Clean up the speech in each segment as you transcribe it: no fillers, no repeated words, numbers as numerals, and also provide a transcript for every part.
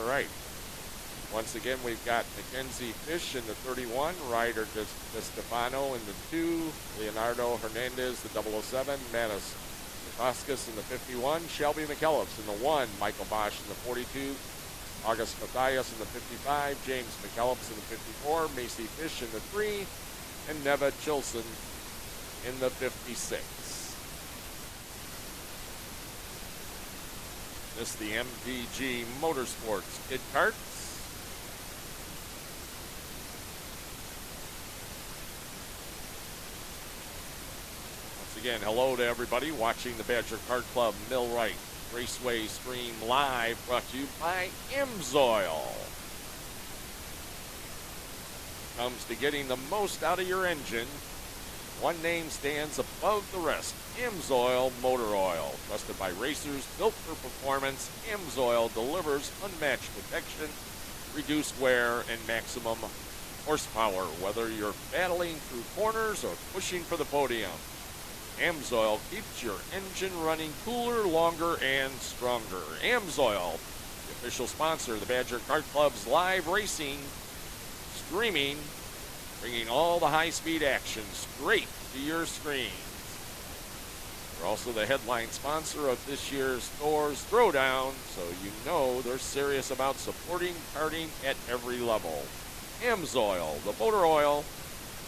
All right. Once again, we've got Mackenzie Fish in the 31, Ryder DeStefano in the 2, Leonardo Hernandez, the 007, Manis Vasquez in the 51, Shelby McKellips in the 1, Michael Bosch in the 42, August Matthias in the 55, James McKellips in the 54, Macy Fish in the 3, and Neva Chilson in the 56. This is the MVG Motorsports Kid Karts. Once again, hello to everybody watching the Badger Kart Club Millwright Raceway stream live, brought to you by Amsoil. Comes to getting the most out of your engine. One name stands above the rest. Amsoil Motor Oil. Trusted by racers, built for performance, Amsoil delivers unmatched protection, reduced wear, and maximum horsepower, whether you're battling through corners or pushing for the podium. Amsoil keeps your engine running cooler, longer, and stronger. Amsoil, the official sponsor of the Badger Kart Club's live racing streaming, bringing all the high-speed action straight to your screens. They're also the headline sponsor of this year's Thor's Throwdown, so you know they're serious about supporting karting at every level. Amsoil, the motor oil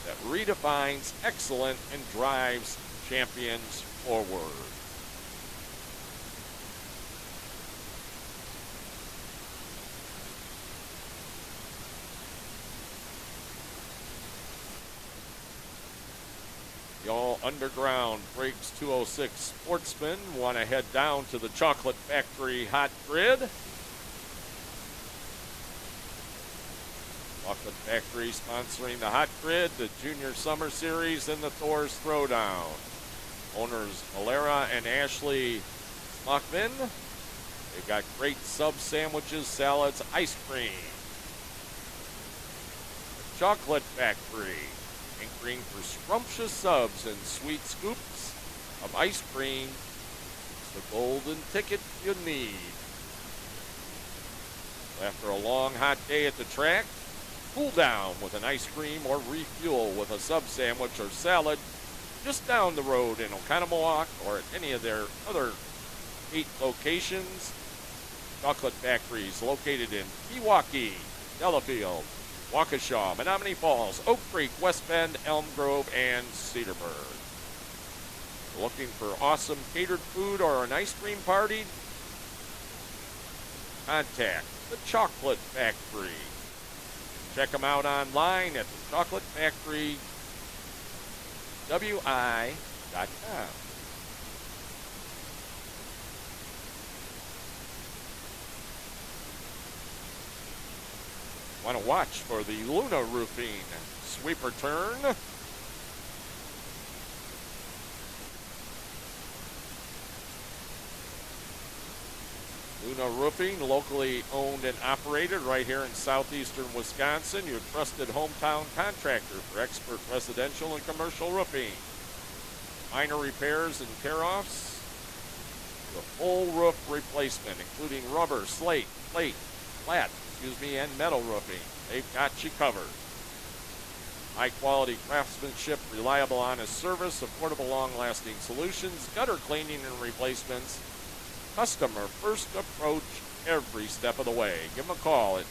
that redefines excellence and drives champions forward. Y'all underground Briggs 206 sportsmen want to head down to the Chocolate Factory Hot Grid. Chocolate Factory sponsoring the Hot Grid, the Junior Summer Series, and the Thor's Throwdown. Owners Malera and Ashley Smockman. They've got great sub sandwiches, salads, ice cream. The Chocolate Factory, hankering for scrumptious subs and sweet scoops of ice cream. It's the golden ticket you need. After a long hot day at the track, cool down with an ice cream or refuel with a sub sandwich or salad just down the road in Oconomowoc or at any of their other 8 locations. Chocolate Factories located in Pewaukee, Delafield, Waukesha, Menominee Falls, Oak Creek, West Bend, Elm Grove, and Cedarburg. Looking for awesome catered food or an ice cream party? Contact the Chocolate Factory. Check them out online at the Chocolate Factory WI.com. Want to watch for the Luna Roofing sweeper turn. Luna Roofing, locally owned and operated right here in southeastern Wisconsin. Your trusted hometown contractor for expert residential and commercial roofing. Minor repairs and tear-offs. The full roof replacement, including rubber, slate, plate, flat, and metal roofing. They've got you covered. High quality craftsmanship, reliable, honest service, affordable, long-lasting solutions, gutter cleaning and replacements. Customer first approach every step of the way. Give them a call at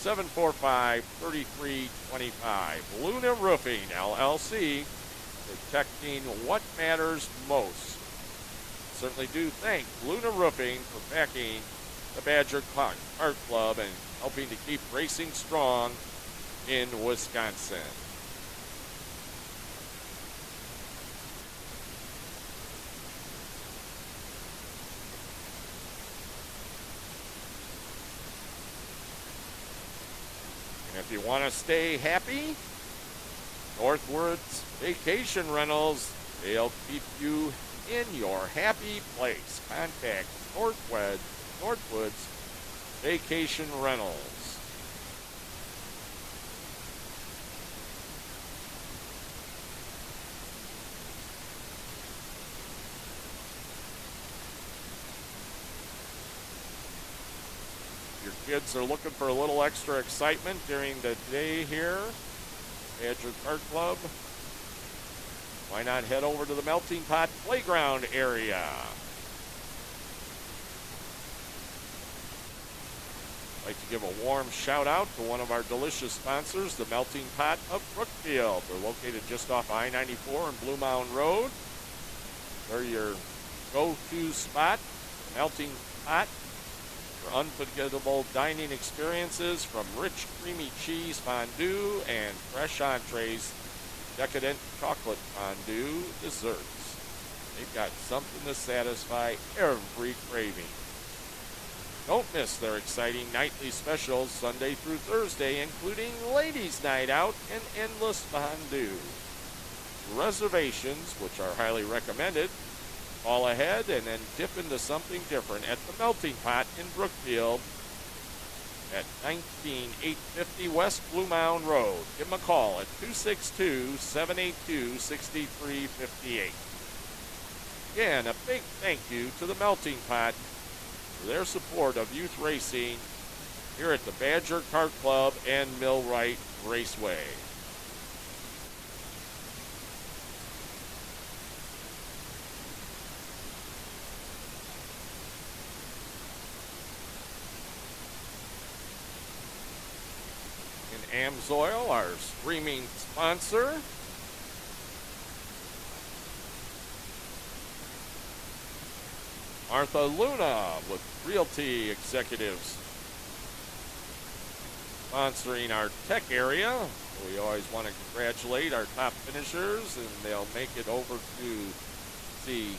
262-745-3325. Luna Roofing, LLC, protecting what matters most. Certainly do thank Luna Roofing for backing the Badger Kart Club and helping to keep racing strong in Wisconsin. And if you want to stay happy, Northwoods Vacation Rentals, they'll keep you in your happy place. Contact Northwoods Vacation Rentals. kids are looking for a little extra excitement during the day here, Badger Kart Club, why not head over to the Melting Pot Playground area? I'd like to give a warm shout out to one of our delicious sponsors, the Melting Pot of Brookfield. They're located just off I-94 and Blue Mound Road. They're your go-to spot, Melting Pot, for unforgettable dining experiences, from rich creamy cheese fondue and fresh entrees, decadent chocolate fondue, desserts. They've got something to satisfy every craving. Don't miss their exciting nightly specials Sunday through Thursday, including Ladies' Night Out and endless fondue. Reservations, which are highly recommended, call ahead and then dip into something different at the Melting Pot in Brookfield at 19850 West Blue Mound Road. Give them a call at 262-782-6358. Again, a big thank you to the Melting Pot for their support of youth racing here at the Badger Kart Club and Millwright Raceway. And Amsoil, our streaming sponsor. Martha Luna with Realty Executives sponsoring our tech area. We always want to congratulate our top finishers, and they'll make it over to see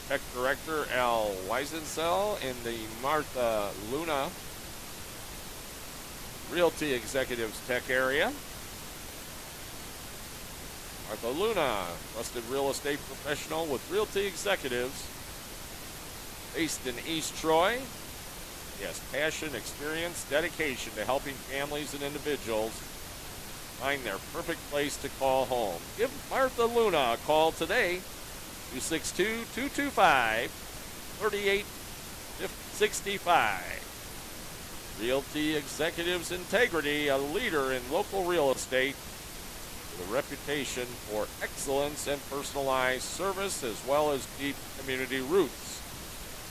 Tech Director Al Weisensell in the Martha Luna Realty Executives tech area. Martha Luna, trusted real estate professional with Realty Executives, based in East Troy. He has passion, experience, dedication to helping families and individuals find their perfect place to call home. Give Martha Luna a call today, 262-225-3865. Realty Executives Integrity, a leader in local real estate with a reputation for excellence and personalized service, as well as deep community roots.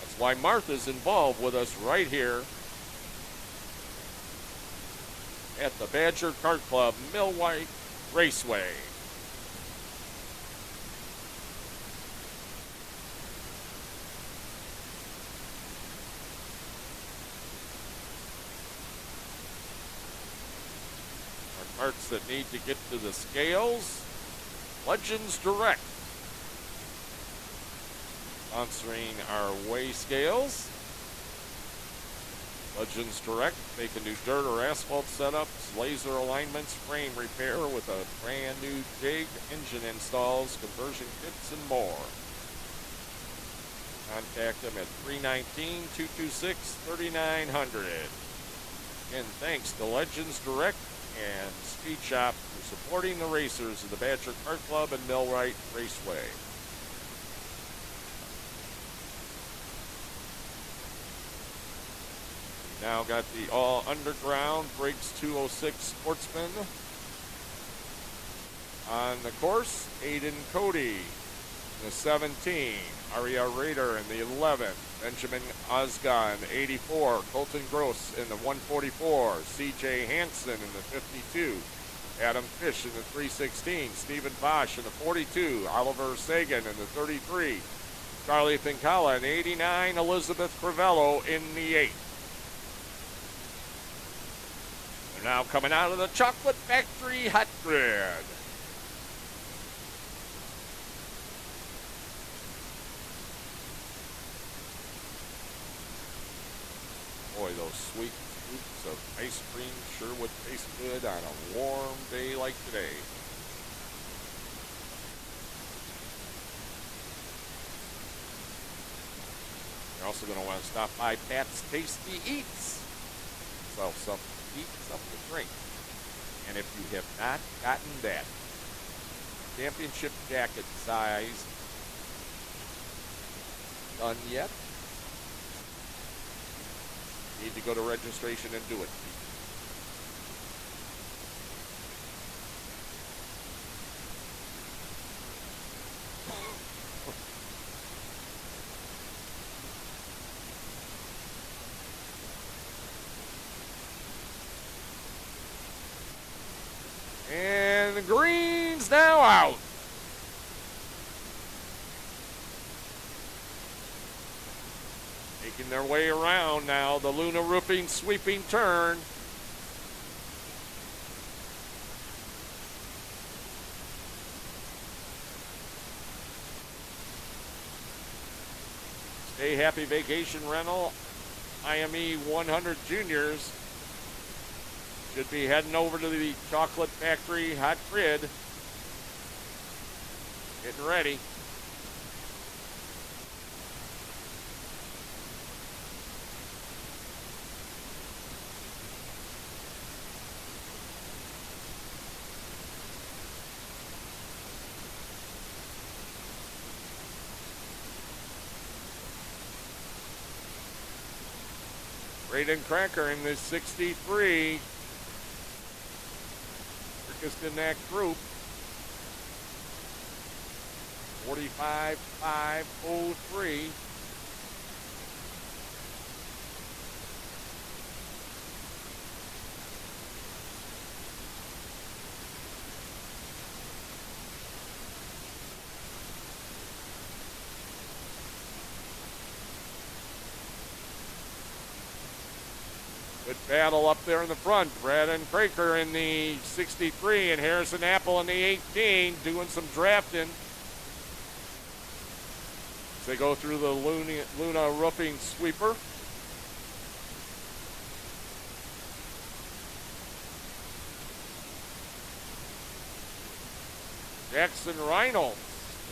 That's why Martha's involved with us right here at the Badger Kart Club, Millwright Raceway. Parts that need to get to the scales, Legends Direct, sponsoring our weigh scales. Legends Direct, making new dirt or asphalt setups, laser alignments, frame repair with a brand new jig, engine installs, conversion kits, and more. Contact them at 319-226-3900. Again, thanks to Legends Direct and Speed Shop for supporting the racers of the Badger Kart Club and Millwright Raceway. Now got the all underground Briggs 206 Sportsman on the course. Aiden Cody in the 17, Aria Raider in the 11, Benjamin Osgon 84, Colton Gross in the 144, CJ Hansen in the 52, Adam Fish in the 316, Stephen Bosch in the 42, Oliver Sagan in the 33, Charlie Pincala in 89, Elizabeth Crivello in the 8. They're now coming out of the Chocolate Factory Hot Grid. Boy, those sweet scoops of ice cream sure would taste good on a warm day like today. You're also going to want to stop by Pat's Tasty Eats. Sell something to eat, something to drink. And if you have not gotten that championship jacket size done yet, Need to go to registration and do it. And the green's now out. Making their way around now, the Luna Roofing sweeping turn. Stay Happy Vacation Rental, IME 100 Juniors. Should be heading over to the Chocolate Factory Hot Grid. Getting ready. Braden Cracker in the 63. Quickest in that group. 45.503. Good battle up there in the front. Braden Craker in the 63 and Harrison Apple in the 18 doing some drafting. As they go through the Luna Roofing sweeper. Jackson Reynolds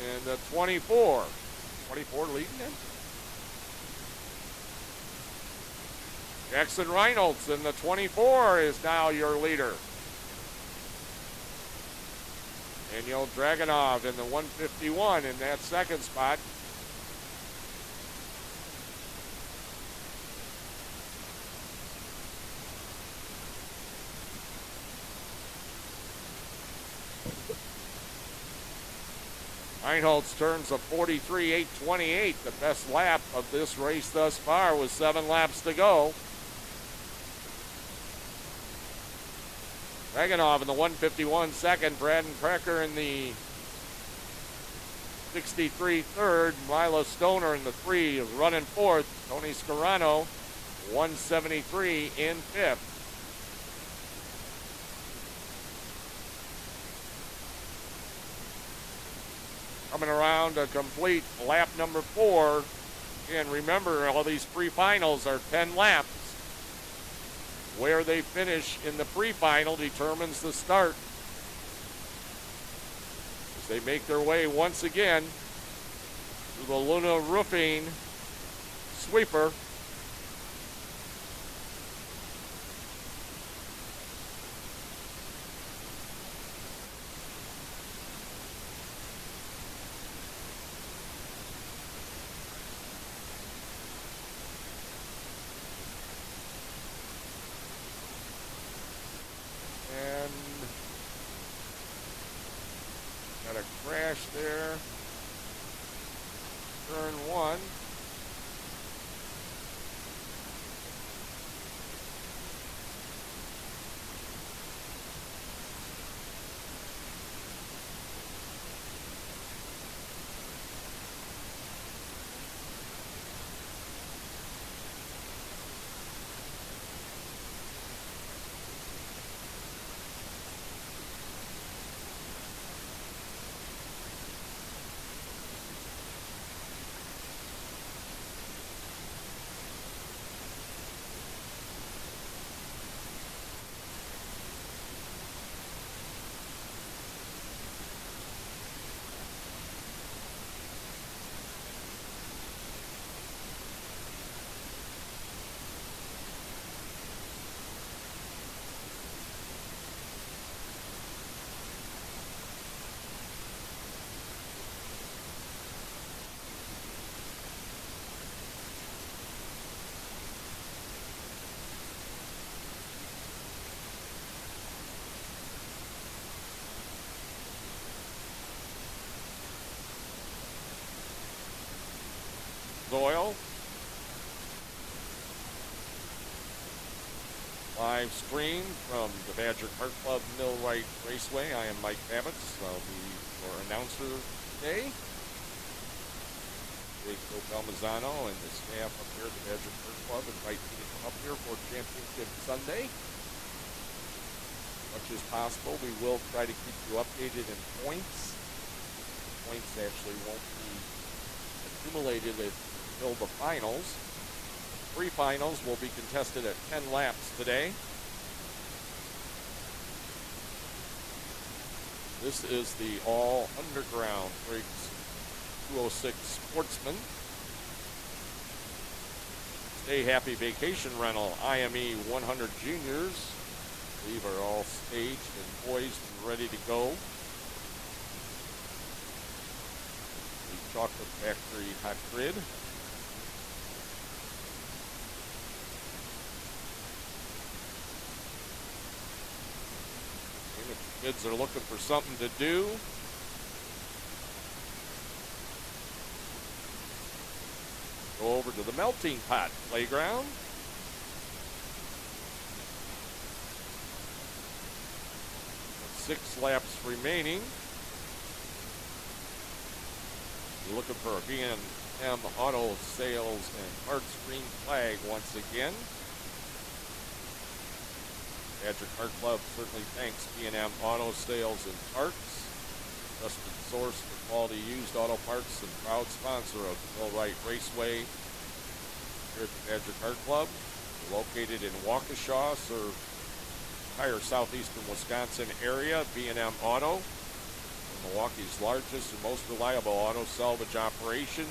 in the 24. 24 leading in. Jackson Reynolds in the 24 is now your leader. Daniel Dragunov in the 151 in that second spot. Reinholz turns a 43.828, the best lap of this race thus far with 7 laps to go. Dragunov in the 151 second, Braden Cracker in the 63 third, Milo Stoner in the 3 is running fourth, Tony Scarano 173 in fifth. Coming around to complete lap number 4. And remember, all these pre-finals are 10 laps. Where they finish in the pre-final determines the start. As they make their way once again to the Luna Roofing sweeper. Crash there. Turn 1. Oil. Live stream from the Badger Kart Club Millwright Raceway. I am Mike Babbitts. I'll be your announcer today. Big Joe Palmazzano and the staff up here at the Badger Kart Club invite me to come up here for Championship Sunday. Much as possible, we will try to keep you updated in points. Points actually won't be accumulated until the finals. 3 finals will be contested at 10 laps today. This is the all underground Briggs 206 Sportsman. Stay Happy Vacation Rental IME 100 Juniors. I believe are all staged and poised and ready to go. The Chocolate Factory Hot Grid. And if the kids are looking for something to do, go over to the Melting Pot Playground. With 6 laps remaining. You're looking for a B&M Auto Sales and Parts green flag once again. Badger Kart Club certainly thanks B&M Auto Sales and Parts, trusted source for quality used auto parts and proud sponsor of the Millwright Raceway here at the Badger Kart Club. We're located in Waukesha, serve the entire southeastern Wisconsin area. B&M Auto, Milwaukee's largest and most reliable auto salvage operation.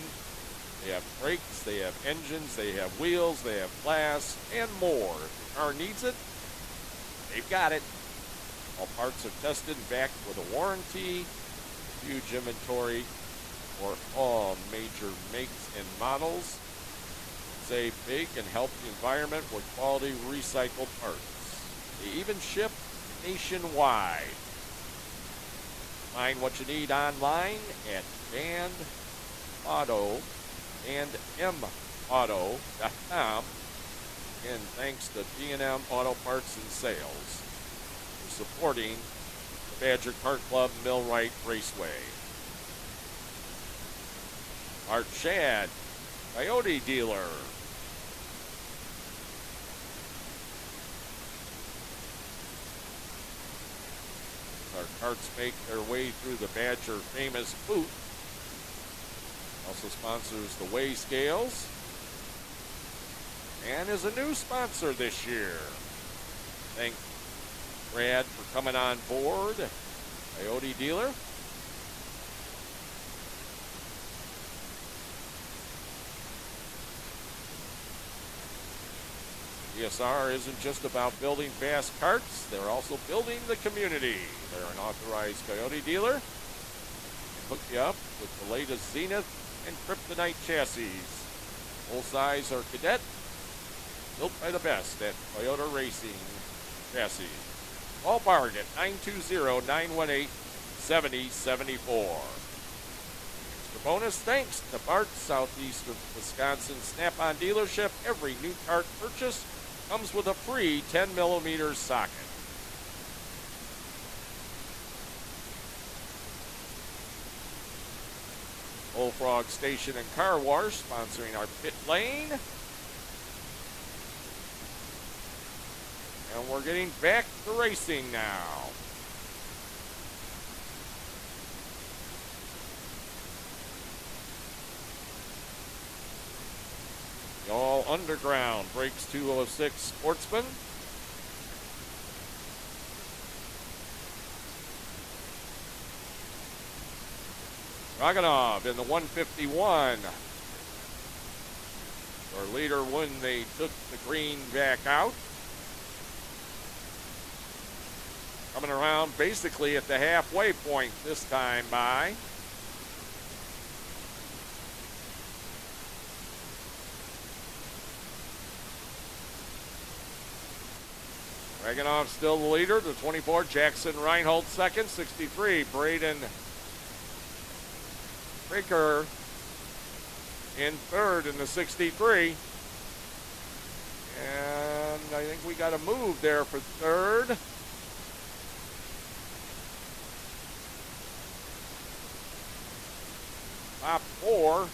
They have brakes, they have engines, they have wheels, they have glass, and more. If your car needs it, they've got it. All parts are tested and backed with a warranty. Huge inventory for all major makes and models. Save big and help the environment with quality recycled parts. They even ship nationwide. Find what you need online at bandauto.com. And thanks to B&M Auto Parts and Sales for supporting the Badger Kart Club Millwright Raceway. Art Shad, Coyote Dealer. Our carts make their way through the Badger famous boot. Also sponsors the Weigh Scales. And is a new sponsor this year. Thank Brad for coming on board. Coyote Dealer. DSR isn't just about building fast karts, they're also building the community. They're an authorized Coyote dealer. They hook you up with the latest Zenith and Kryptonite chassis. Full size or cadet, built by the best at Toyota Racing Chassis. Call Bart at 920-918-7074. Extra bonus thanks to Bart, Southeast of Wisconsin Snap-on dealership. Every new kart purchase comes with a free 10mm socket. Bullfrog Station and Car Wash sponsoring our pit lane. And we're getting back to racing now. The all underground Breaks 206 Sportsman. Dragunov in the 151. Our leader when they took the green back out. Coming around basically at the halfway point this time by. Dragunov still the leader. The 24, Jackson Reinhold second. 63, Braden Breaker in third in the 63. And I think we got a move there for third. Top four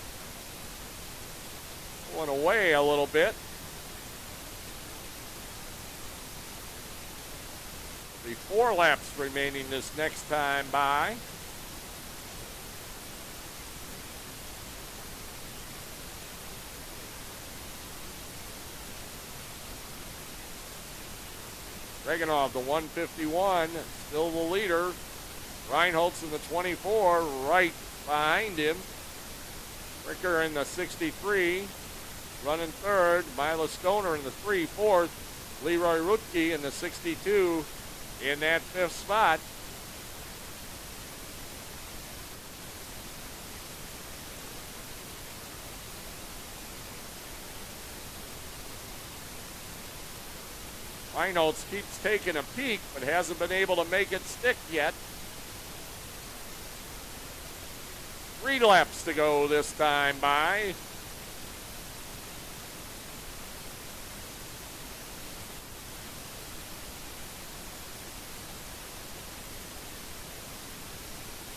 pulling away a little bit. The 4 laps remaining this next time by. Dragunov, the 151, still the leader. Reinholz in the 24, right behind him. Ricker in the 63, running third. Mila Stoner in the 3, fourth. Leroy Rutke in the 62 in that 5th spot. Reinholz keeps taking a peek, but hasn't been able to make it stick yet. 3 laps to go this time by.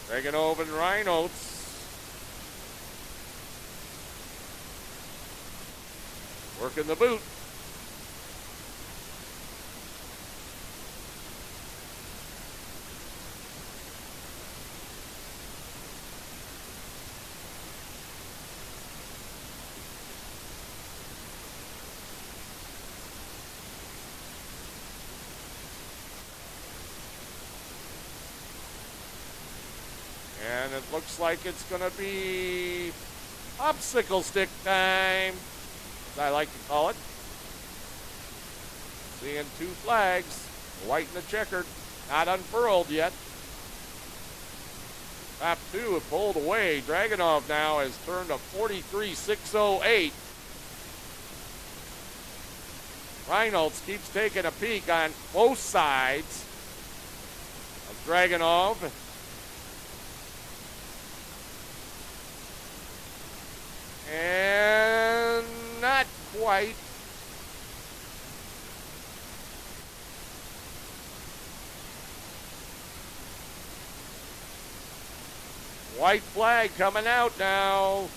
Dragunov and Reinholz. Working the boot. And it looks like it's going to be popsicle stick time, as I like to call it. Seeing 2 flags, the white and the checkered, not unfurled yet. Top 2 have pulled away. Dragunov now has turned a 43.608. Reinholz keeps taking a peek on both sides of Dragunov. And not quite. White flag coming out now.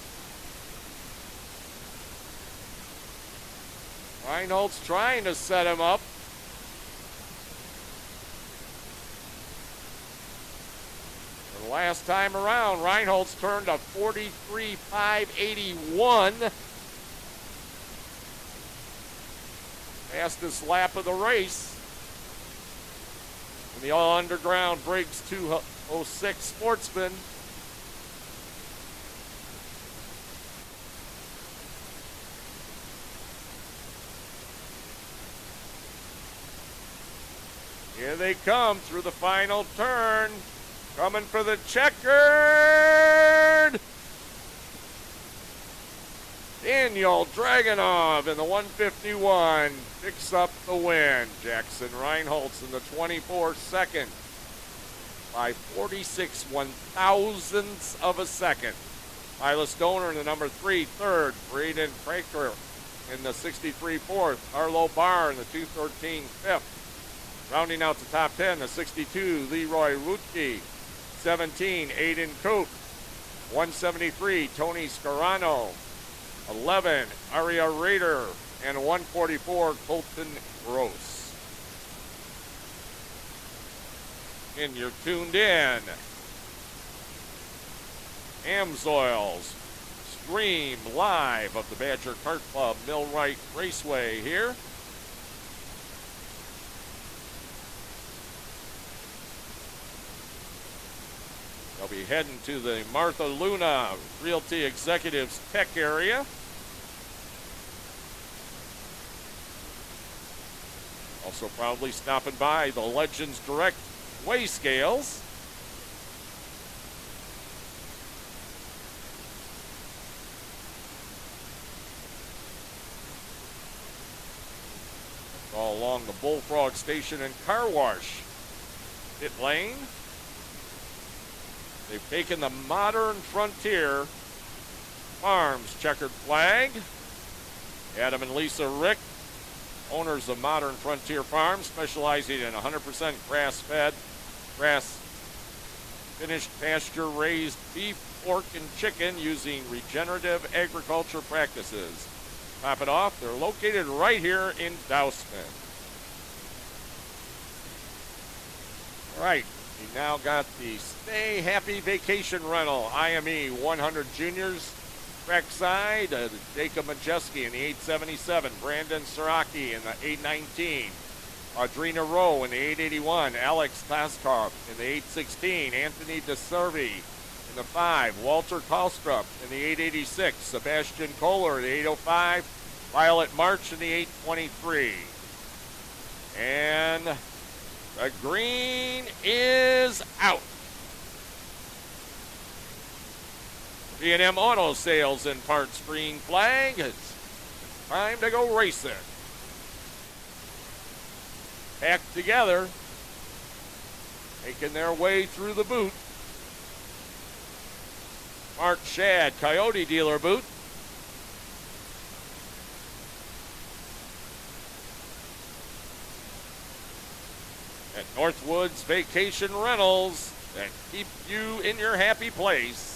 Reinholz trying to set him up. The last time around, Reinholz turned a 43.581. Fastest lap of the race. In the all underground Briggs 206 Sportsman. Here they come through the final turn. Coming for the checkered. Daniel Dragunov in the 151 picks up the win. Jackson Reinholz in the 24 second by 46 one-thousandths of a second. Mila Stoner in the number 3 third. Braden Fraker in the 63 fourth. Arlo Barr in the 213 fifth. Rounding out the top 10, the 62 Leroy Rutke. 17, Aiden Koch. 173, Tony Scarano. 11, Aria Rader. And 144, Colton Gross. And you're tuned in. Amsoil's stream live of the Badger Kart Club Millwright Raceway here. They'll be heading to the Martha Luna Realty Executives Tech area. Also probably stopping by the Legends Direct weigh scales. All along the Bullfrog Station and Car Wash pit lane. They've taken the modern Frontier Farms checkered flag. Adam and Lisa Rick, owners of Modern Frontier Farms, specializing in 100% grass-fed, grass-finished pasture-raised beef, pork, and chicken using regenerative agriculture practices. Top it off, they're located right here in Dousman. All right, we now got the Stay Happy Vacation Rental, IME 100 Juniors, trackside, Jacob Majeski in the 877, Brandon Saraki in the 819, Audrina Rowe in the 881, Alex Taskov in the 816, Anthony DeServi in the 5, Walter Kalstrup in the 886, Sebastian Kohler in the 805, Violet March in the 823. And the green is out. B&M Auto Sales and Parts green flag. It's time to go racing. Packed together, making their way through the boot. Mark Shad, Coyote Dealer boot. At Northwoods Vacation Rentals that keep you in your happy place.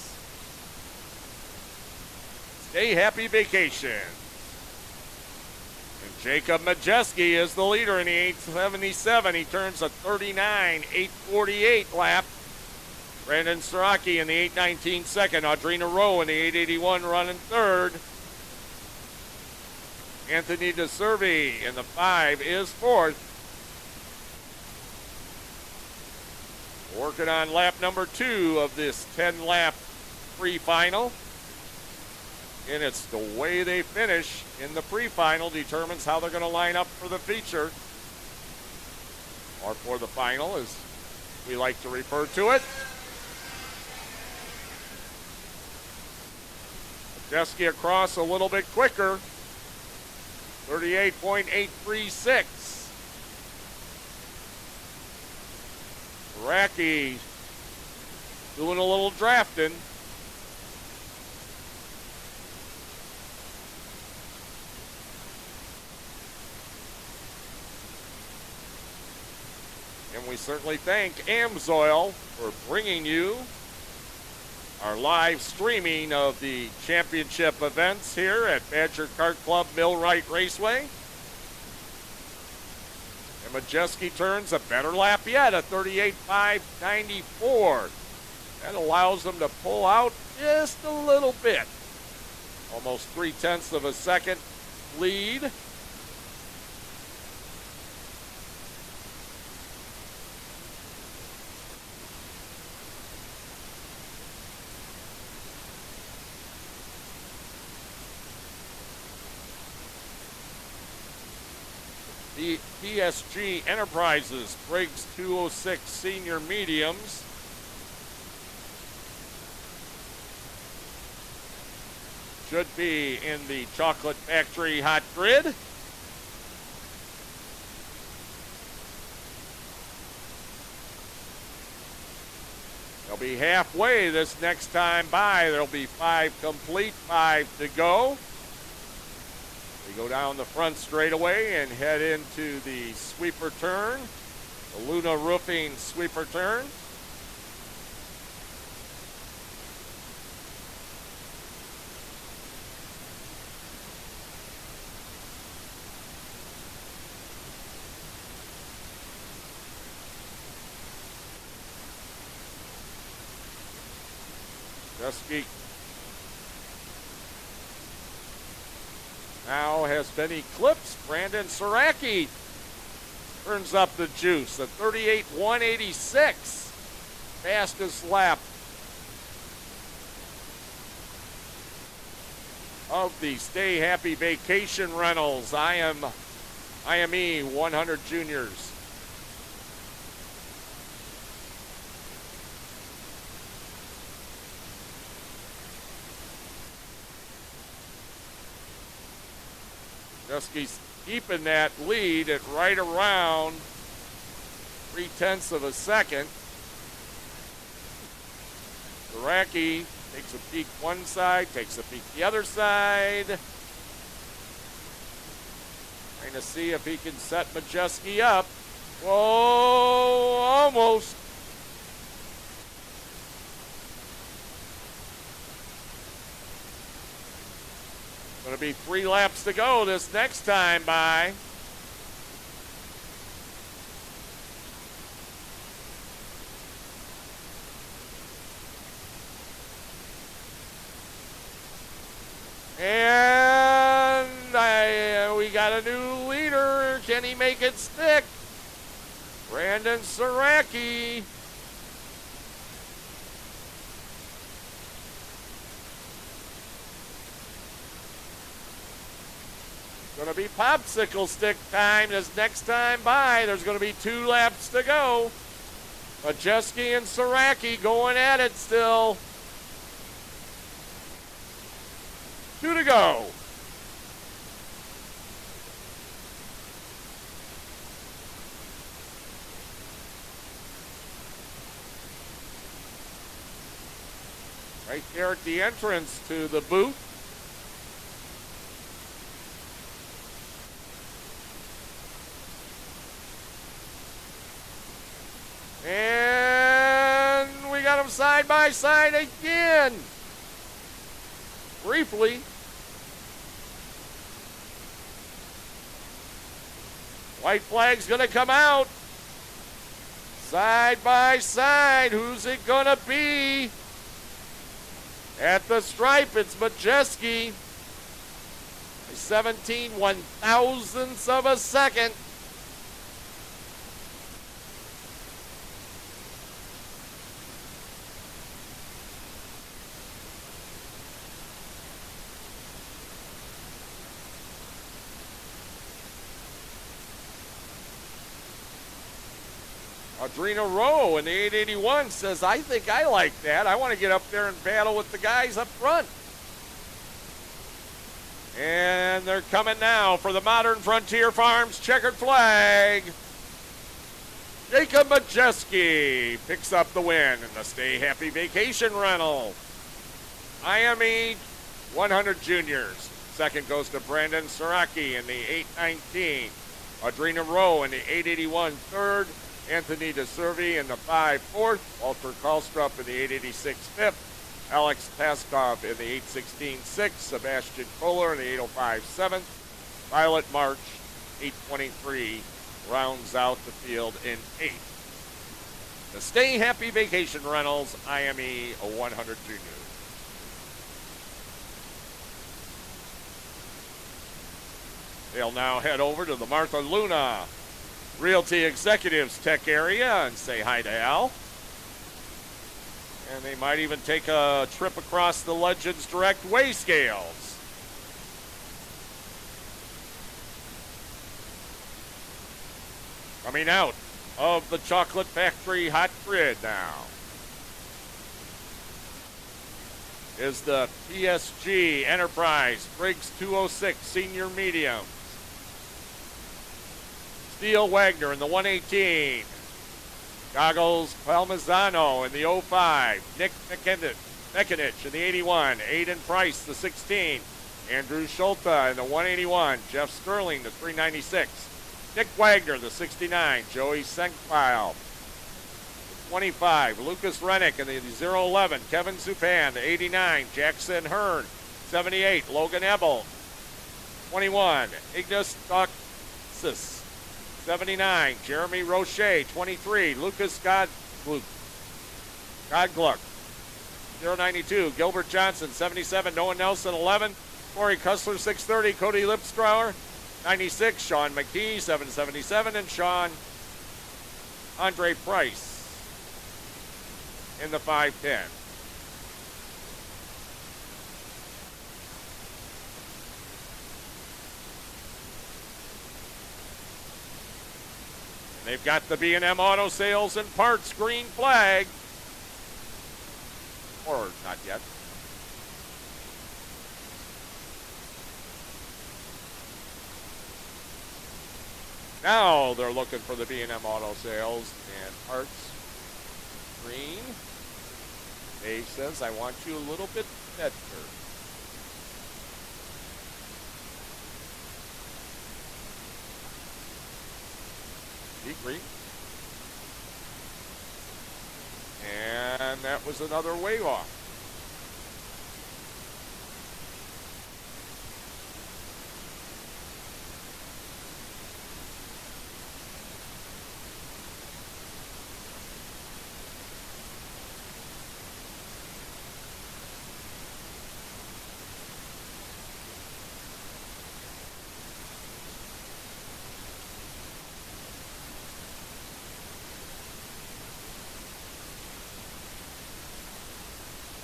Stay Happy Vacation. And Jacob Majeski is the leader in the 877. He turns a 39.848 lap. Brandon Saraki in the 819 second. Audrina Rowe in the 881 running third. Anthony DeServi in the 5 is fourth. Working on lap number 2 of this 10-lap pre-final. And it's the way they finish in the pre-final determines how they're going to line up for the feature. Or for the final, as we like to refer to it. Majeski across a little bit quicker. 38.836. Racky doing a little drafting. And we certainly thank Amsoil for bringing you our live streaming of the championship events here at Badger Kart Club Millwright Raceway. And Majeski turns a better lap yet, a 38.594. That allows them to pull out just a little bit. Almost 0.3 of a second lead. The PSG Enterprises Briggs 206 Senior Mediums. Should be in the Chocolate Factory Hot Grid. They'll be halfway this next time by. There'll be 5 complete, 5 to go. We go down the front straightaway and head into the sweeper turn, the Luna Roofing sweeper turn. Dusky now has been eclipsed. Brandon Saraki turns up the juice, a 38.186. Fastest lap of the Stay Happy Vacation Rentals IME 100 Juniors. Dusky's keeping that lead at right around 0.3 of a second. Saraki Takes a peek one side, takes a peek the other side. Trying to see if he can set Majeski up. Whoa, almost. Going to be 3 laps to go this next time by. And we got a new leader. Can he make it stick? Brandon Saraki. Going to be popsicle stick time this next time by. There's going to be 2 laps to go. Majeski and Saraki going at it still. 2 to go. Right there at the entrance to the booth. And we got them side by side again. Briefly. White flag's going to come out. Side by side. Who's it going to be? At the stripe, it's Majeski. 17 one-thousandths of a second. Adrena Rowe in the 881 says, I think I like that. I want to get up there and battle with the guys up front. And they're coming now for the Modern Frontier Farms checkered flag. Jacob Majeski picks up the win in the Stay Happy Vacation Rental. IME 100 Juniors. Second goes to Brandon Saraki in the 819. Adrena Rowe in the 881 third. Anthony DeServi in the 5 fourth. Walter Kalstrup in the 886 fifth. Alex Paskov in the 816 sixth. Sebastian Kohler in the 805 seventh. Violet March 823 rounds out the field in 8th. The Stay Happy Vacation Rentals IME 100 Juniors. They'll now head over to the Martha Luna Realty Executives Tech area and say hi to Al. And they might even take a trip across the Legends Direct weigh scales. Coming out of the Chocolate Factory hot grid now is the PSG Enterprise Briggs 206 Senior Medium. Steele Wagner in the 118. Goggles Palmazano in the 05. Nick Mekanich in the 81. Aiden Price, the 16. Andrew Schulte in the 181. Jeff Sterling, the 396. Nick Wagner, the 69. Joey Senkpile, the 25. Lucas Rennick in the 011. Kevin Zupan, the 89. Jackson Hearn, 78. Logan Ebel, 21. Ignace Doxis, 79. Jeremy Roche, 23. Lucas Godgluck, 092. Gilbert Johnson, 77. Noah Nelson, 11. Corey Kussler, 630. Cody Lipstrauer, 96. Sean McKee, 777. And Sean Andre Price in the 510. They've got the B&M Auto Sales and Parts green flag. Or not yet. Now they're looking for the B&M Auto Sales and Parts green. Dave says, I want you a little bit better. Degree. And that was another wave off.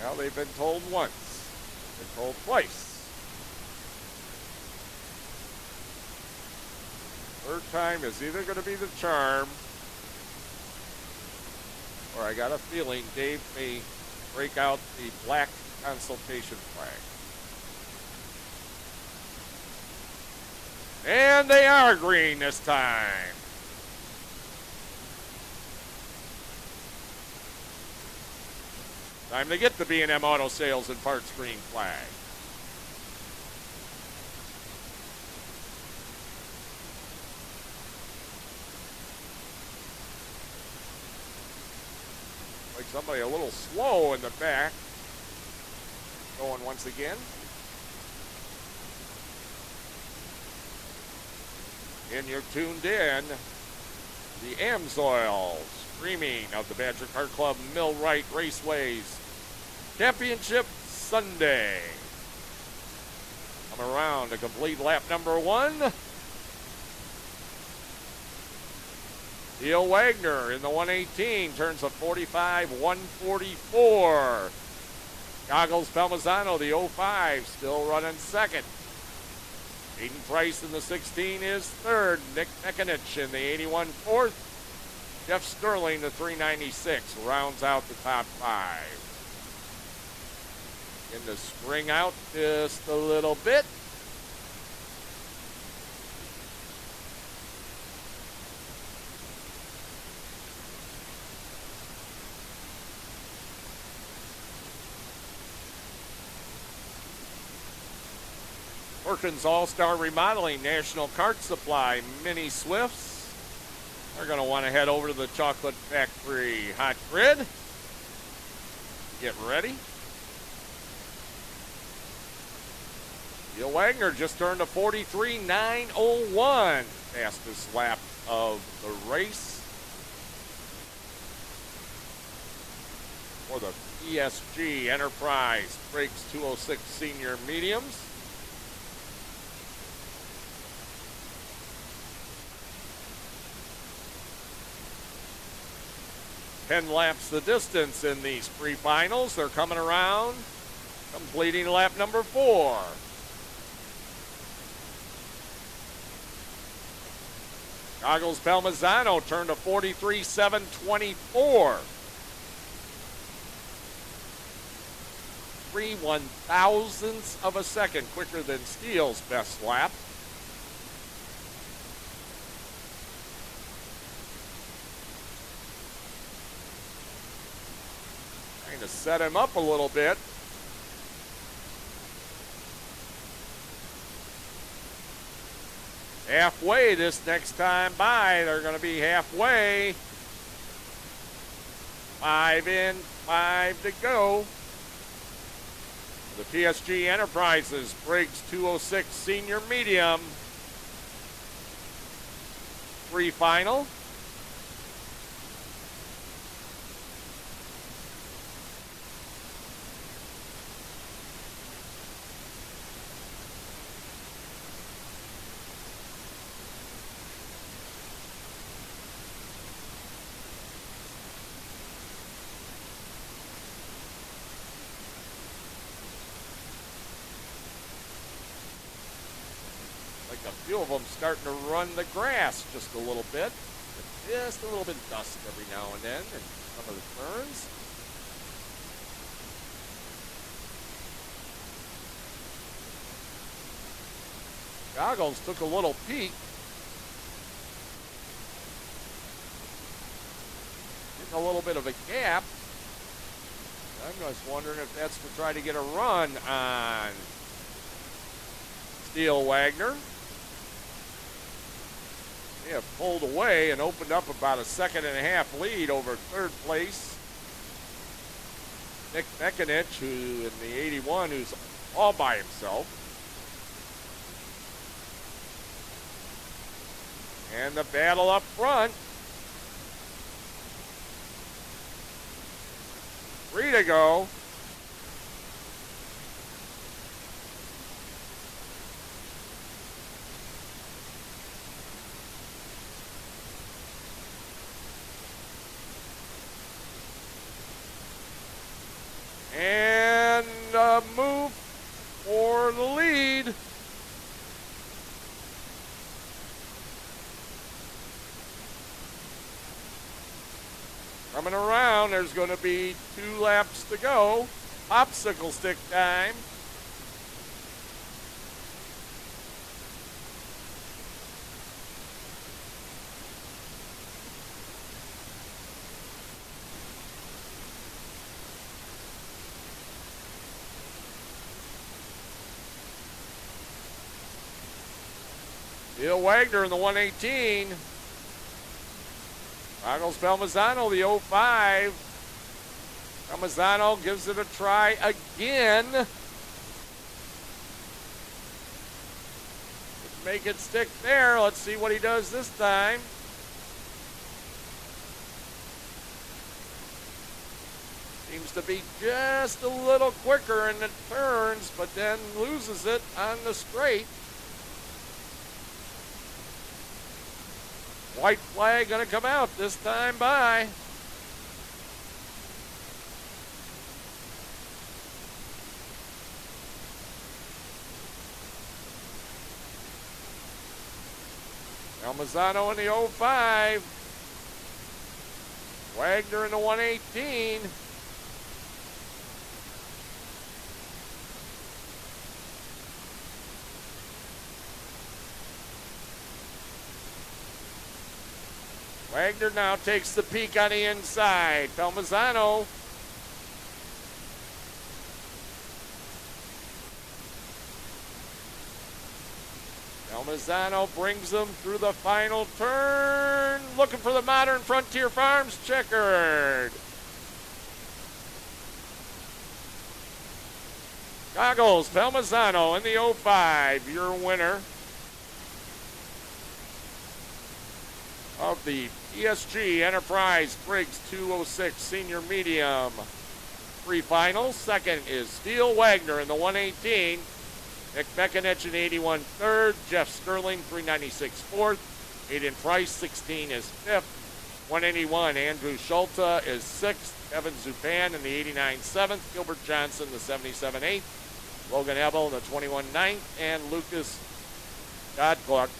Well, they've been told once. They've been told twice. Third time is either going to be the charm, or I got a feeling Dave may break out the black consultation flag. And they are green this time. Time to get the B&M Auto Sales and Parts green flag. Like somebody a little slow in the back. Going once again. And you're tuned in. The Amsoil streaming of the Badger Kart Club Millwright Raceways Championship Sunday. Come around to complete lap number 1. Theo Wagner in the 118 turns a 45, 144. Goggles Palmisano, the 05, still running second. Aiden Price in the 16 is third. Nick Mekanich in the 81 fourth. Jeff Sterling, the 396, rounds out the top 5. In the spring out just a little bit. Perkins All-Star Remodeling, National Kart Supply, Mini Swifts. They're going to want to head over to the Chocolate Factory Hot Grid. Get ready. Theo Wagner just turned a 43.901. Fastest lap of the race. For the PSG Enterprise Briggs 206 Senior Mediums. 10 laps the distance in these pre-finals. They're coming around, completing lap number 4. Goggles Palmisano turned a 43.724. 3/1000ths of a second quicker than Steele's best lap. Trying to set him up a little bit. Halfway this next time by. They're going to be halfway. 5 in, 5 to go. The PSG Enterprises Briggs 206 Senior Medium. 3 final. A few of them starting to run the grass just a little bit. Just a little bit of dust every now and then in some of the turns. Goggles took a little peek. Getting a little bit of a gap. I'm just wondering if that's to try to get a run on Steele Wagner. They have pulled away and opened up about a 1.5-second lead over third place Nick Mekanich, who in the 81, who's all by himself. And the battle up front. 3 to go. And a move for the lead. Coming around, there's going to be 2 laps to go. Popsicle stick time. Bill Wagner in the 118. Goggles Palmisano, the 05. Palmisano gives it a try again. Make it stick there. Let's see what he does this time. Seems to be just a little quicker in the turns, but then loses it on the straight. White flag going to come out this time by. Palmisano in the 05. Wagner in the 118. Wagner now takes the peek on the inside. Palmisano. Palmisano brings them through the final turn. Looking for the Modern Frontier Farms checkered. Goggles, Palmisano in the 05, your winner of the ESG Enterprise Briggs 206 Senior Medium Pre-Finals. Second is Steele Wagner in the 118. Nick Mekanich in 81 third. Jeff Sterling 396 fourth. Aiden Price 16 is fifth. 181 Andrew Schulta is sixth. Kevin Zupan in the 89 seventh. Gilbert Johnson the 77 eighth. Logan Ebel in the 21 ninth. And Lucas Godclark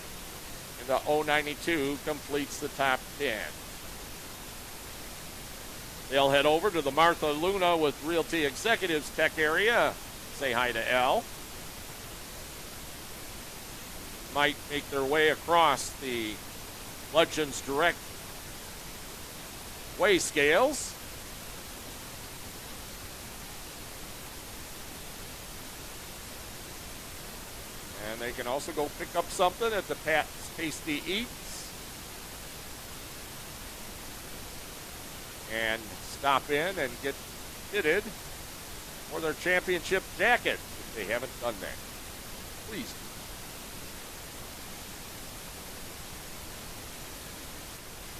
the 092 completes the top 10. They'll head over to the Martha Luna with Realty Executives Tech area. Say hi to Al. Might make their way across the Legends Direct weigh scales. And they can also go pick up something at the Pat's Tasty Eats. And stop in and get fitted for their championship jacket if they haven't done that. Please.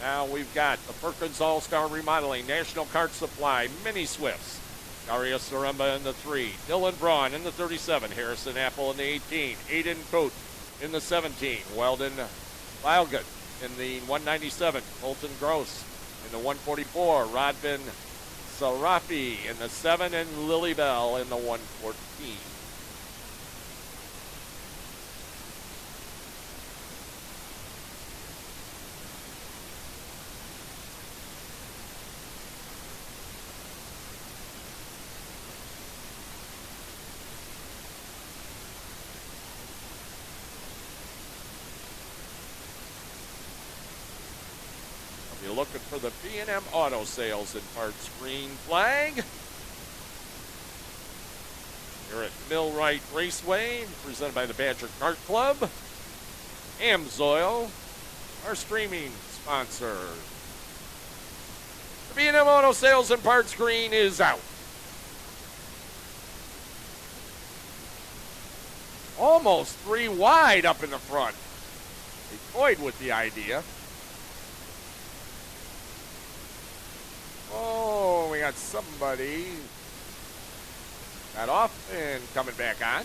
Now we've got the Perkins All-Star Remodeling, National Kart Supply, Mini Swifts. Daria Saremba in the 3. Dylan Braun in the 37. Harrison Apple in the 18. Aiden Coate in the 17. Weldon Bilgut in the 197. Colton Gross in the 144. Rodvin Sarafi in the 7. And Lily Bell in the 114. You're looking for the B&M Auto Sales and Parts green flag. here at Millwright Raceway, presented by the Badger Kart Club. AMSOIL, our streaming sponsor. The B&M Auto Sales and Parts Green is out. Almost 3 wide up in the front. They toyed with the idea. Oh, we got somebody got off and coming back on.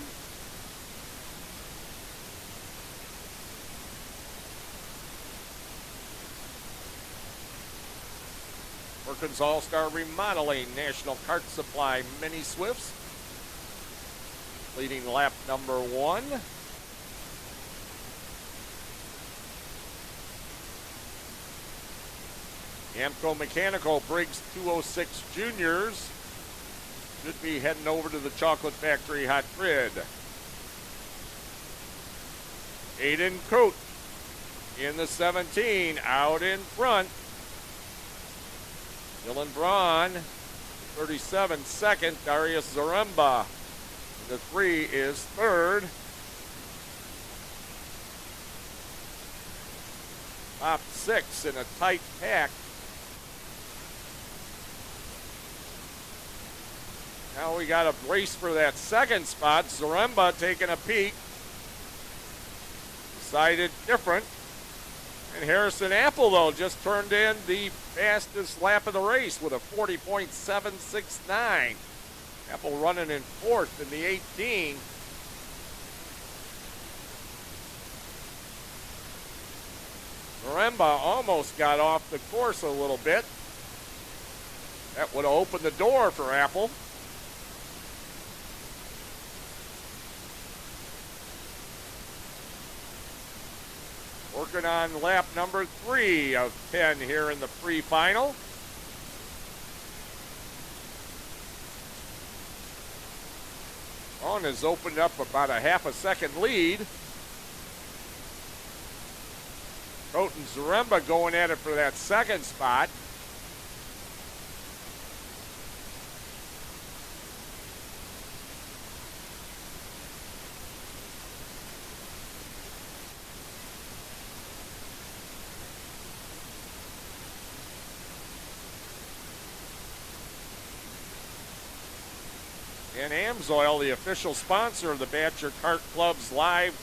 Perkins All-Star Remodeling National Kart Supply Mini Swifts, leading lap number 1. Amco Mechanical Briggs 206 Juniors should be heading over to the Chocolate Factory Hot Grid. Aiden Coate in the 17 out in front. Dylan Braun, 37 second. Darius Zaremba, the 3 is third. Top 6 in a tight pack. Now we got a race for that second spot. Zaremba taking a peek. Decided different. And Harrison Apple, though, just turned in the fastest lap of the race with a 40.769. Apple running in 4th in the 18. Zaremba almost got off the course a little bit. That would have opened the door for Apple. Working on lap number 3 of 10 here in the pre-final. Braun has opened up about a half a second lead. Coate and Zaremba going at it for that second spot. And AMSOIL, the official sponsor of the Badger Kart Club's live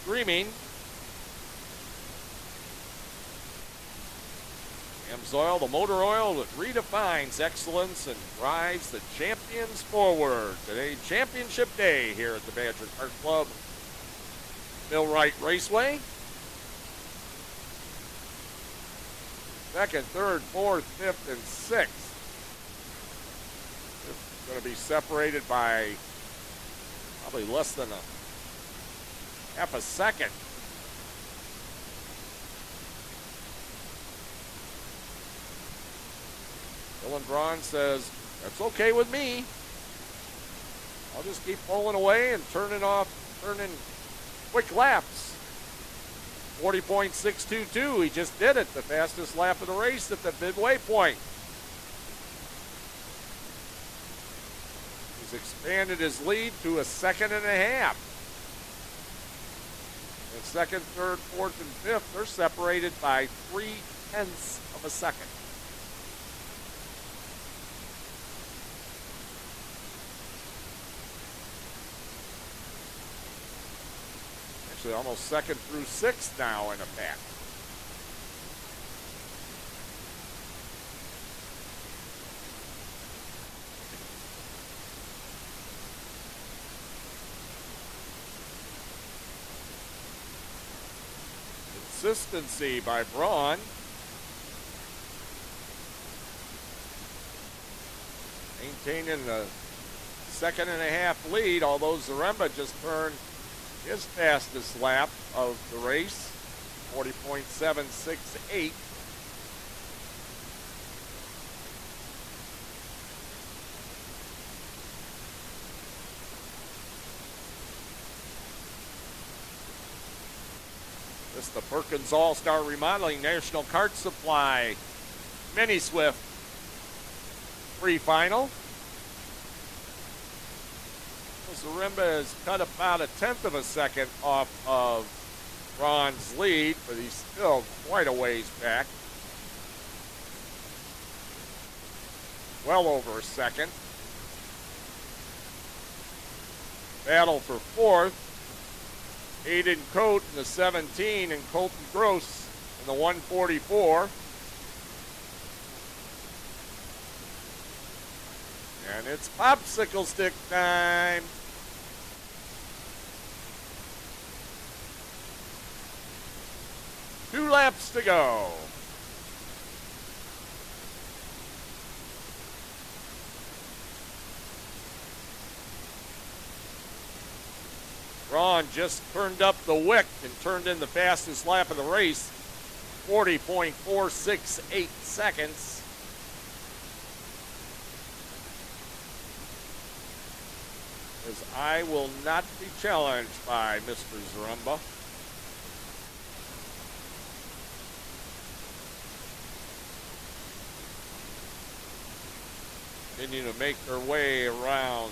streaming. AMSOIL, the motor oil that redefines excellence and drives the champions forward. Today, championship day here at the Badger Kart Club, Millwright Raceway. Second, third, fourth, fifth, and sixth. Going to be separated by probably less than a half a second. Dylan Braun says, that's okay with me. I'll just keep pulling away and turning quick laps. 40.622, he just did it, the fastest lap of the race at the midway point. Expanded his lead to a second and a half. And second, third, fourth, and fifth, they're separated by 0.3 of a second. Actually, almost second through sixth now in a pack. Consistency by Braun. Maintaining the second and a half lead, although Zaremba just turned his fastest lap of the race, 40.768. This is the Perkins All-Star Remodeling National Kart Supply Mini Swift pre-final. Zaremba has cut about a tenth of a second off of Braun's lead, but he's still quite a ways back. Well over a second. Battle for fourth. Aiden Coate in the 17 and Colton Gross in the 144. And it's popsicle stick time. Two laps to go. Braun just turned up the wick and turned in the fastest lap of the race, 40.468 seconds. As I will not be challenged by Mr. Zaremba. Continue to make their way around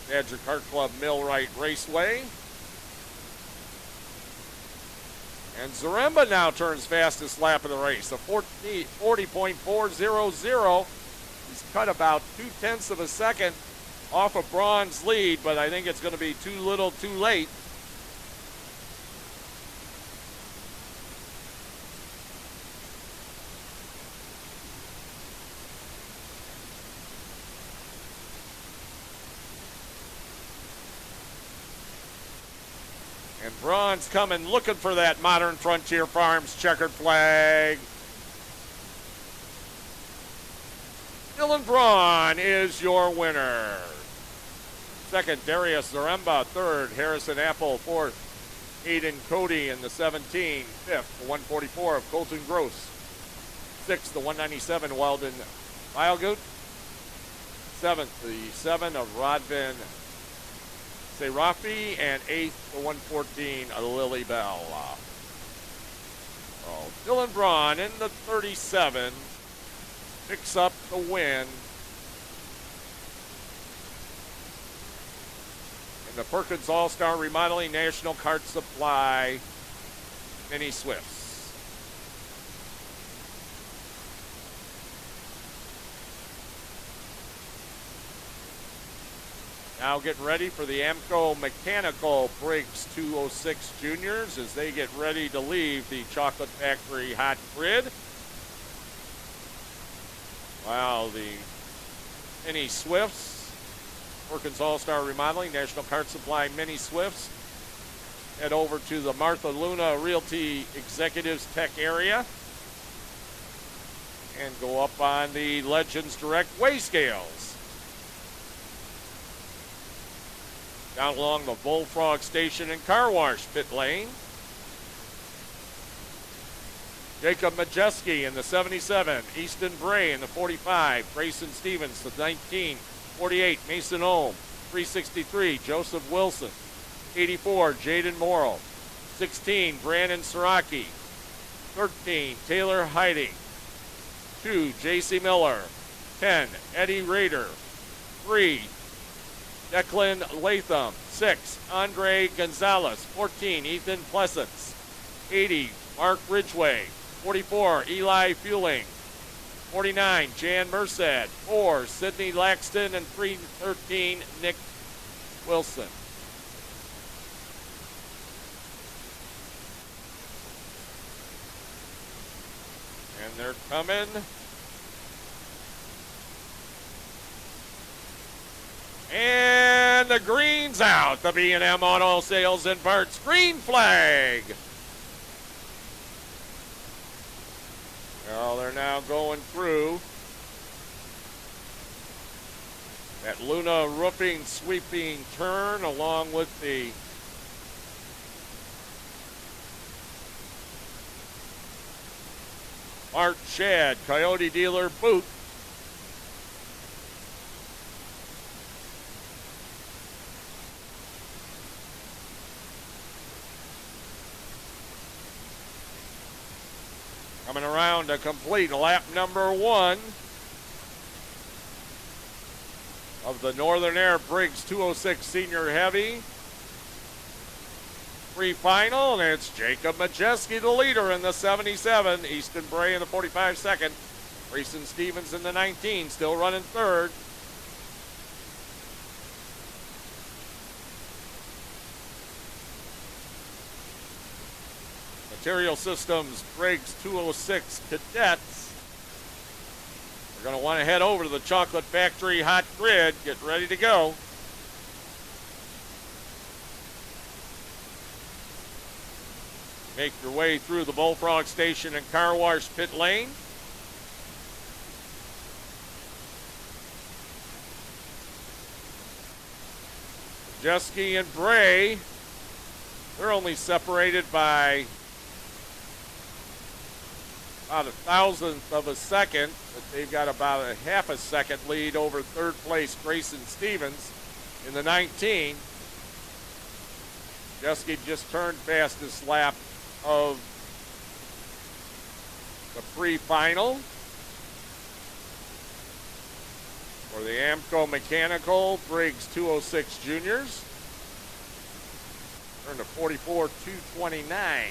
Badger Kart Club Millwright Raceway. And Zaremba now turns fastest lap of the race, a 40.400. He's cut about 0.2 of a second off of Braun's lead, but I think it's going to be too little too late. And Braun's coming looking for that Modern Frontier Farms checkered flag. Dylan Braun is your winner. Second, Darius Zaremba. Third, Harrison Apple. Fourth, Aiden Cody in the 17. Fifth, the 144 of Colton Gross. Sixth, the 197 Weldon Bilegut. Seventh, the 7 of Rodvin Serafi. And eighth, the 114 of Lily Bell. So Dylan Braun in the 37. Picks up the win in the Perkins All-Star Remodeling National Kart Supply Mini Swifts. Now getting ready for the AMCO Mechanical Briggs 206 Juniors as they get ready to leave the Chocolate Factory hot grid. Wow, the Mini Swifts, Perkins All-Star Remodeling, National Kart Supply Mini Swifts. Head over to the Martha Luna Realty Executives Tech area and go up on the Legends Direct weigh scales. Down along the Bullfrog Station and Car Wash pit lane. Jacob Majeski in the 77, Easton Bray in the 45, Grayson Stevens the 19, 48, Mason Ohm, 363, Joseph Wilson, 84, Jaden Morrill, 16, Brandon Saraki, 13, Taylor Heiding, 2, J.C. Miller, 10, Eddie Rader, 3, Declan Latham, 6, Andre Gonzalez, 14, Ethan Plessence, 80, Mark Ridgway, 44, Eli Fueling. 49, Jan Merced. 4, Sidney Laxton. And 313, Nick Wilson. And they're coming. And the green's out. The B&M Auto Sales and Parts green flag. Well, they're now going through that Luna Roofing sweeping turn along with the Art Shad Coyote Dealer boot. Coming around to complete lap number 1 of the Northern Air Briggs 206 Senior Heavy. Pre-final, and it's Jacob Majeski, the leader in the 77. Easton Bray in the 45 second. Grayson Stevens in the 19, still running third. Material Systems Briggs 206 Cadets. We're going to want to head over to the Chocolate Factory Hot Grid. Get ready to go. Make your way through the Bullfrog Station and Car Wash pit lane. Jeske and Bray, they're only separated by about a thousandth of a second, but they've got about a half a second lead over third place Grayson Stevens in the 19. Jeske just turned fastest lap of the pre-final for the Amco Mechanical Briggs 206 Juniors. Turned to 44.229.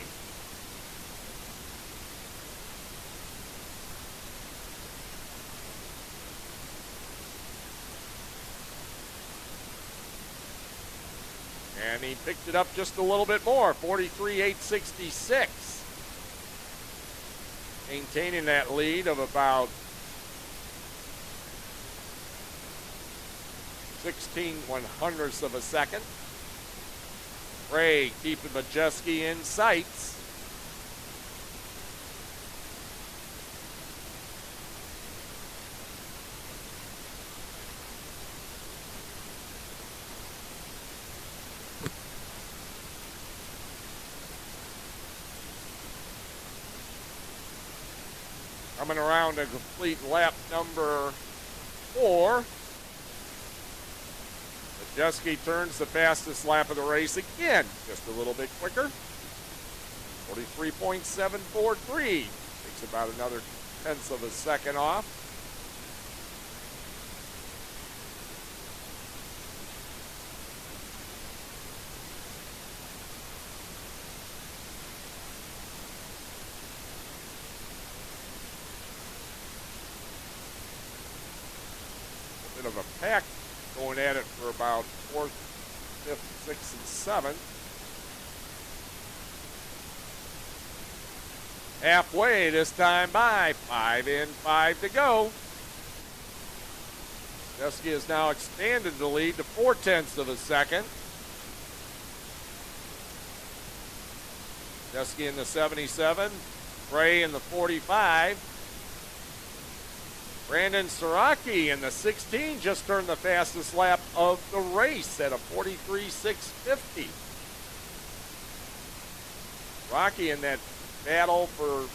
And he picked it up just a little bit more, 43.866. Maintaining that lead of about 16/100ths of a second. Bray keeping Majeski in sights. Coming around to complete lap number 4. Majeski turns the fastest lap of the race again, just a little bit quicker. 43.743. Takes about another tenth of a second off. Bit of a pack going at it for about 4th, 5th, 6th, and 7th. Halfway this time by, 5 in, 5 to go. Jeske has now expanded the lead to 4/10ths of a second. Jeske in the 77, Bray in the 45. Brandon Siraki in the 16 just turned the fastest lap of the race at a 43.650. Rocky in that battle for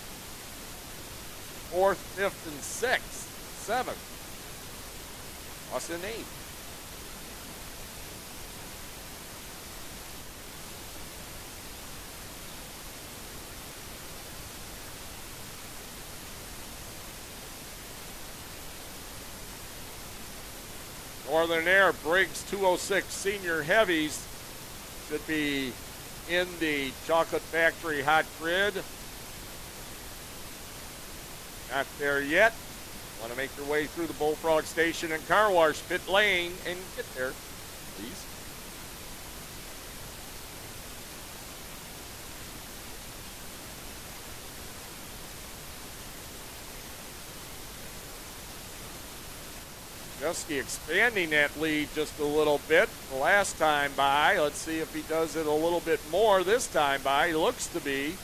4th, 5th, and 6th, 7th. Us in 8th. Northern Air Briggs 206 Senior Heavies should be in the Chocolate Factory Hot Grid. Not there yet. Want to make your way through the Bullfrog Station and Car Wash pit lane and get there, please. Jeske expanding that lead just a little bit the last time by. Let's see if he does it a little bit more this time by. He looks to be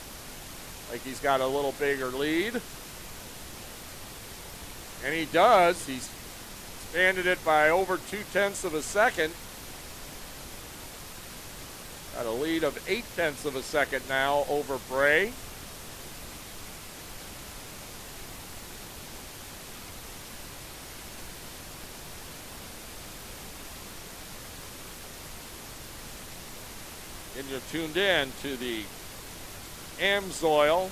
like he's got a little bigger lead. And he does. He's expanded it by over 2/10ths of a second. Got a lead of 8/10ths of a second now over Bray. And you're tuned in to the Amsoil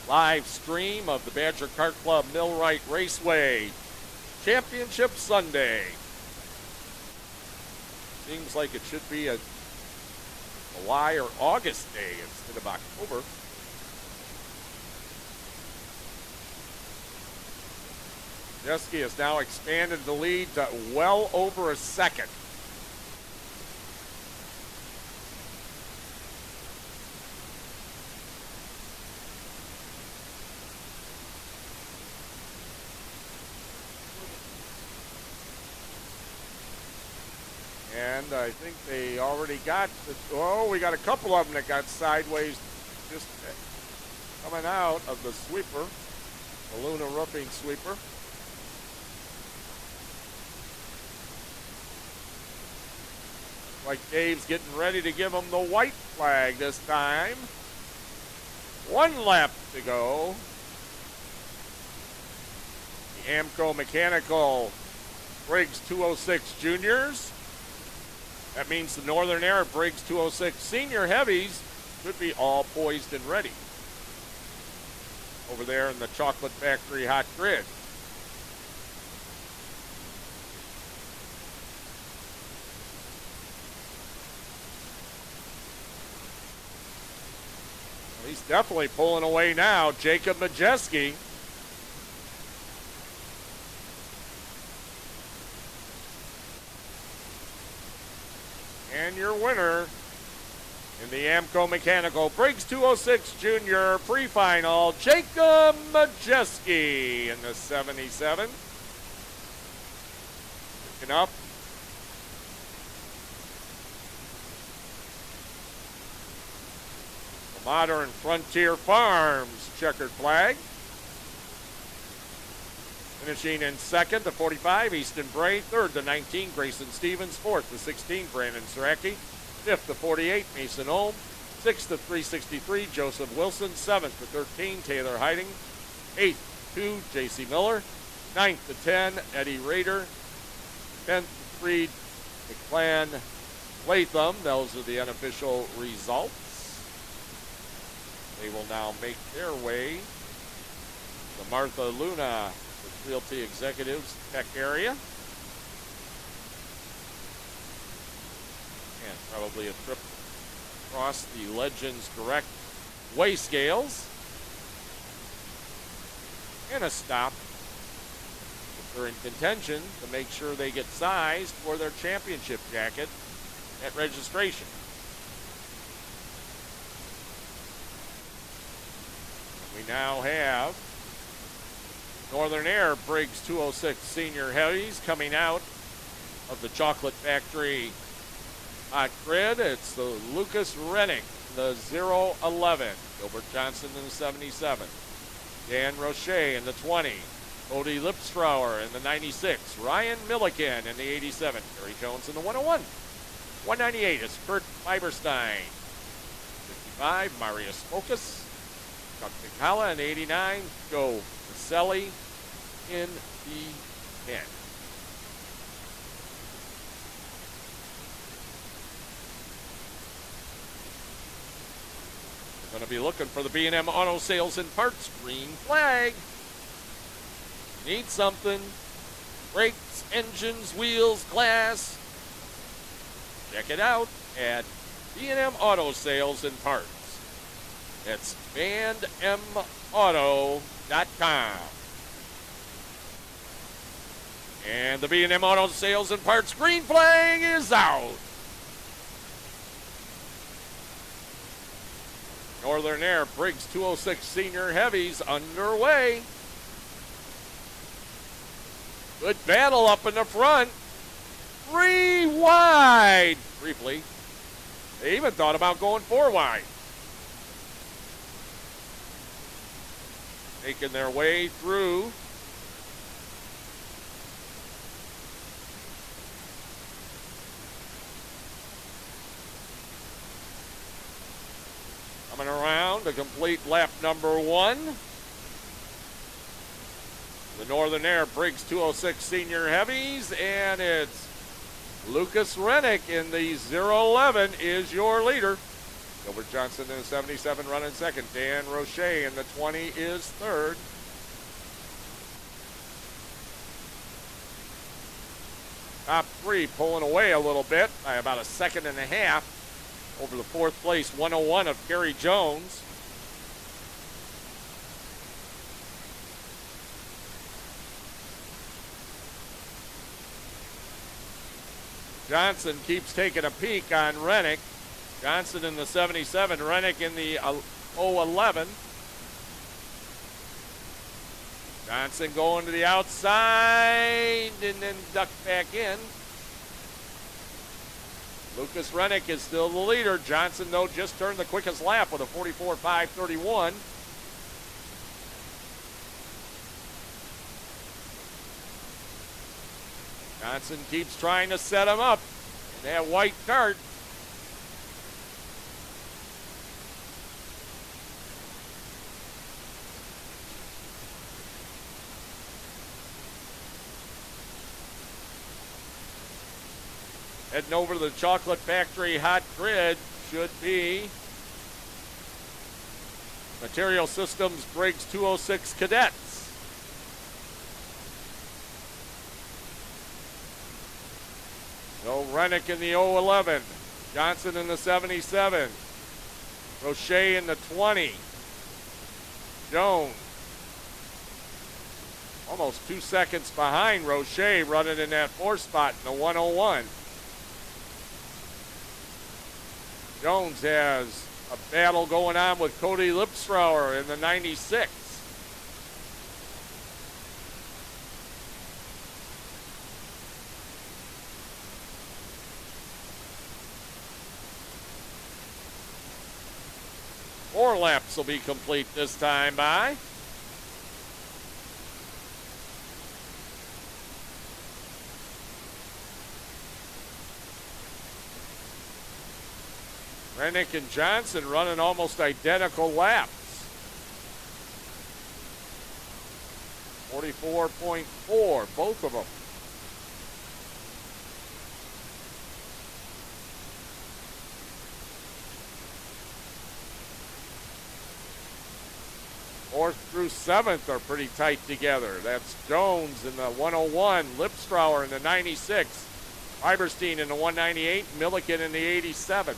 live stream of the Badger Kart Club Millwright Raceway Championship Sunday. Seems like it should be a July or August day instead of October. Jeske has now expanded the lead to well over a second. And I think they already got, we got a couple of them that got sideways just coming out of the sweeper, the Luna Roofing sweeper. Like Dave's getting ready to give him the white flag this time. 1 lap to go. The AAMCO Mechanical Briggs 206 Juniors. That means the Northern Air Briggs 206 Senior Heavies should be all poised and ready over there in the Chocolate Factory hot grid. He's definitely pulling away now, Jacob Majeski. And your winner in the AAMCO Mechanical Briggs 206 Junior Pre-Final, Jacob Majeski in the 77. Picking up the Modern Frontier Farms checkered flag. Finishing in second, the 45, Easton Bray. Third, the 19, Grayson Stevens. Fourth, the 16, Brandon Saraki. Fifth, the 48, Mason Ohm. Sixth, the 363, Joseph Wilson. Seventh, the 13, Taylor Hiding. Eighth, 2, J.C. Miller. Ninth, the 10, Eddie Rader. 10th, the 3, McClan Latham. Those are the unofficial results. They will now make their way to Martha Luna Realty Executives Tech area. And probably a trip across the Legends Direct weigh scales. And a stop if they're in contention to make sure they get sized for their championship jacket at registration. We now have Northern Air Briggs 206 Senior Heavies coming out of the Chocolate Factory hot grid. It's the Lucas Rennick, the 011. Gilbert Johnson in the 77. Dan Roche in the 20. Cody Lipstrauer in the 96. Ryan Milliken in the 87. Terry Jones in the 101. 198 is Kurt Fiberstein. 55, Marius Focus. Chuck Nicala in 89. Joe Maselli in the 10. We're going to be looking for the B&M Auto Sales and Parts green flag. Need something. Brakes, engines, wheels, glass. Check it out at B&M Auto Sales and Parts. That's bandmauto.com. And the B&M Auto Sales and Parts green flag is out. Northern Air Briggs 206 Senior Heavies underway. Good battle up in the front. 3 wide. Briefly. They even thought about going 4 wide. Making their way through. Coming around to complete lap number 1. The Northern Air Briggs 206 Senior Heavies, and it's Lucas Rennick in the 011 is your leader. Gilbert Johnson in the 77 running second. Dan Roche in the 20 is third. Top three pulling away a little bit by about a second and a half over the fourth place 101 of Kerry Jones. Johnson keeps taking a peek on Rennick. Johnson in the 77, Rennick in the 011. Johnson going to the outside and then ducked back in. Lucas Rennick is still the leader. Johnson, though, just turned the quickest lap with a 44.531. Johnson keeps trying to set him up in that white cart. Heading over to the Chocolate Factory hot grid should be Material Systems Briggs 206 Cadets. So Rennick in the 011, Johnson in the 77, Roche in the 20, Jones almost 2 seconds behind Roche running in that 4th spot in the 101. Jones has a battle going on with Cody Lipstrauer in the 96. Four laps will be complete this time by. Rennick and Johnson running almost identical laps. 44.4, both of them. Fourth through seventh are pretty tight together. That's Jones in the 101, Lipstrauer in the 96, Fiberstein in the 198, Milliken in the 87.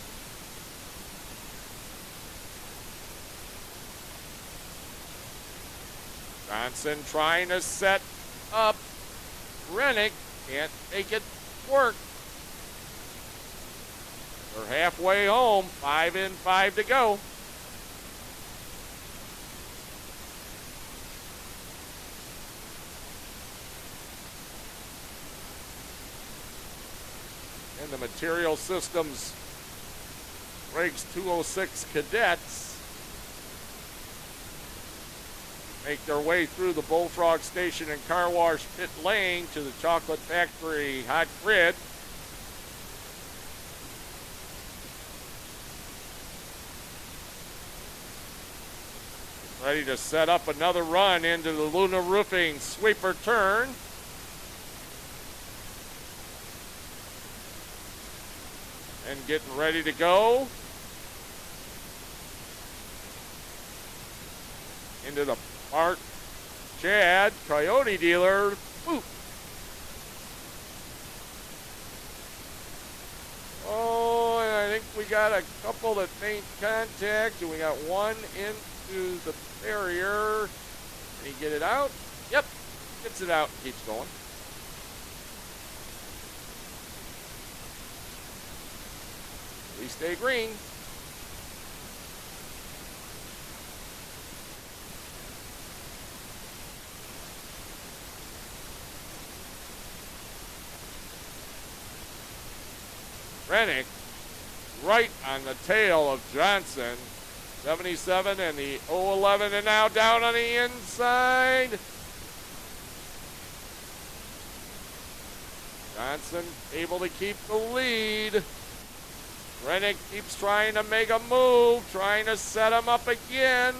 Johnson trying to set up Rennick. Can't make it work. They're halfway home. 5 in, 5 to go. And the Material Systems Briggs 206 Cadets make their way through the Bullfrog Station and Car Wash pit lane to the Chocolate Factory hot grid. Ready to set up another run into the Luna Roofing sweeper turn. And getting ready to go into the Mark Chad Coyote dealer. Boop. Oh, and I think we got a couple that made contact, and we got one into the barrier. Can he get it out? Yep, gets it out, keeps going. We stay green. Rennick right on the tail of Johnson. 77 and the 011 and now down on the inside. Johnson able to keep the lead. Rennick keeps trying to make a move, trying to set him up again.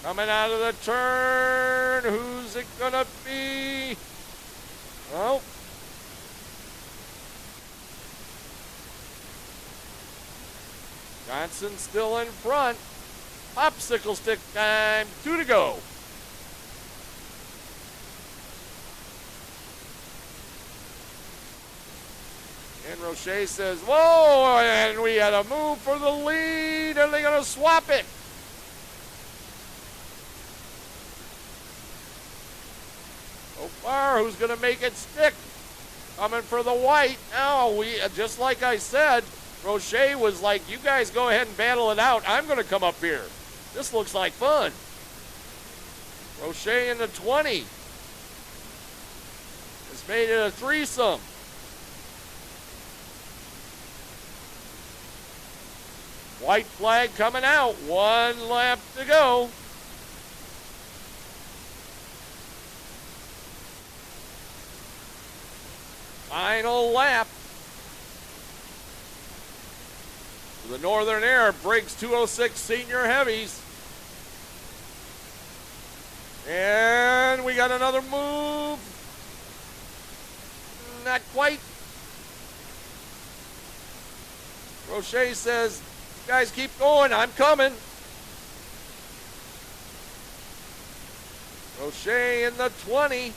Coming out of the turn, who's it gonna be? Well, Johnson still in front. Popsicle stick time, 2 to go. And Roche says, whoa, and we had a move for the lead, and they're going to swap it. So far, who's going to make it stick? Coming for the white. Now, just like I said, Roche was like, you guys go ahead and battle it out. I'm going to come up here. This looks like fun. Roche in the 20. It's made it a threesome. White flag coming out. 1 lap to go. Final lap. The Northern Air Briggs 206 Senior Heavies. And we got another move. Not quite. Roche says, you guys keep going, I'm coming. Roche in the 20.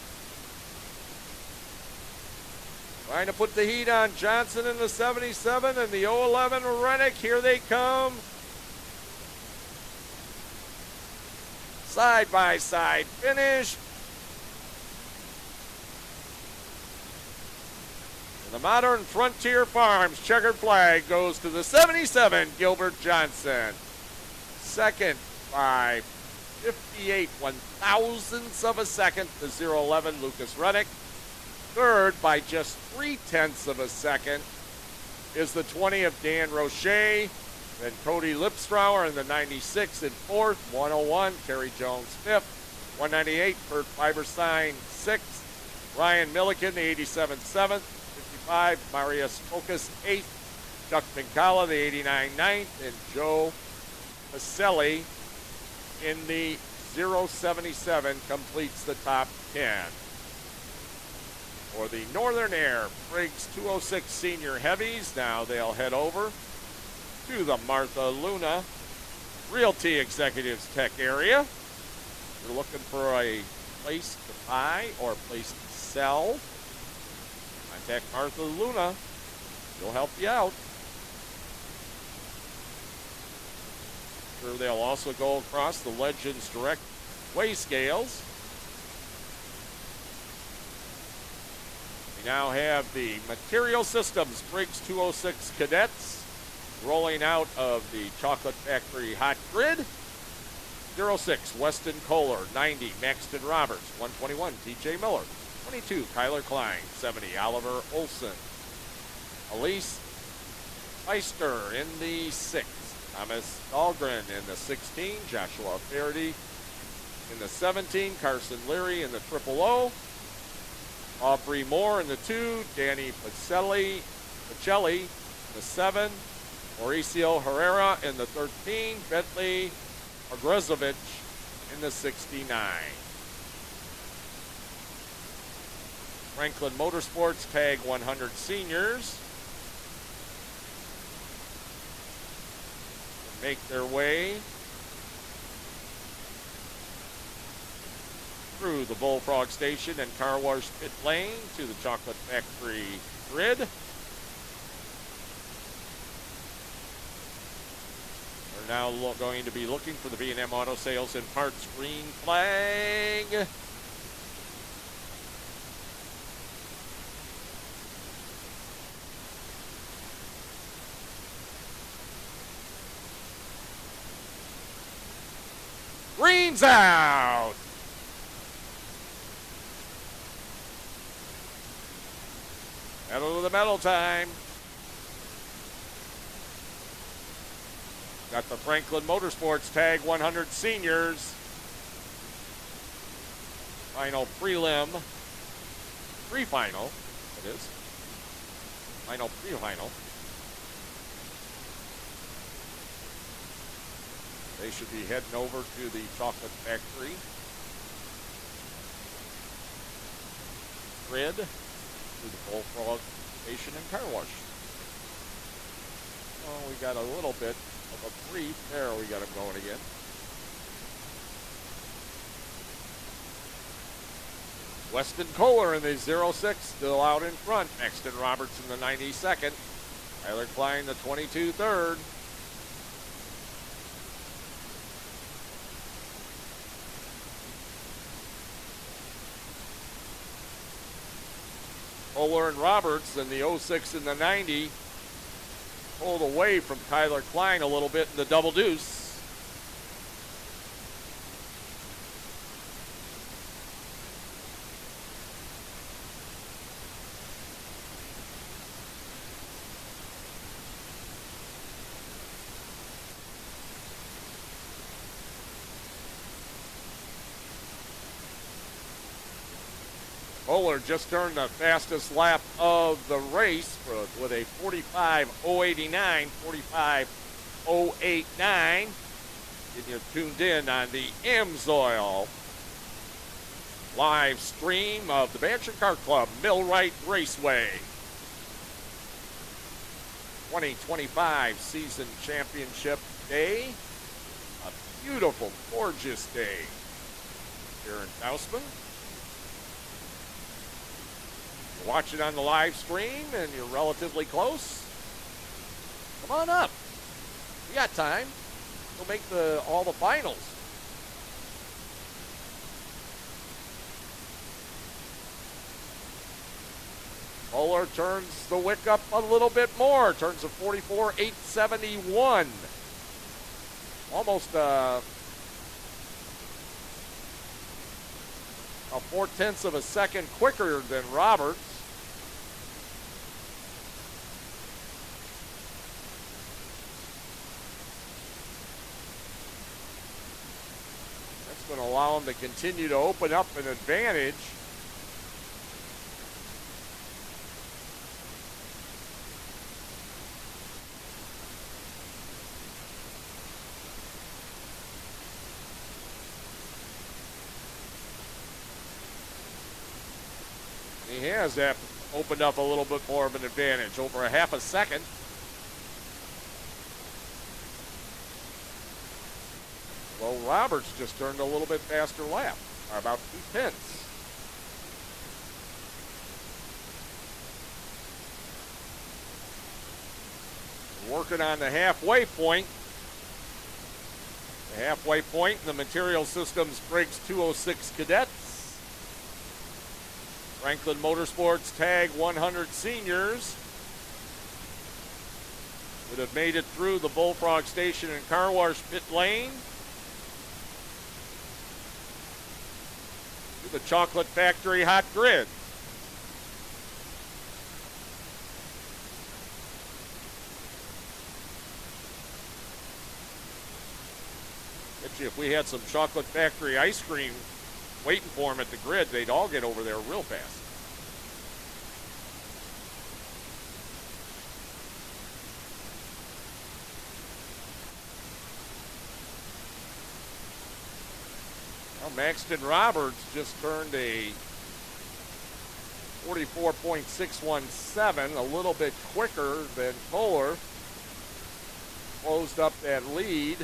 Trying to put the heat on Johnson in the 77 and the 011 Rennick. Here they come. Side by side finish. And the Modern Frontier Farms checkered flag goes to the 77 Gilbert Johnson. Second by 58 one-thousandths of a second, the 011 Lucas Rennick. Third by just 0.3 of a second is the 20 of Dan Roche. Then Cody Lipstrauer in the 96 in fourth. 101, Terry Jones fifth. 198, Kurt Fiberstein sixth. Ryan Milliken, the 87 seventh. 55, Marius Focus eighth. Chuck Pincala, the 89 ninth. And Joe Pacelli in the 077 completes the top 10. For the Northern Air Briggs 206 Senior Heavies, now they'll head over to the Martha Luna Realty Executives Tech area. You're looking for a place to buy or a place to sell, contact Martha Luna. She'll help you out. Sure, they'll also go across the Legends Direct weigh scales. We now have the Material Systems Briggs 206 Cadets rolling out of the Chocolate Factory Hot Grid. 06, Weston Kohler. 90, Maxton Roberts. 121, TJ Miller. 22, Kyler Klein. 70, Oliver Olson. Elise Meister in the 6. Thomas Dahlgren in the 16. Joshua Faraday in the 17. Carson Leary in the 000. Aubrey Moore in the 2, Danny Pacelli in the 7, Mauricio Herrera in the 13, Bentley Agrezovich in the 69. Franklin Motorsports Tag 100 Seniors make their way through the Bullfrog Station and Car Wash Pit Lane to the Chocolate Factory Grid. We're now going to be looking for the B&M Auto Sales and Parts green flag. Green's out. Metal to the metal time. Got the Franklin Motorsports Tag 100 Seniors. Final prelim. Pre-final, it is. Final pre-final. They should be heading over to the Chocolate Factory Grid to the Bullfrog Station and Car Wash. Oh, we got a little bit of a brief. There, we got them going again. Weston Kohler in the 06, still out in front. Maxton Roberts in the 92nd. Tyler Klein, the 22 third. Kohler and Roberts in the 06 and the 90 pulled away from Tyler Klein a little bit in the double deuce. Kohler just turned the fastest lap of the race with a 45.089, 45.089. Getting you tuned in on the Amsoil live stream of the Bancher Kart Club Millwright Raceway 2025 season championship day. A beautiful, gorgeous day here in Dousman. Watch it on the live stream and you're relatively close, come on up. You got time. You'll make all the finals. Kohler turns the wick up a little bit more. Turns a 44.871. Almost a 0.4 of a second quicker than Roberts. That's going to allow him to continue to open up an advantage. He has that opened up a little bit more of an advantage, over a half a second. Well, Roberts just turned a little bit faster lap, about 0.2. Working on the halfway point. The halfway point in the Material Systems Briggs 206 Cadets. Franklin Motorsports Tag 100 Seniors would have made it through the Bullfrog Station and Car Wash pit lane to the Chocolate Factory hot grid. Bet you if we had some Chocolate Factory ice cream waiting for them at the grid, they'd all get over there real fast. Well, Maxton Roberts just turned a 44.617, a little bit quicker than Kohler. Closed up that lead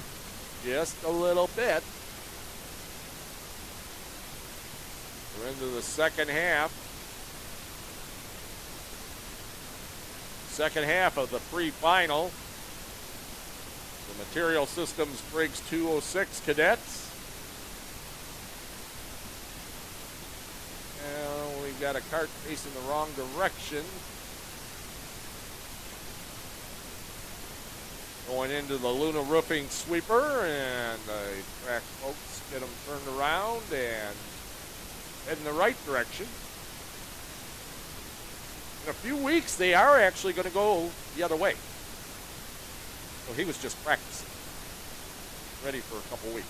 just a little bit. We're into the second half. Second half of the pre-final. The Material Systems Briggs 206 Cadets. And we've got a cart facing the wrong direction. Going into the Luna Roofing sweeper, and the track folks get them turned around and head in the right direction. In a few weeks, they are actually going to go the other way. So he was just practicing, ready for a couple weeks.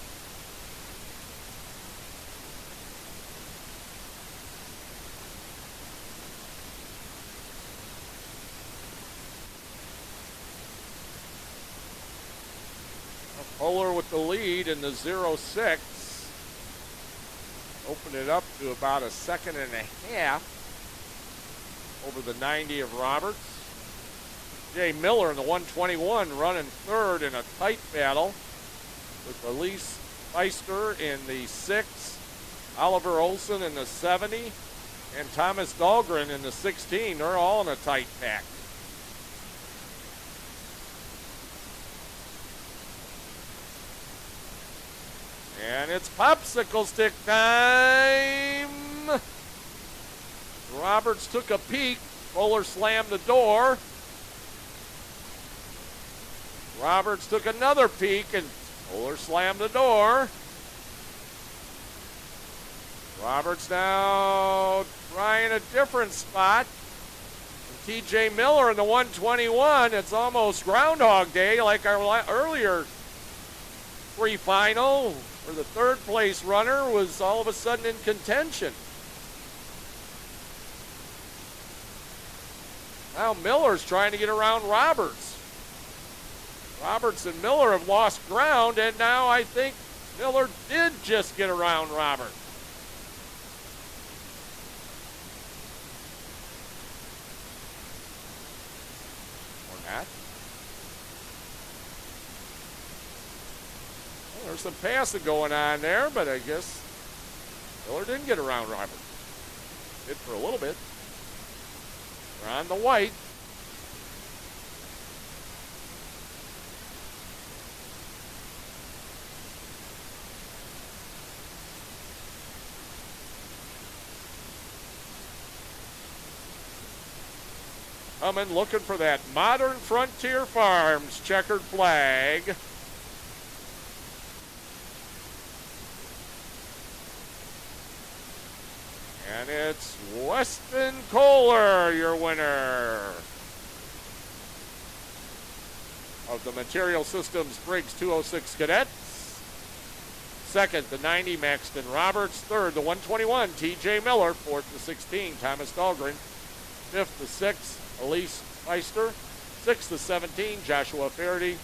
Kohler with the lead in the 06. Open it up to about a second and a half over the 90 of Roberts. Jay Miller in the 121 running third in a tight battle with Elise Feister in the 6 Oliver Olson in the 70, and Thomas Dahlgren in the 16. They're all in a tight pack. And it's popsicle stick time. Roberts took a peek. Fuller slammed the door. Roberts took another peek, and Fuller slammed the door. Roberts now trying a different spot. T.J. Miller in the 121. It's almost Groundhog Day like our earlier pre-final, where the third place runner was all of a sudden in contention. Now Miller's trying to get around Roberts. Roberts and Miller have lost ground, and now I think Miller did just get around Roberts. Or not. Well, there's some passing going on there, but I guess Miller didn't get around Roberts. Did for a little bit. We're on the white. Coming looking for that Modern Frontier Farms checkered flag. And it's Weston Kohler, your winner of the Material Systems Briggs 206 Cadets. Second, the 90 Maxton Roberts. Third, the 121 T.J. Miller. Fourth, the 16 Thomas Dahlgren. Fifth, the 6 Elise Meister. Sixth, the 17 Joshua Faraday.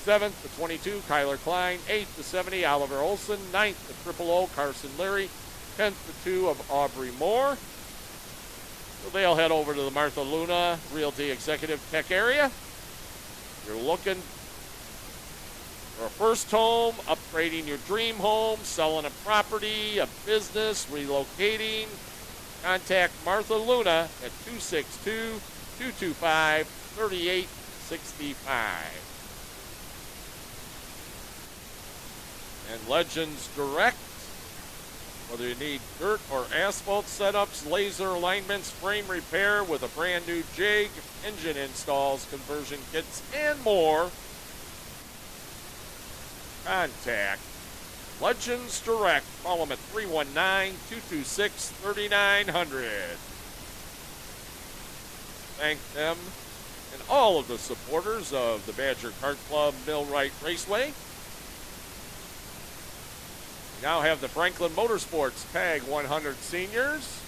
Seventh, the 22 Kyler Klein. Eighth, the 70 Oliver Olson. Ninth, the 000 Carson Leary. 10th, the 2 of Aubrey Moore. So they'll head over to the Martha Luna Realty Executive Tech area. You're looking for a first home, upgrading your dream home, selling a property, a business, relocating. Contact Martha Luna at 262-225-3865. And Legends Direct. Whether you need dirt or asphalt setups, laser alignments, frame repair with a brand new jig, engine installs, conversion kits, and more, contact Legends Direct. Call them at 319-226-3900. Thank them and all of the supporters of the Badger Kart Club Millwright Raceway. Now have the Franklin Motorsports Tag 100 Seniors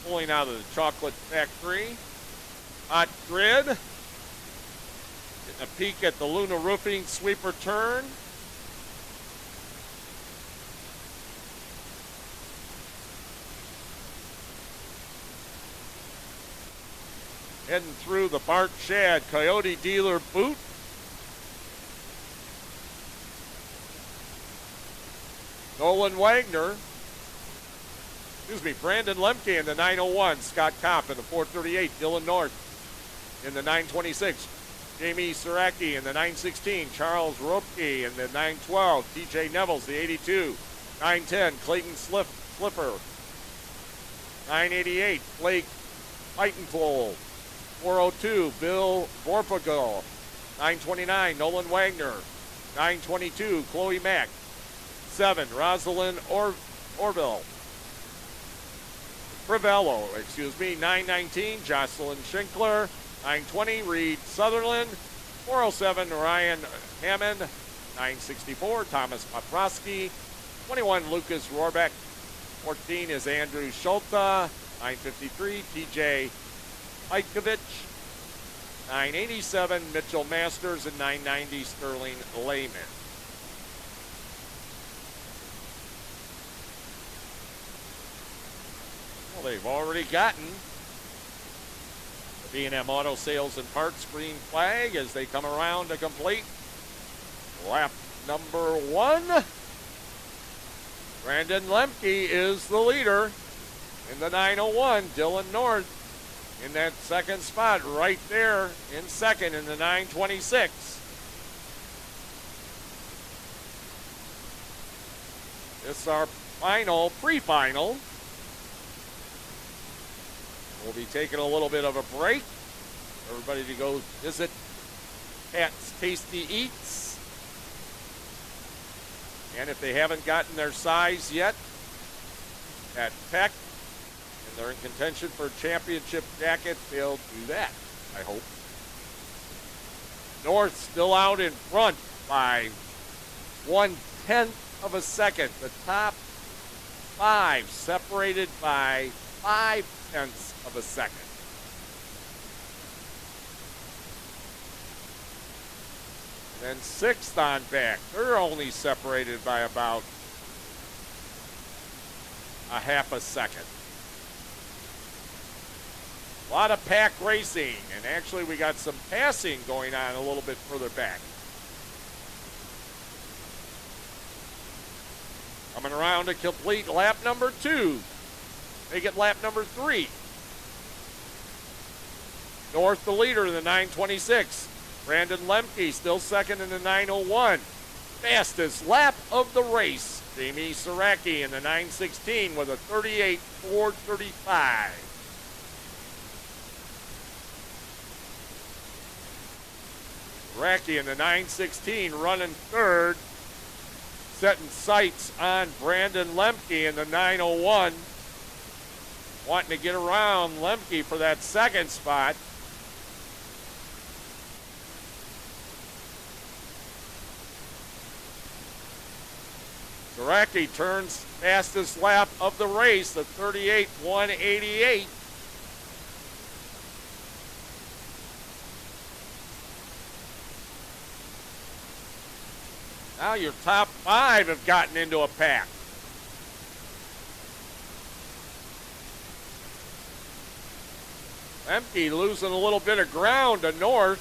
pulling out of the Chocolate Factory. Hot Grid. Getting a peek at the Luna Roofing sweeper turn. Heading through the Bart Shad Coyote Dealer boot. Brandon Lemke in the 901, Scott Kopp in the 438, Dylan North in the 926, Jamie Saraki in the 916, Charles Ropke in the 912, TJ Nevels, the 82, 910, Clayton Slipper, 988, Blake Heitenpole, 402, Bill Vorpagel, 929, Nolan Wagner, 922, Chloe Mack, 7, Rosalind Orville. Privello, 919, Jocelyn Shinkler, 920, Reed Sutherland, 407, Ryan Hammond, 964, Thomas Paprosky, 21, Lucas Rohrbeck, 14 is Andrew Schulta, 953, TJ Ijkovich, 987, Mitchell Masters, and 990, Sterling Lehman. Well, they've already gotten the B&M Auto Sales and Parts green flag as they come around to complete lap number 1. Brandon Lemke is the leader in the 901. Dylan North in that second spot right there in second in the 926. This is our final, pre-final. We'll be taking a little bit of a break. Everybody to go visit Pat's Tasty Eats. And if they haven't gotten their size yet at Tech, and they're in contention for a championship jacket, they'll do that, I hope. North still out in front by 1/10 of a second. The top five separated by 5/10 of a second. And then sixth on back. They're only separated by about a half a second. A lot of pack racing, and actually we got some passing going on a little bit further back. Coming around to complete lap number 2. Make it lap number 3. North the leader in the 926. Brandon Lemke still second in the 901. Fastest lap of the race. Jamie Saraki in the 916 with a 38.435. Saraki in the 916 running third. Setting sights on Brandon Lemke in the 901. Wanting to get around Lemke for that second spot. Saraki turns fastest lap of the race, the 38.188. Now your top 5 have gotten into a pack. Lemke losing a little bit of ground to North.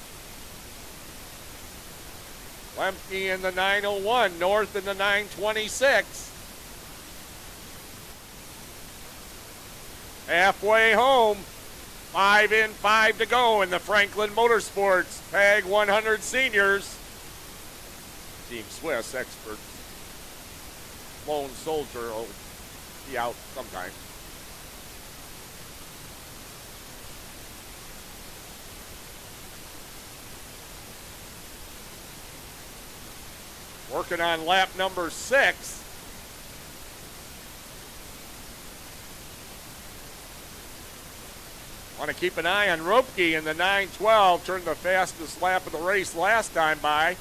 Lemke in the 901, North in the 926. Halfway home, 5 in, 5 to go in the Franklin Motorsports Tag 100 Seniors. Team Swiss experts. Lone Soldier will be out sometime. Working on lap number 6. Want to keep an eye on Ropke in the 912. Turned the fastest lap of the race last time by.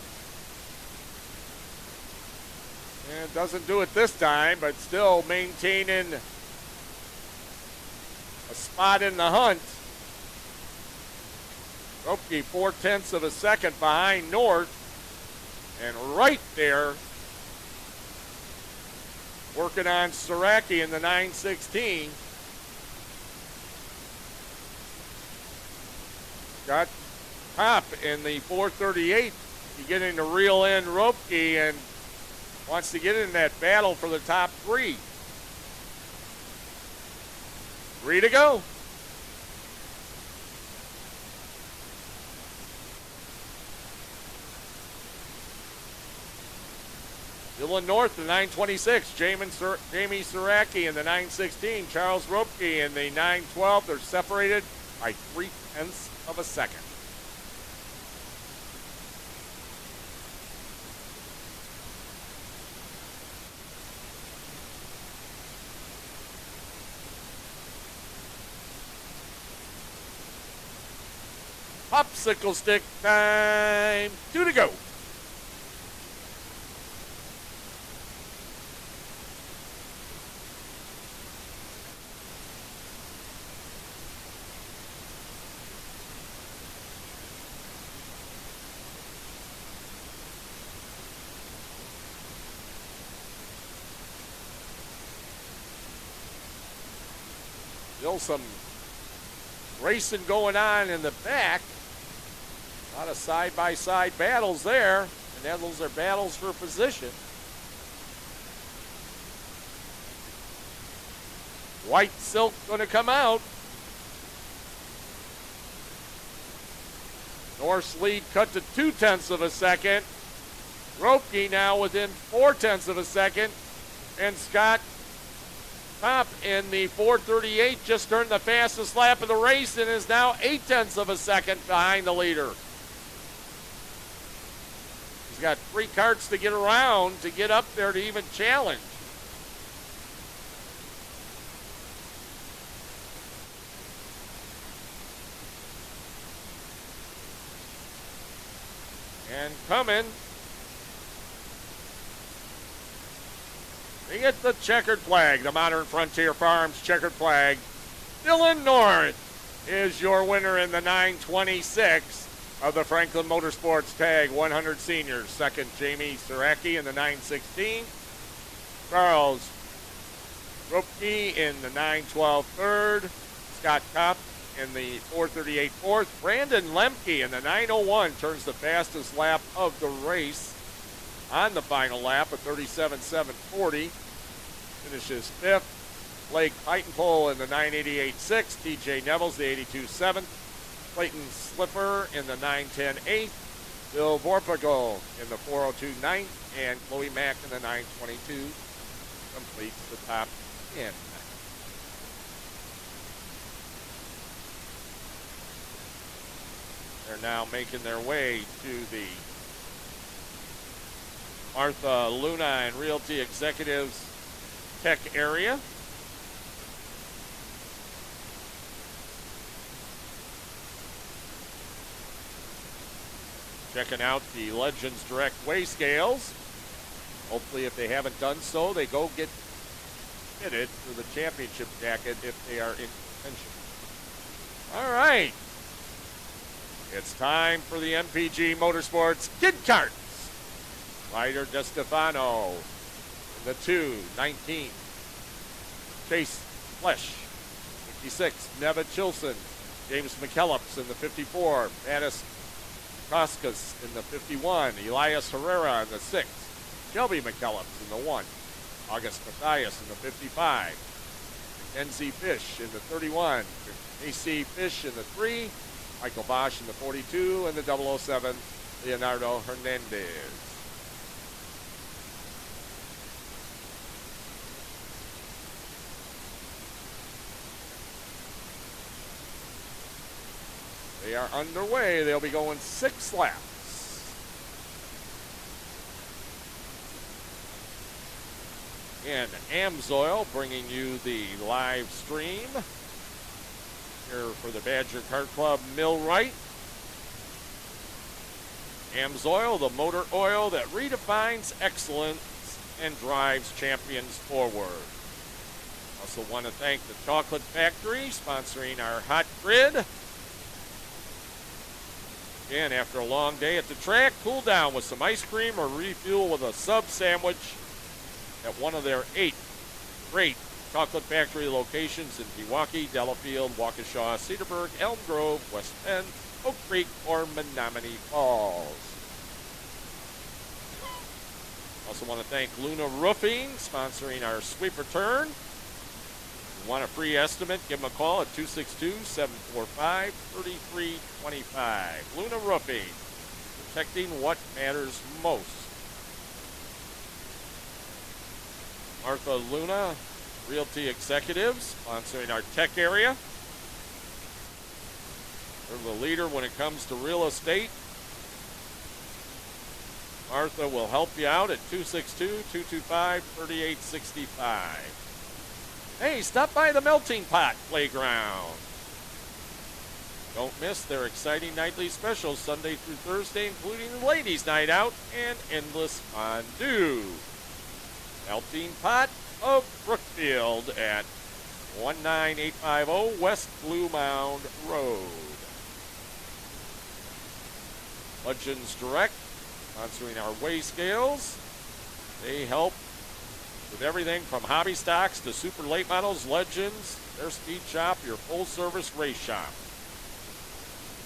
And doesn't do it this time, but still maintaining a spot in the hunt. Ropke 4/10 of a second behind North. And right there, working on Saraki in the 916. Got top in the 438, beginning to reel in Ropke and wants to get in that battle for the top 3. 3 to go. Dylan North, the 926. Jamie Saraki in the 916. Charles Ropke in the 912. They're separated by 3/10 of a second. Popsicle stick time. 2 to go. Still some racing going on in the back. A lot of side-by-side battles there. And then those are battles for position. White Silk going to come out. North's lead cut to 0.2 of a second. Ropke now within 0.4 of a second. And Scott Top in the 4:38 just turned the fastest lap of the race and is now 0.8 of a second behind the leader. He's got 3 karts to get around to get up there to even challenge. And coming, we get the checkered flag, the Modern Frontier Farms checkered flag. Dylan North is your winner in the 926 of the Franklin Motorsports Tag 100 Seniors. Second, Jamie Saraki in the 916. Charles Ropke in the 912 third. Scott Kopp in the 438 fourth. Brandon Lemke in the 901 turns the fastest lap of the race on the final lap of 37.740. Finishes fifth. Blake Heitenpole in the 988.6. TJ Neville's the 82.7. Clayton Slipper in the 910 8th. Bill Vorpagel in the 402 9th. And Chloe Mack in the 922 completes the top 10. They're now making their way to the Martha Luna and Realty Executives Tech area. Checking out the Legends Direct Weigh Scales. Hopefully, if they haven't done so, they go get fitted for the championship jacket if they are in contention. All right. It's time for the MPG Motorsports Kid Karts. Ryder DeStefano in the 2:19. Chase Flesh, 56. Neva Chilson. James McKellips in the 54. Mattis Koskas in the 51. Elias Herrera in the 6. Shelby McKellips in the 1. August Mathias in the 55. Mackenzie Fish in the 31. AC Fish in the 3. Michael Bosch in the 42, and the 007, Leonardo Hernandez. They are underway. They'll be going 6 laps. And Amsoil bringing you the live stream here for the Badger Kart Club Millwright. Amsoil, the motor oil that redefines excellence and drives champions forward. Also want to thank the Chocolate Factory sponsoring our hot grid. Again, after a long day at the track, cool down with some ice cream or refuel with a sub sandwich at one of their 8 great Chocolate Factory locations in Pewaukee, Delafield, Waukesha, Cedarburg, Elm Grove, West Bend, Oak Creek, or Menominee Falls. Also want to thank Luna Roofing, sponsoring our sweep return. If you want a free estimate, give them a call at 262-745-3325. Luna Roofing, protecting what matters most. Martha Luna Realty Executives, sponsoring our tech area. They're the leader when it comes to real estate. Martha will help you out at 262-225-3865. Hey, stop by the Melting Pot Playground. Don't miss their exciting nightly specials Sunday through Thursday, including the Ladies' Night Out and Endless Fondue. Melting Pot of Brookfield at 19850 West Blue Mound Road. Legends Direct, sponsoring our weigh scales. They help with everything from hobby stocks to super late models. Legends, their speed shop, your full service race shop.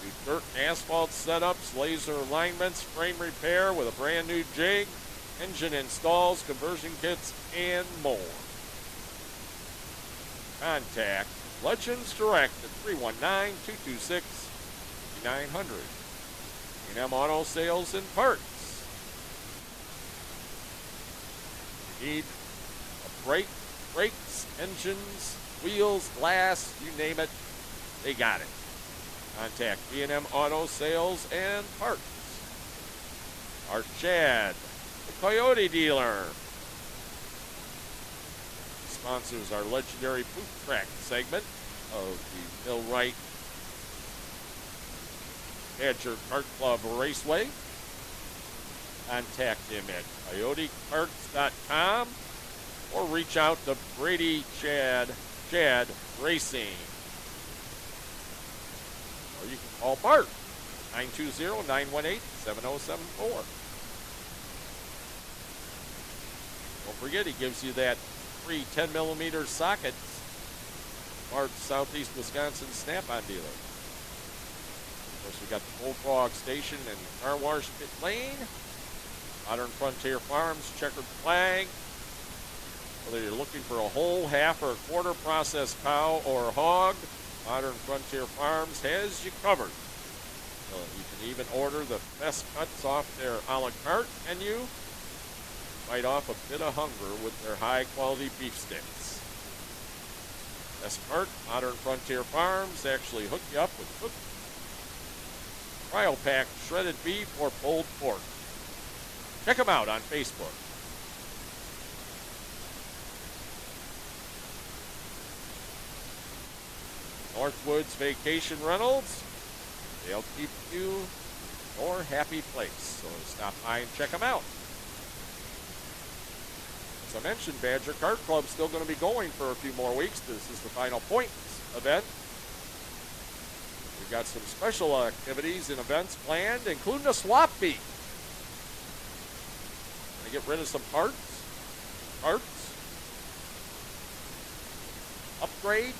Do dirt and asphalt setups, laser alignments, frame repair with a brand new jig, engine installs, conversion kits, and more. Contact Legends Direct at 319-226-900. A&M Auto Sales and Parts. You need a brake, brakes, engines, wheels, glass, you name it, they got it. Contact B&M Auto Sales and Parts. Art Chad, the Coyote dealer, sponsors our legendary boot track segment of the Millwright Badger Kart Club Raceway. Contact him at coyotekarts.com or reach out to Brady Chad Racing. Or you can call Bart, 920-918-7074. Don't forget, he gives you that free 10mm socket. Bart's Southeast Wisconsin Snap-on dealer. Of course, we got the Bullfrog Station and Car Wash Pit Lane. Modern Frontier Farms, Checkered Flag. Whether you're looking for a whole, half, or quarter processed cow or hog, Modern Frontier Farms has you covered. You can even order the best cuts off their a la carte menu. Fight off a bit of hunger with their high-quality beef sticks. Best part, Modern Frontier Farms actually hook you up with cooked cryo-packed shredded beef or pulled pork. Check them out on Facebook. Northwoods Vacation Rentals. They'll keep you your happy place. So stop by and check them out. As I mentioned, Badger Kart Club's still going to be going for a few more weeks. This is the Final Points event. We've got some special activities and events planned, including a swap bee. Going to get rid of some parts, upgrade,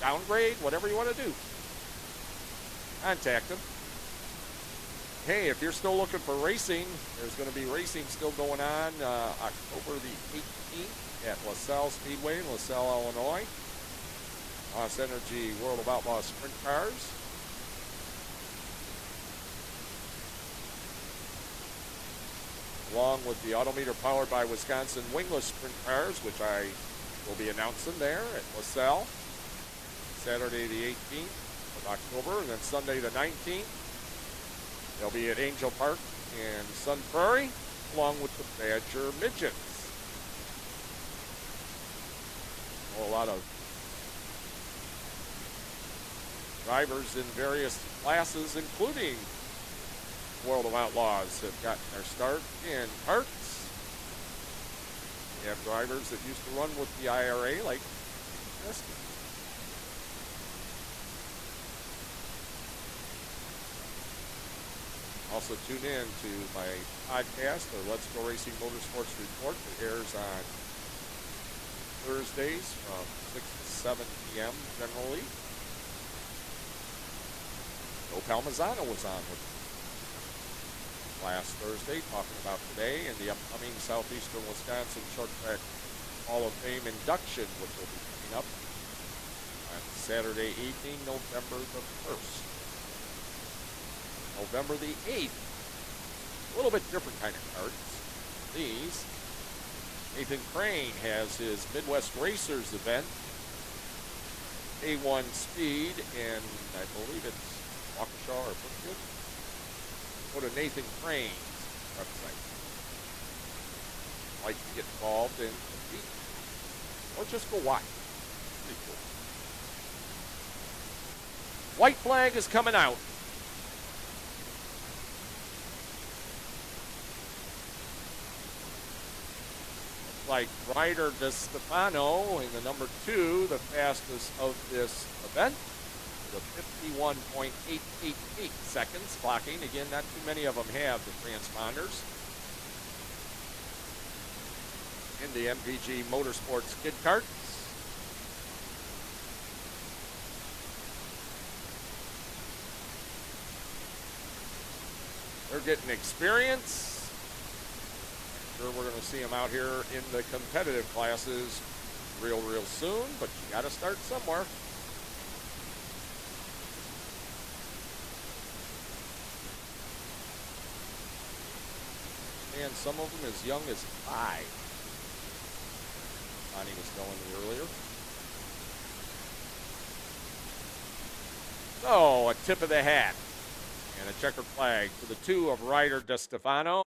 downgrade, whatever you want to do. Contact them. Hey, if you're still looking for racing, there's going to be racing still going on October the 18th at LaSalle Speedway in LaSalle, Illinois. Lost Energy World of Outlaws Sprint Cars. Along with the Autometer powered by Wisconsin Wingless Sprint Cars, which I will be announcing there at LaSalle. Saturday the 18th of October, and then Sunday the 19th. They'll be at Angel Park in Sun Prairie, along with the Badger Midgets. A lot of drivers in various classes, including World of Outlaws, have gotten their start in karts. We have drivers that used to run with the IRA, like this. Also tune in to my podcast, the Let's Go Racing Motorsports Report, that airs on Thursdays from 6 to 7 p.m. generally. Joe Palmazano was on with last Thursday talking about today and the upcoming Southeastern Wisconsin Short Track Hall of Fame induction, which will be coming up on Saturday evening, November the 1st. November the 8th. A little bit different kind of karts. These. Nathan Crane has his Midwest Racers event. A1 Speed in, I believe it's Waukesha or Brookfield. Go to Nathan Crane's website. Like to get involved and compete. Or just go watch. Pretty cool. White flag is coming out. Like Ryder DeStefano in the number 2, the fastest of this event, with a 51.888 seconds clocking. Again, not too many of them have the transponders. In the MPG Motorsports Kid Karts. They're getting experience. Sure, we're going to see them out here in the competitive classes real soon, but you got to start somewhere. And some of them as young as 5. Bonnie was telling me earlier. So, a tip of the hat and a checkered flag to the 2 of Ryder DeStefano.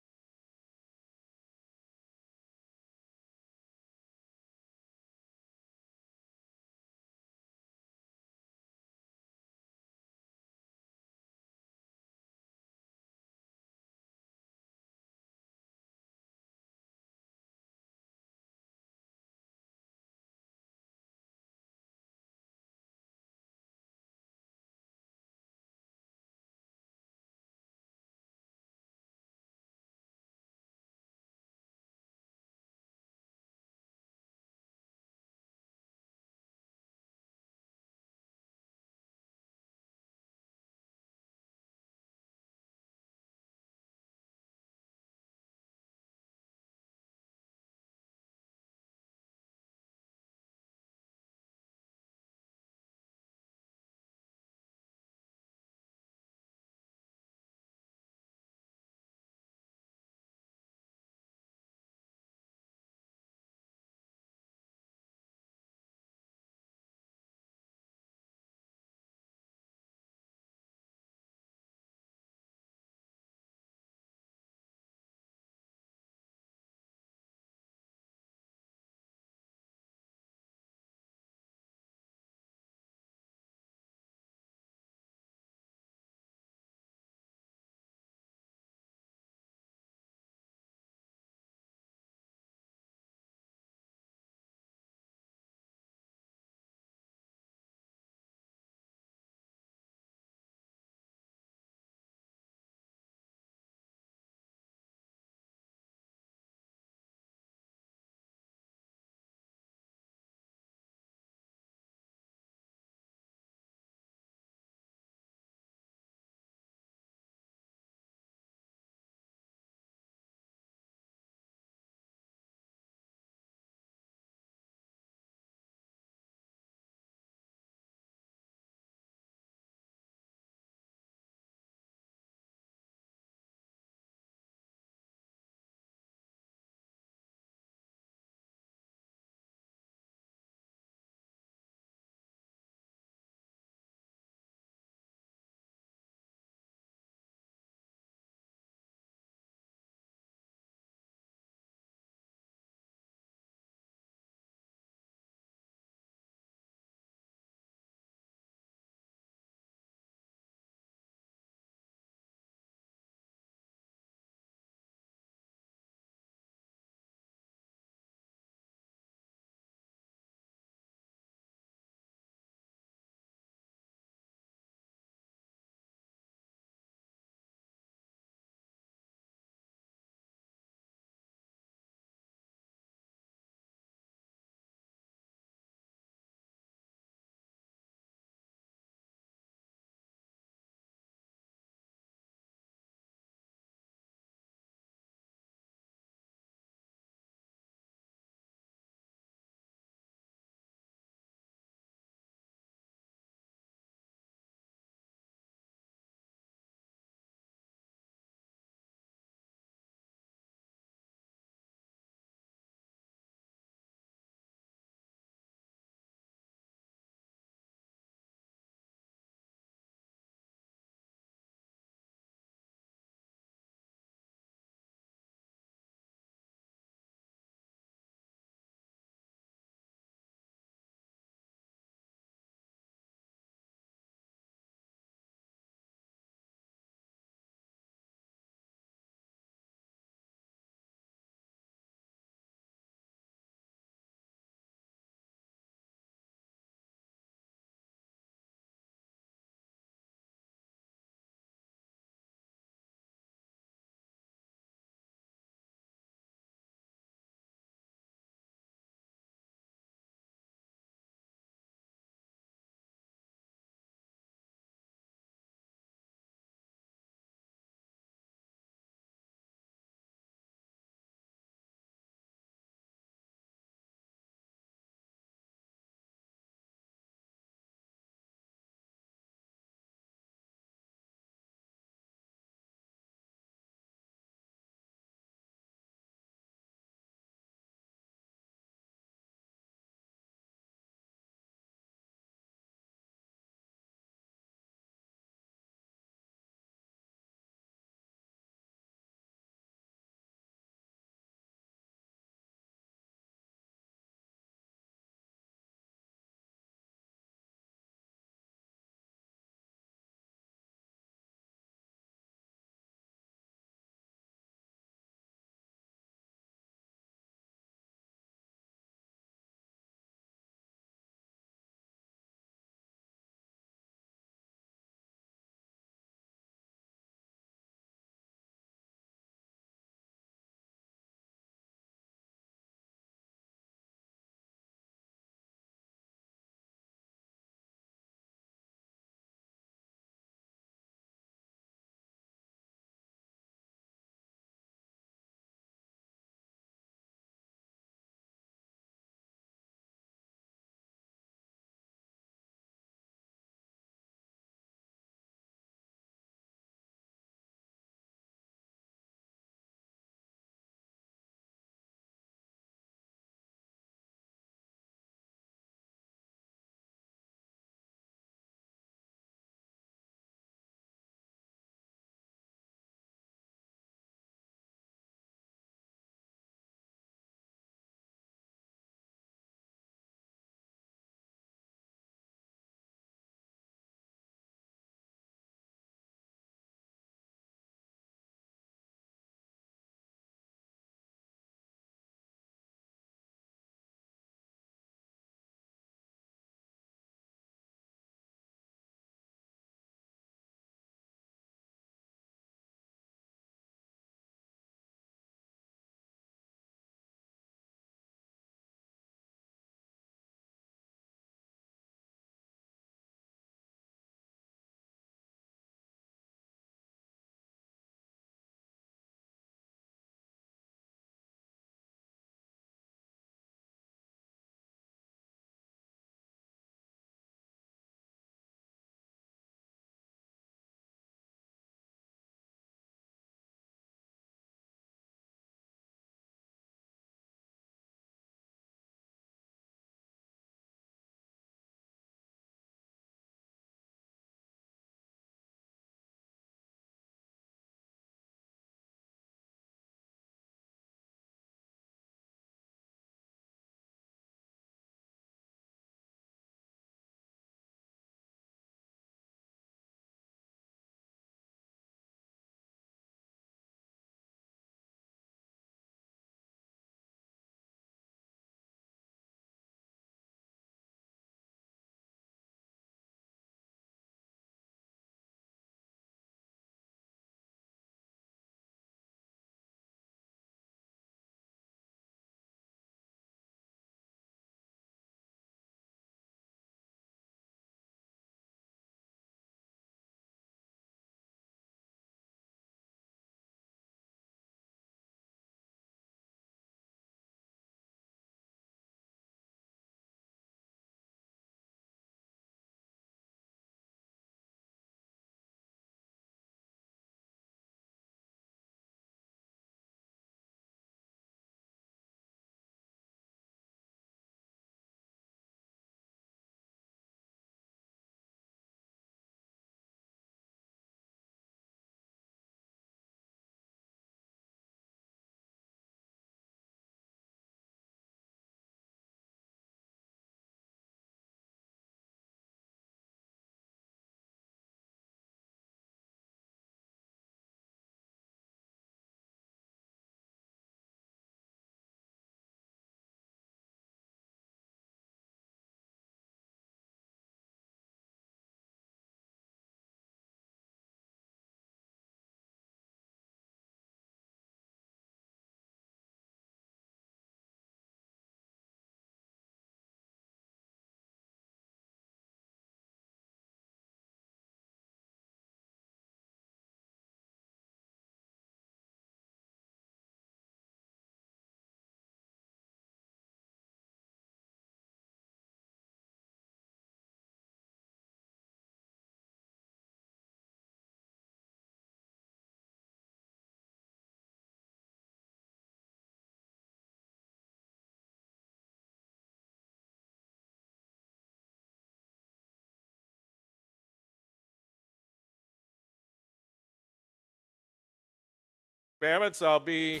Babbitts. I'll be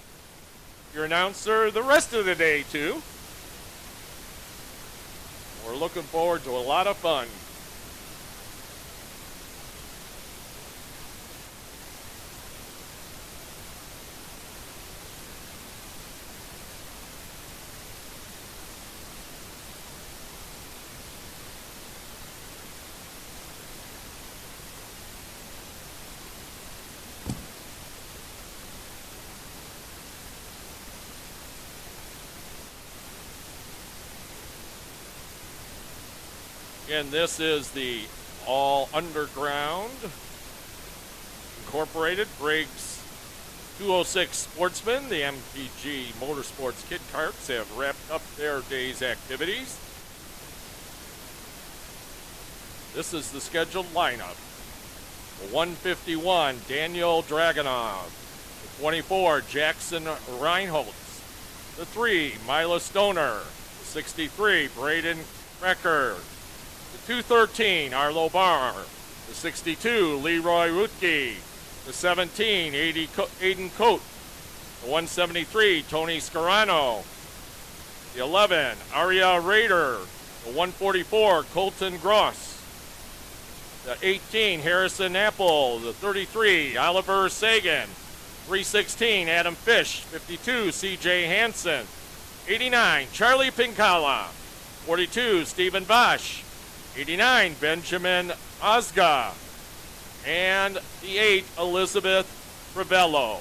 your announcer the rest of the day, too. We're looking forward to a lot of fun. And this is the All Underground Incorporated Briggs 206 Sportsmen. The MPG Motorsports Kit Karts have wrapped up their day's activities. This is the scheduled lineup. The 151, Daniel Dragunov. The 24, Jackson Reinholtz. The 3, Mila Stoner. The 63, Braden Krecker. The 213, Arlo Barr. The 62, Leroy Rutke. The 17, Aiden Coate. The 173, Tony Scarano. The 11, Aria Rader. The 144, Colton Gross. The 18, Harrison Apple. The 33, Oliver Sagan. 316, Adam Fish. 52, CJ Hansen. 89, Charlie Pincala. 42, Stephen Bosch. 89, Benjamin Osga. And the 8, Elizabeth Ravello.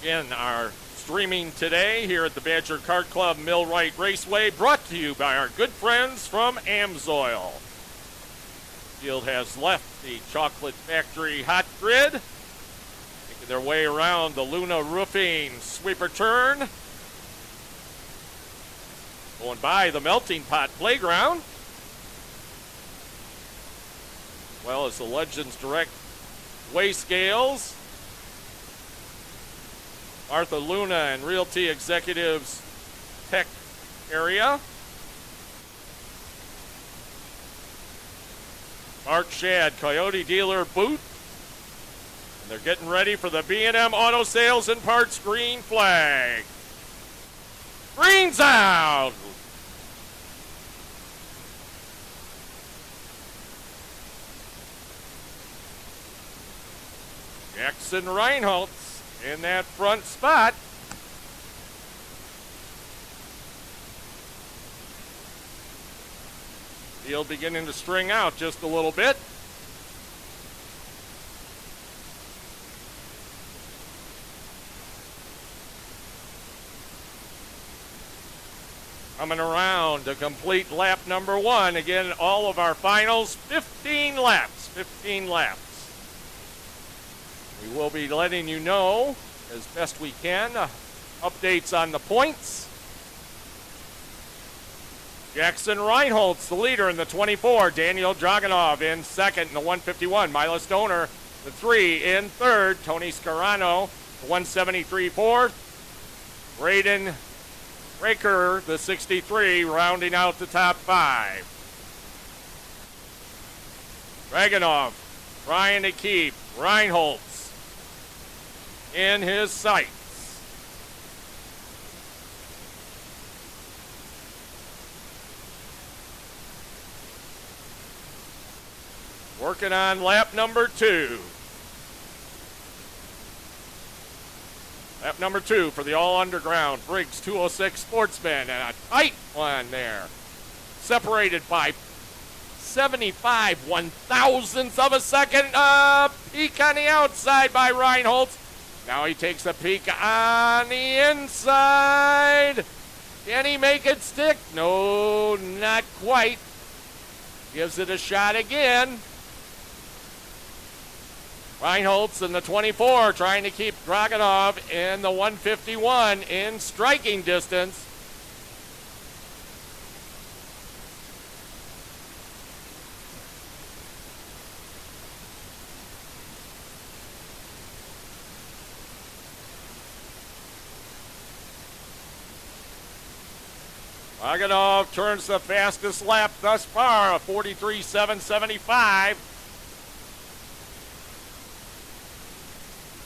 Again, our streaming today here at the Badger Kart Club Millwright Raceway, brought to you by our good friends from Amsoil. Field has left the Chocolate Factory hot grid, making their way around the Luna Roofing sweeper turn, going by the Melting Pot Playground, as well as the Legends Direct weigh scales, Martha Luna and Realty Executives Tech area. Mark Shad, Coyote Dealer Boot. And they're getting ready for the B&M Auto Sales and Parts green flag. Green's out. Jackson Reinholtz in that front spot. Field beginning to string out just a little bit. Coming around to complete lap number 1. Again, all of our finals, 15 laps. 15 laps. We will be letting you know as best we can updates on the points. Jackson Reinholtz, the leader in the 24. Daniel Dragunov in second in the 151. Mila Stoner, the 3 in third. Tony Scarano, the 173 fourth. Braden Raker, the 63, rounding out the top 5. Dragunov trying to keep Reinholtz in his sights. Working on lap number 2. Lap number 2 for the All Underground Briggs 206 Sportsman, and a tight one there. Separated by 75 one-thousandths of a second. Peek on the outside by Reinholtz. Now he takes a peek on the inside. Can he make it stick? No, not quite. Gives it a shot again. Reinholtz in the 24 trying to keep Dragunov in the 151 in striking distance. Dragunov turns the fastest lap thus far, a 43.775.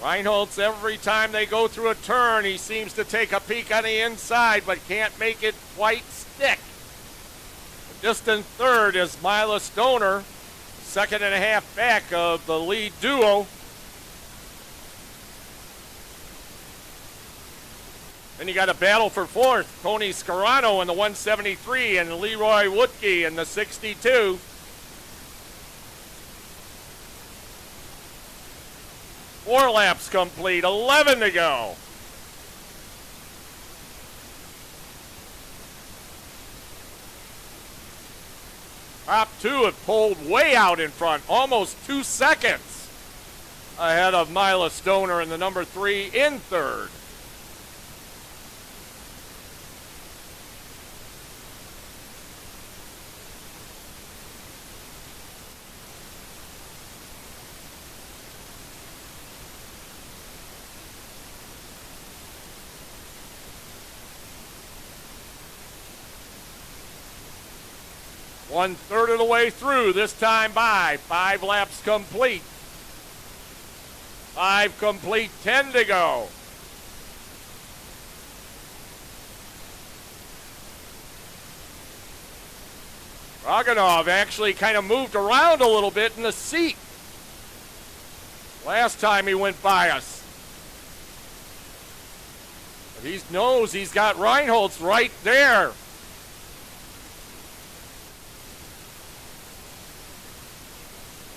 Reinholz, every time they go through a turn, he seems to take a peek on the inside, but can't make it quite stick. A distant third is Mila Stoner, second and a half back of the lead duo. Then you got a battle for fourth. Tony Scarano in the 173 and Leroy Woodke in the 62. Four laps complete, 11 to go. Top two have pulled way out in front, almost 2 seconds ahead of Mila Stoner in the number 3 in third. One third of the way through, this time by 5 laps complete. 5 complete, 10 to go. Dragunov actually kind of moved around a little bit in the seat last time he went by us. But he knows he's got Reinholz right there.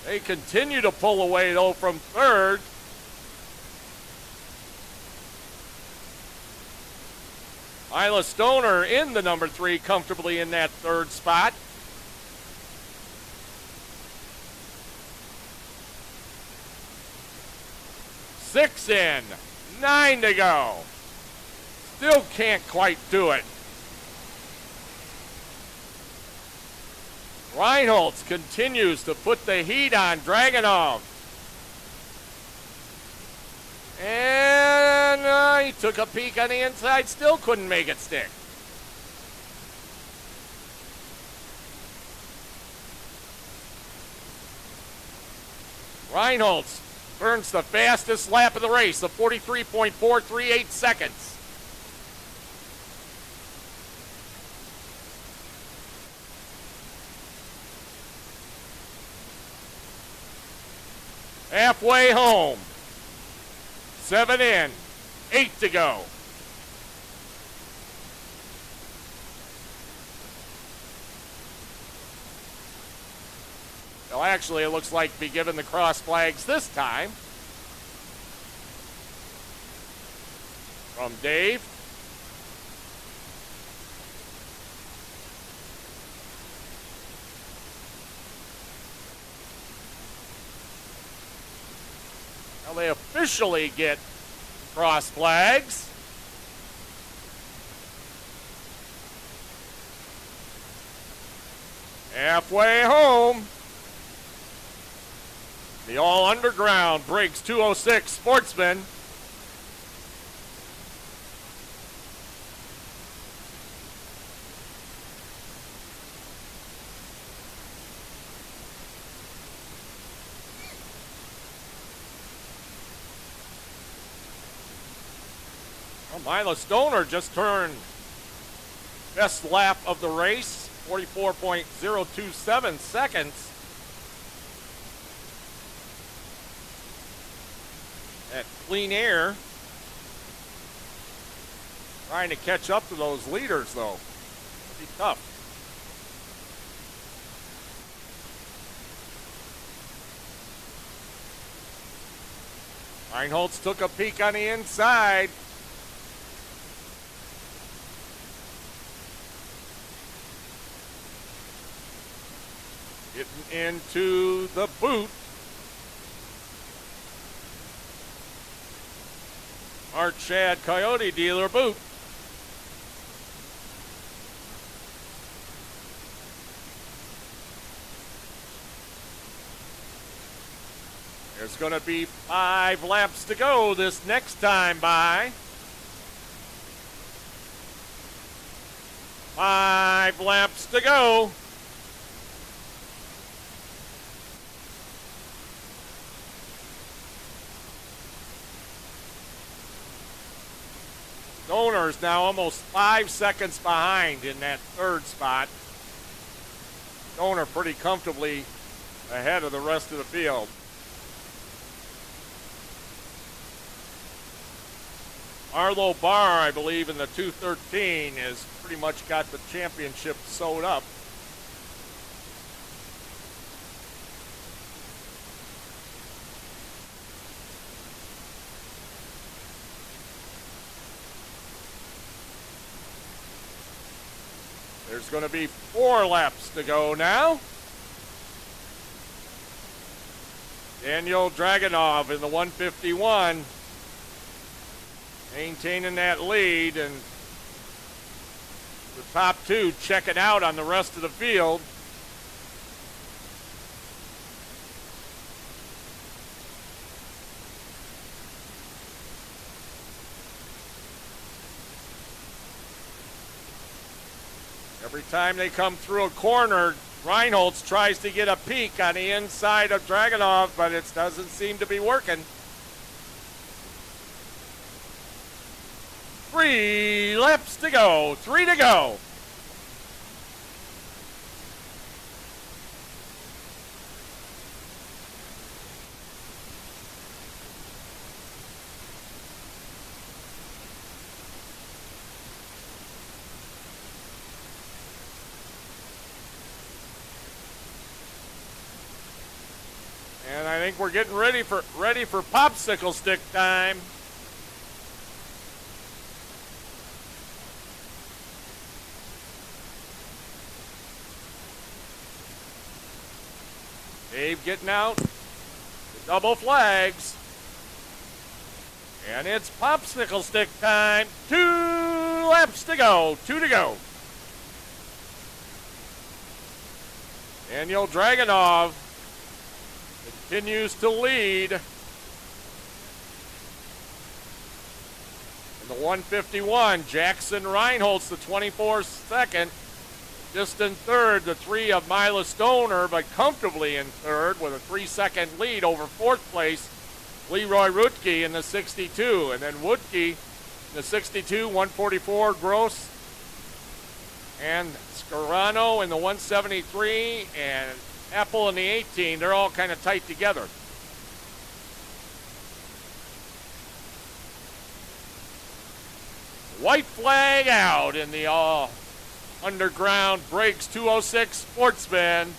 They continue to pull away, though, from third. Mila Stoner in the number 3, comfortably in that third spot. Six in, 9 to go. Still can't quite do it. Reinholz continues to put the heat on Dragunov. And he took a peek on the inside, still couldn't make it stick. Reinholz burns the fastest lap of the race, the 43.438 seconds. Halfway home. 7 in, 8 to go. Well, actually, it looks like be given the cross flags this time. From Dave. Now they officially get cross flags. Halfway home. The all underground breaks 206 Sportsman. Well, Mila Stoner just turned best lap of the race, 44.027 seconds. At clean air. Trying to catch up to those leaders, though. It'll be tough. Reinholz took a peek on the inside. Getting into the boot. Art Shad Coyote dealer boot. There's going to be 5 laps to go this next time by. 5 5 laps to go. Stoner's now almost 5 seconds behind in that third spot. Stoner pretty comfortably ahead of the rest of the field. Arlo Barr, I believe, in the 213 has pretty much got the championship sewed up. There's going to be 4 laps to go now. Daniel Dragunov in the 151 maintaining that lead, and the top 2 checking out on the rest of the field. Every time they come through a corner, Reinholz tries to get a peek on the inside of Dragunov, but it doesn't seem to be working. 3 laps to go, 3 to go. And I think we're getting ready for popsicle stick time. Dave getting out. The double flags. And it's popsicle stick time. 2 laps to go. 2 to go. Daniel Dragunov continues to lead. In the 151, Jackson Reinholz, the 24-second. Distant third, the 3 of Mila Stoner, but comfortably in third with a 3-second lead over 4th place, Leroy Rutke in the 62. And then Woodke in the 62, 144, Gross. And Scarano in the 173, and Apple in the 18. They're all kind of tight together. White flag out in the Underground Breaks 206 Sportsman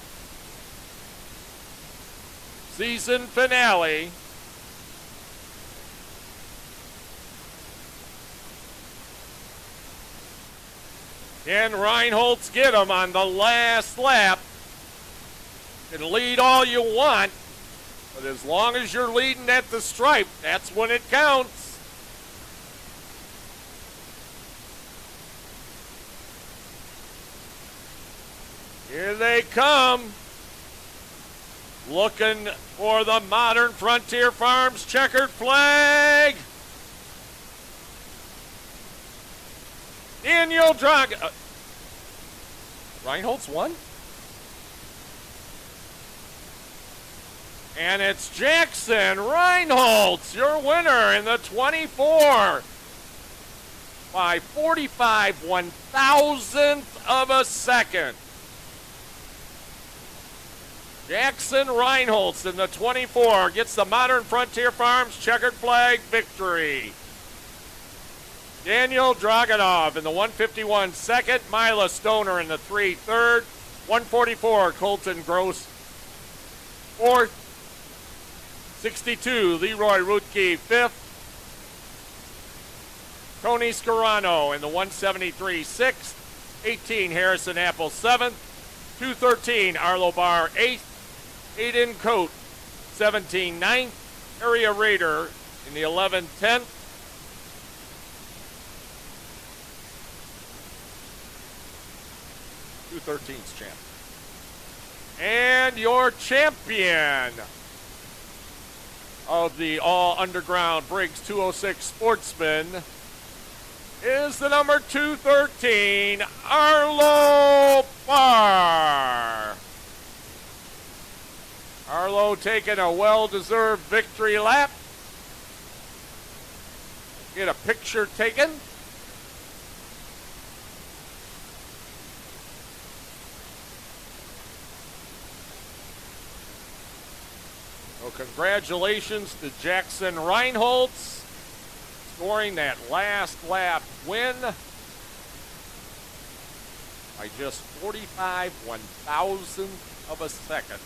season finale. Can Reinholz get him on the last lap? You can lead all you want, but as long as you're leading at the stripe, that's when it counts. Here they come, looking for the Modern Frontier Farms checkered flag. Daniel Reinholz won? And it's Jackson Reinholz, your winner in the 24 by 45 1,000th of a second. Jackson Reinholz in the 24 gets the Modern Frontier Farms checkered flag victory. Daniel Dragunov in the 151 second, Mila Stoner in the 3 third, 144 Colton Gross fourth, 62 Leroy Rutke fifth, Tony Scarano in the 173 sixth, 18 Harrison Apple seventh, 213 Arlo Barr eighth, Aiden Coate 17 ninth, Area Raider in the 11 10th, 213's champ. And your champion of the All Underground Briggs 206 Sportsman is the number 213, Arlo Barr. Arlo taking a well-deserved victory lap. Get a picture taken. So congratulations to Jackson Reinholtz, scoring that last lap win by just 45 one-thousandth of a second.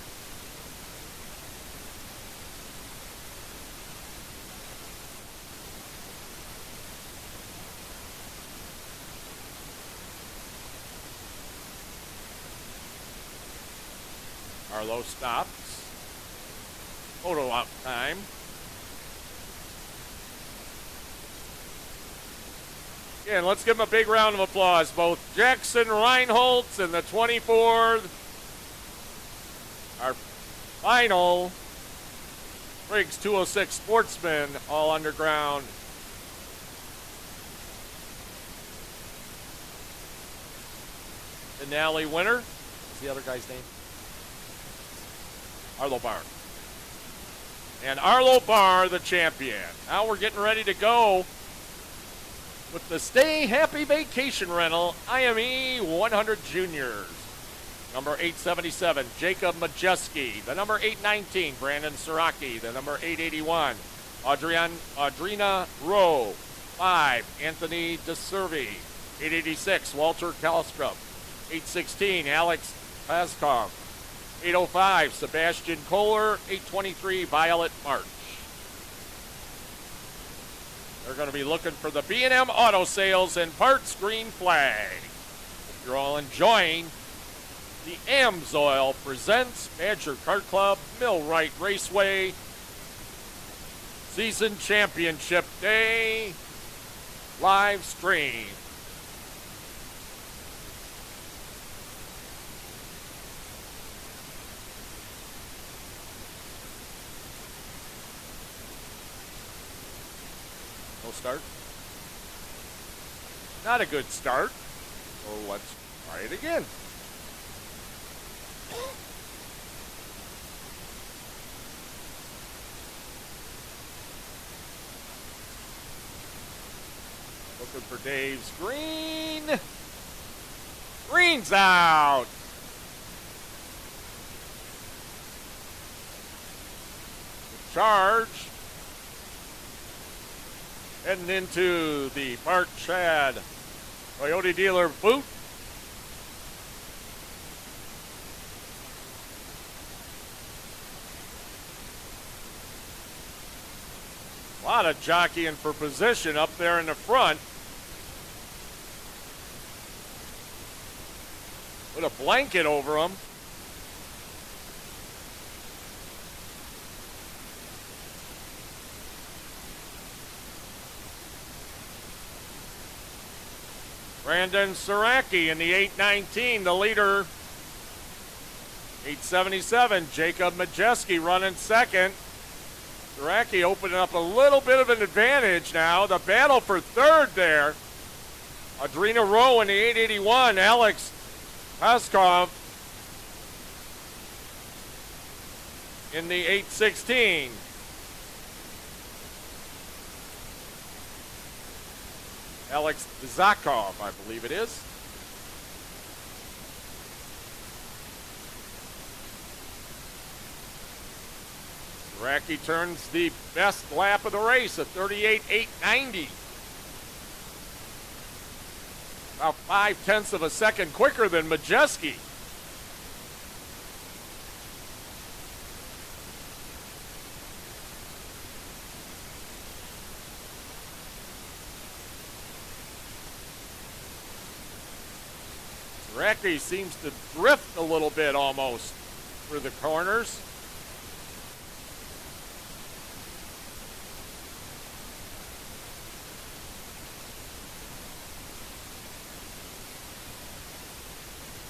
Arlo stops. Photo op time. And let's give him a big round of applause. Both Jackson Reinholtz and the 24th, our final Briggs 206 Sportsman, all underground. Finale winner. What's the other guy's name? Arlo Barr. And Arlo Barr, the champion. Now we're getting ready to go with the Stay Happy Vacation Rental IME 100 Juniors. Number 877, Jacob Majeski. The number 819, Brandon Siraki. The number 881, Audrina Rowe. 5, Anthony DeServi. 886, Walter Kalstrup. 816, Alex Paskov. 805, Sebastian Kohler. 823, Violet March. They're going to be looking for the B&M Auto Sales and Parts green flag. Hope you're all enjoying the AMSOIL presents Badger Kart Club Millwright Raceway Season Championship Day live stream. No start. Not a good start. So let's try it again. Looking for Dave's green. Green's out. The charge. Heading into the Bart Chad Toyota dealer boot. A lot of jockeying for position up there in the front. Put a blanket over them. Brandon Siraki in the 819, the leader. 877, Jacob Majeski running second. Siraki opening up a little bit of an advantage now. The battle for third there. Audrina Rowe in the 881, Alex Paskov in the 816. Alex Zakov, I believe it is. Siraki turns the best lap of the race, a 38.890. About 0.5 of a second quicker than Majeski. Siraki seems to drift a little bit almost through the corners.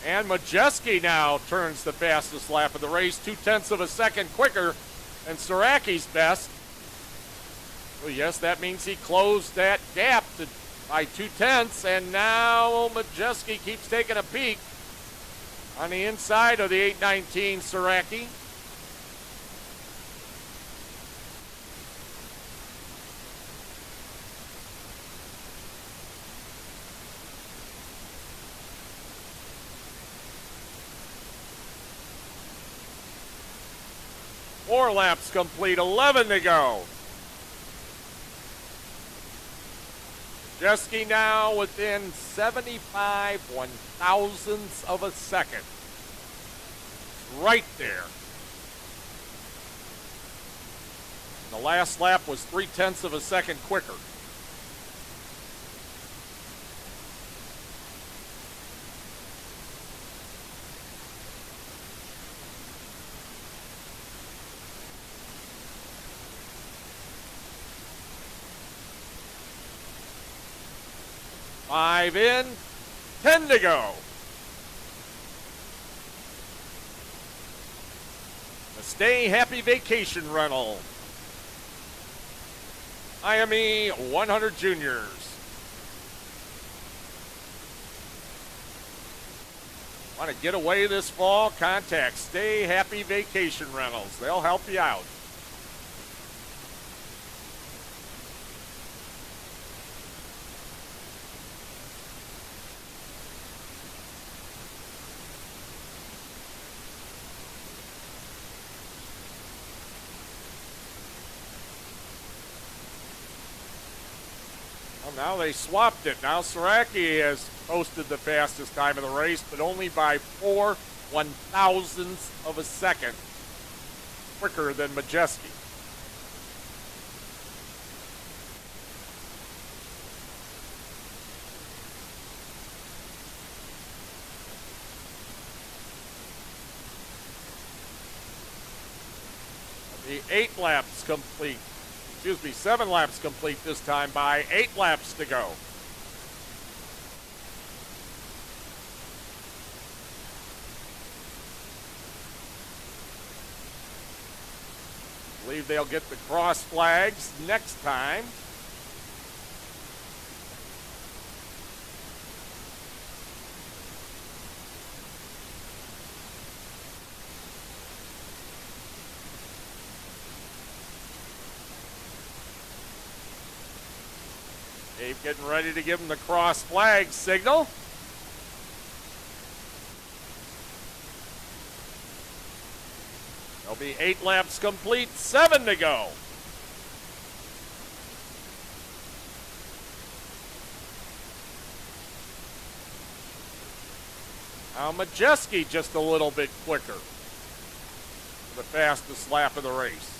And Majeski now turns the fastest lap of the race, 0.2 of a second quicker than Siraki's best. Well, yes, that means he closed that gap to by 0.2, and now Majeski keeps taking a peek on the inside of the 819 Saraki. Four laps complete, 11 to go. Majeski now within 75 one-thousandths of a second. Right there. The last lap was 0.3 of a second quicker. Five in, 10 to go. The Stay Happy Vacation Rental. Miami 100 Juniors. Want to get away this fall? Contact Stay Happy Vacation Rentals. They'll help you out. Now they swapped it. Now Saraki has posted the fastest time of the race, but only by 4 one-thousandths of a second quicker than Majeski. The 8 laps complete. 7 laps complete this time by 8 laps to go. I believe they'll get the cross flags next time. Dave getting ready to give him the cross flag signal. There'll be 8 laps complete, 7 to go. Now Majeski just a little bit quicker for the fastest lap of the race.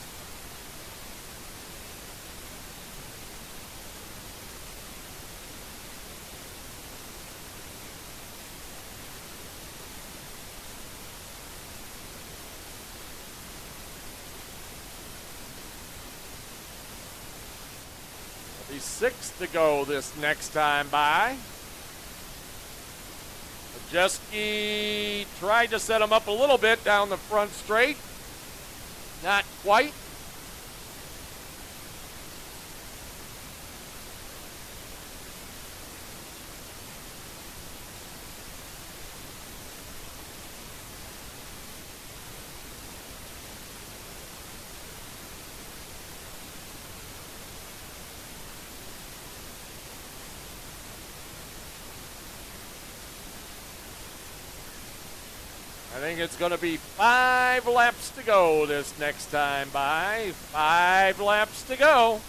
There'll be 6 to go this next time by. Majeski tried to set him up a little bit down the front straight. Not quite. I think it's going to be 5 laps to go this next time by. 5 laps to go.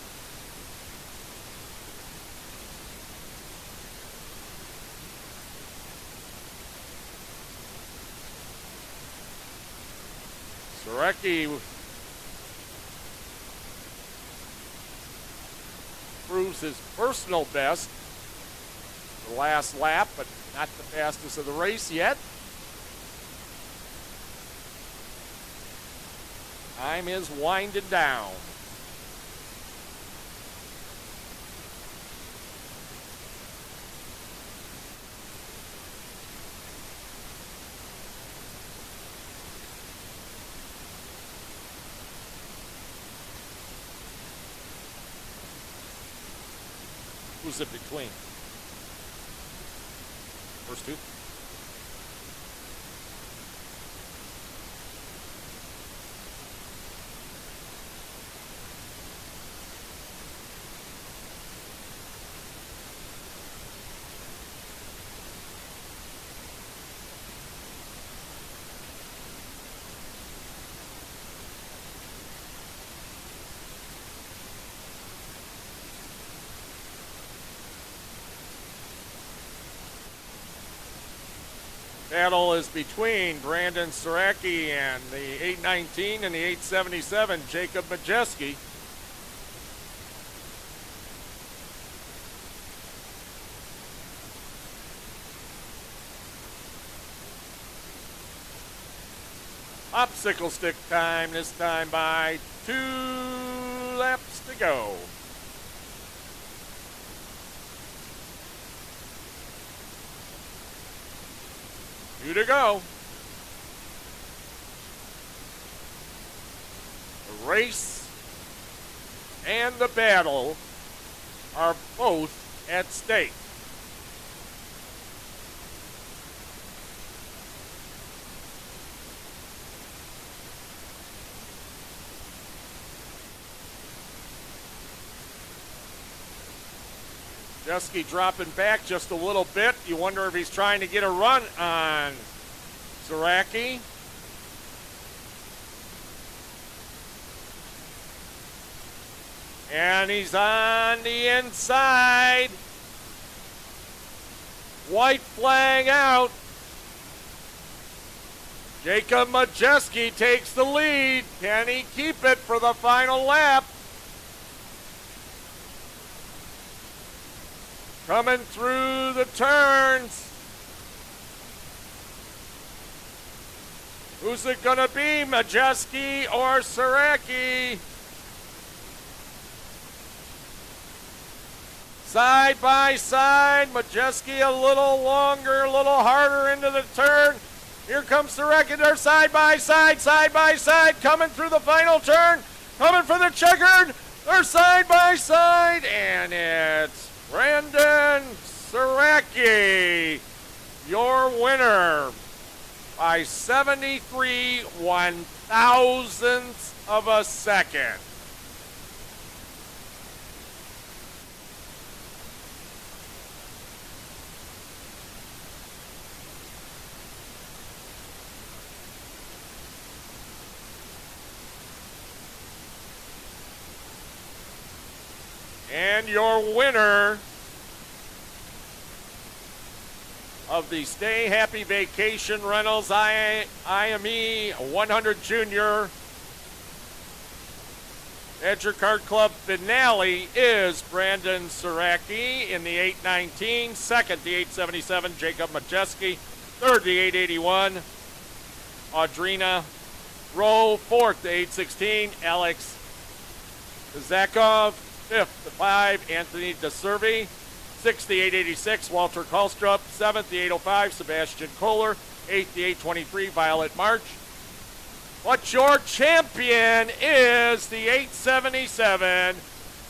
Saraki proves his personal best the last lap, but not the fastest of the race yet. Time is winding down. was it between? First two? Battle is between Brandon Saracki and the 819 and the 877, Jacob Majeski. Popsicle stick time, this time by 2 laps to go. Two to go. The race and the battle are both at stake. Jeski dropping back just a little bit. You wonder if he's trying to get a run on Saracki. And he's on the inside. White flag out. Jacob Majeski takes the lead. Can he keep it for the final lap? Coming through the turns. Who's it going to be, Majeski or Saracki? Side by side, Majeski a little longer, a little harder into the turn. Here comes Saracki, they're side by side, coming through the final turn, coming for the checkered. They're side by side, and it's Brandon Saracki, your winner by 73 one-thousandths of a second. And your winner of the Stay Happy Vacation Rentals IME 100 Junior Edger Kart Club finale is Brandon Saracki in the 819, second the 877 Jacob Majeski, third the 881 Audrina Rowe, fourth the 816 Alex Zakov, fifth the 5 Anthony DeServi, sixth the 886 Walter Kalstrup, seventh the 805 Sebastian Kohler, eighth the 823 Violet March. But your champion is the 877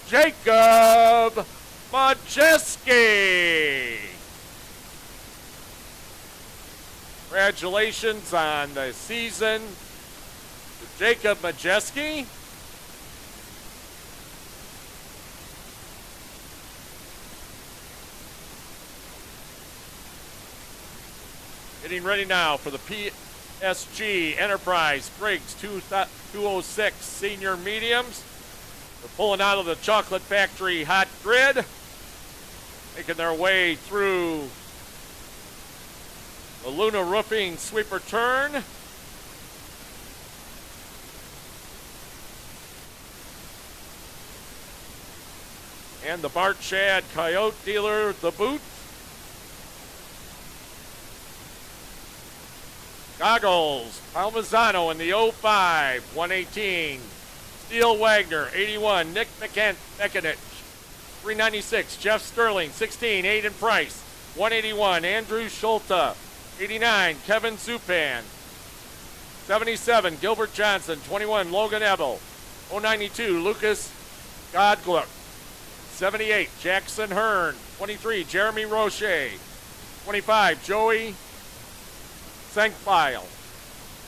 Jacob Majeski. Congratulations on the season to Jacob Majeski. Getting ready now for the PSG Enterprise Briggs 206 Senior Mediums. They're pulling out of the Chocolate Factory hot grid, making their way through the Luna Roofing sweeper turn. And the Bart Shad Coyote dealer, the boot. Goggles, Palmazano in the 05, 118. Steel Wagner, 81. Nick Mekanich, 396. Jeff Sterling, 16. Aiden Price, 181. Andrew Schulta, 89. Kevin Zupan, 77. Gilbert Johnson, 21. Logan Ebel, 092. Lucas Godgluck, 78, Jackson Hearn. 23, Jeremy Roche. 25, Joey Senkfile.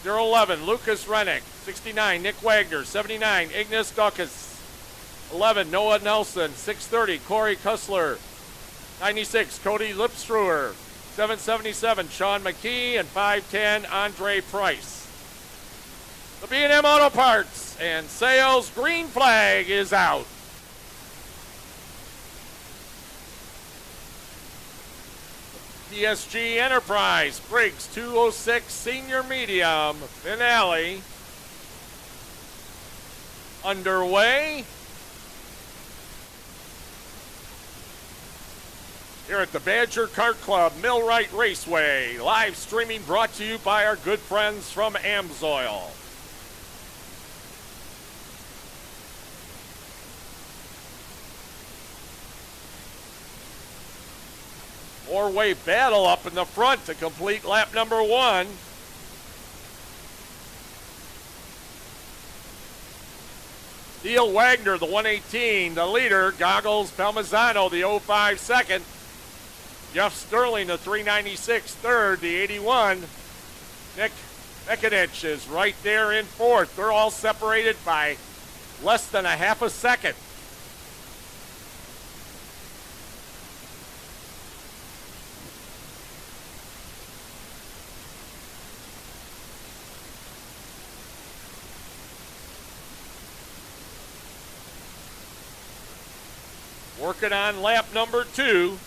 011, Lucas Rennick. 69, Nick Wagner. 79, Ignis Dukas. 11, Noah Nelson. 630, Corey Kussler. 96, Cody Lipstruer. 777, Sean McKee. And 510, Andre Price. The B&M Auto Parts and Sales green flag is out. PSG Enterprise Briggs 206 Senior Medium finale underway here at the Badger Kart Club Millwright Raceway. Live streaming brought to you by our good friends from Amsoil. Four-way battle up in the front to complete lap number 1. Steele Wagner, the 118, the leader. Goggles Palmazzano, the 05 second. Jeff Sterling, the 396 third, the 81. Nick Mekanich is right there in fourth. They're all separated by less than a half a second. Working on lap number 2.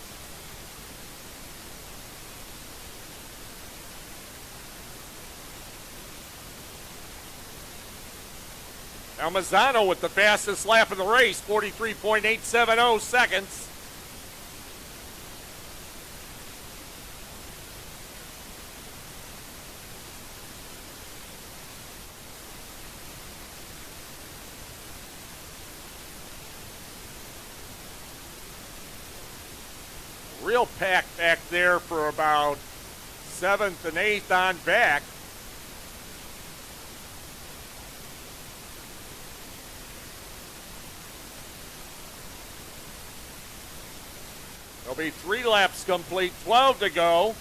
Almazzano with the fastest lap of the race, 43.870 seconds. Real pack back there for about 7th and 8th on back. There'll be 3 laps complete, 12 to go.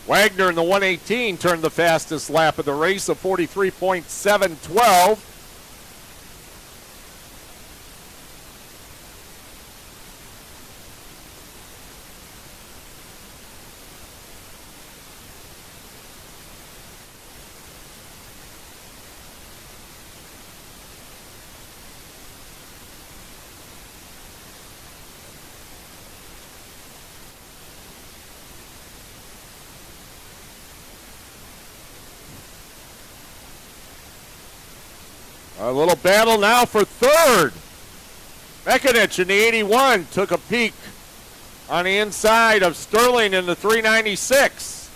Wagner in the 118 turned the fastest lap of the race of 43.712. A little battle now for third. Mekanich in the 81 took a peek on the inside of Sterling in the 396.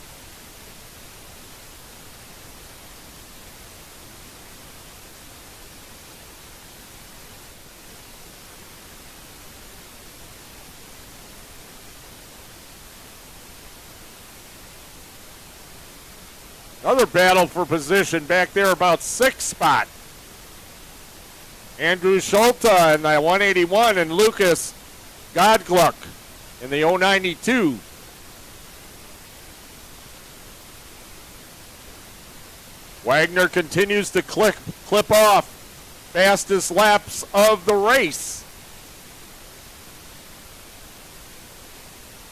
Another battle for position back there, about 6th spot. Andrew Schulte in the 181 and Lucas Godgluck in the 092. Wagner continues to clip off fastest laps of the race.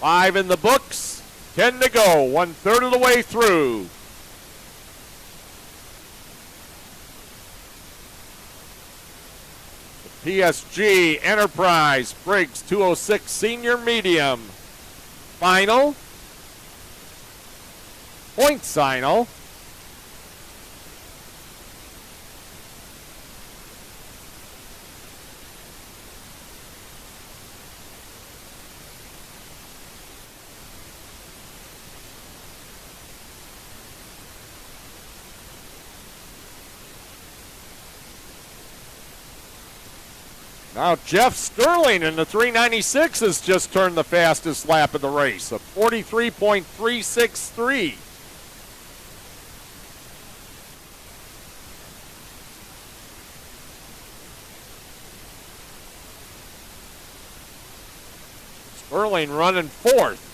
5 in the books, 10 to go, 1/3 of the way through. PSG Enterprise Briggs 206 Senior Medium final. Point final. Now Jeff Sterling in the 396 has just turned the fastest lap of the race, a 43.363. Sterling running fourth.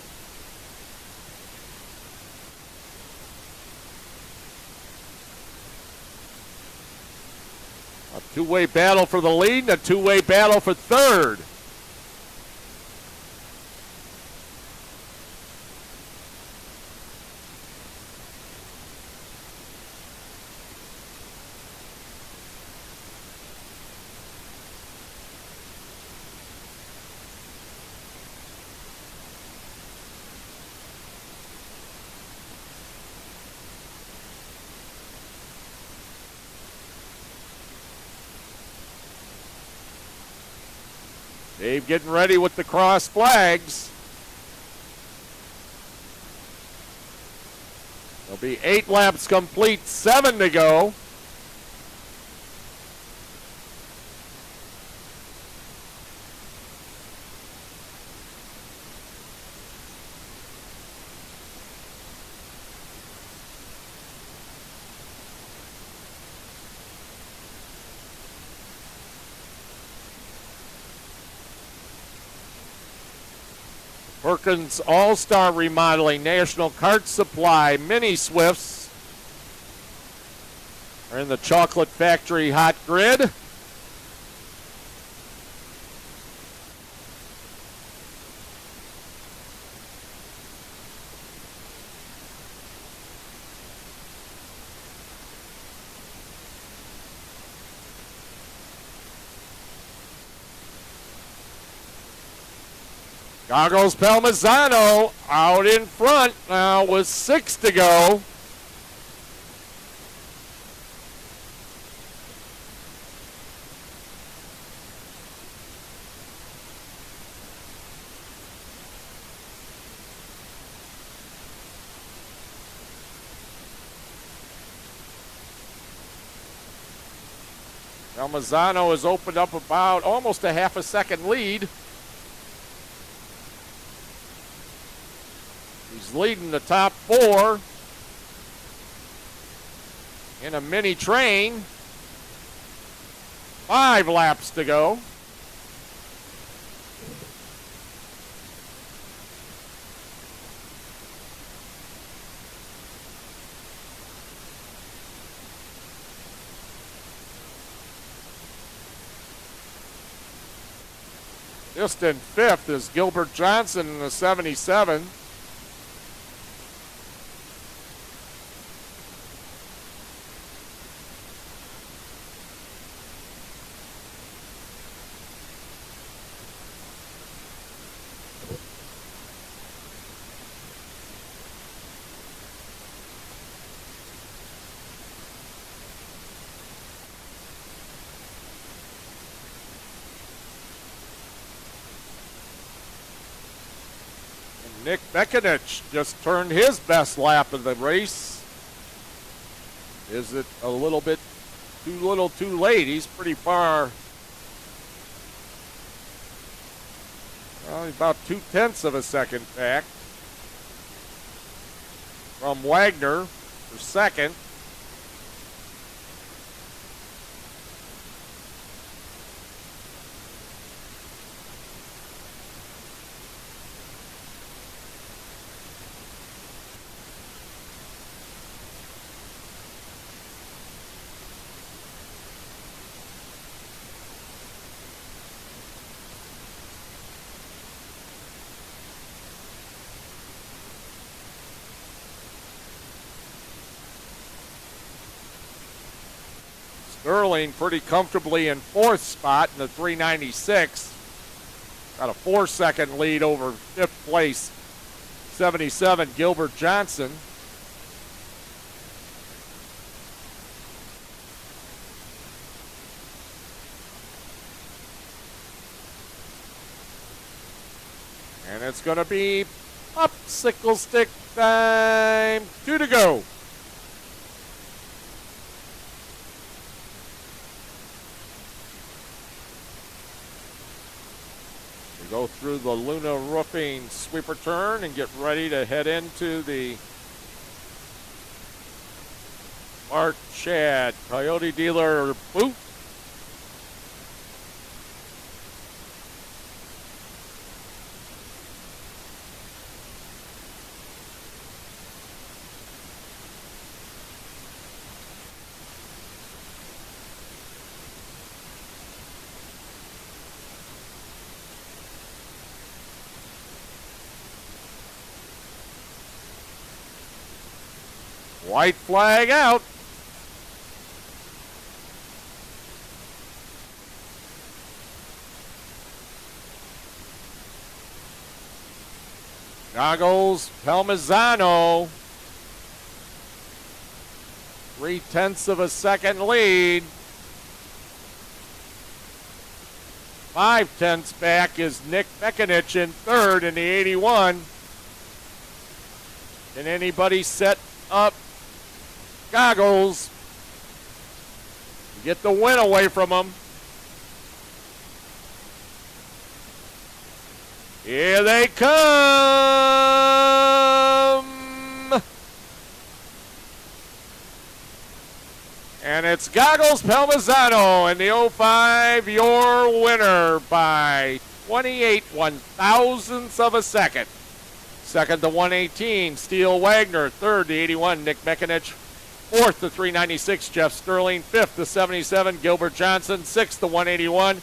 A two-way battle for the lead and a two-way battle for third. Dave getting ready with the cross flags. There'll be 8 laps complete, 7 to go. Perkins All-Star Remodeling National Kart Supply Mini Swifts are in the Chocolate Factory hot grid. Goggles Palmisano out in front now with 6 to go. Palmisano has opened up about almost a half a second lead. He's leading the top 4 in a mini train. 5 laps to go. Just in 5th is Gilbert Johnson in the 77. Nick Bekanich just turned his best lap of the race. Is it a little bit too late? He's pretty far. Well, about 0.2 of a second back from Wagner for second. Sterling pretty comfortably in 4th spot in the 396. Got a 4-second lead over 5th place 77 Gilbert Johnson. And it's going to be popsicle stick time. 2 to go. go through the Luna Roofing sweeper turn and get ready to head into the Mark Chad Coyote Dealer boot. White flag out. Goggles, Palmisano. 0.3 of a second lead. 0.5 back is Nick Mekanich in third in the 81. Can anybody set up Goggles? Get the win away from him. Here they come. And it's Goggles Palmisano in the 05, your winner by 28 one-thousandths of a second. Second to 118, Steele Wagner. Third to 81, Nick Mekanich. Fourth to 396, Jeff Sterling. Fifth to 77, Gilbert Johnson. Sixth to 181,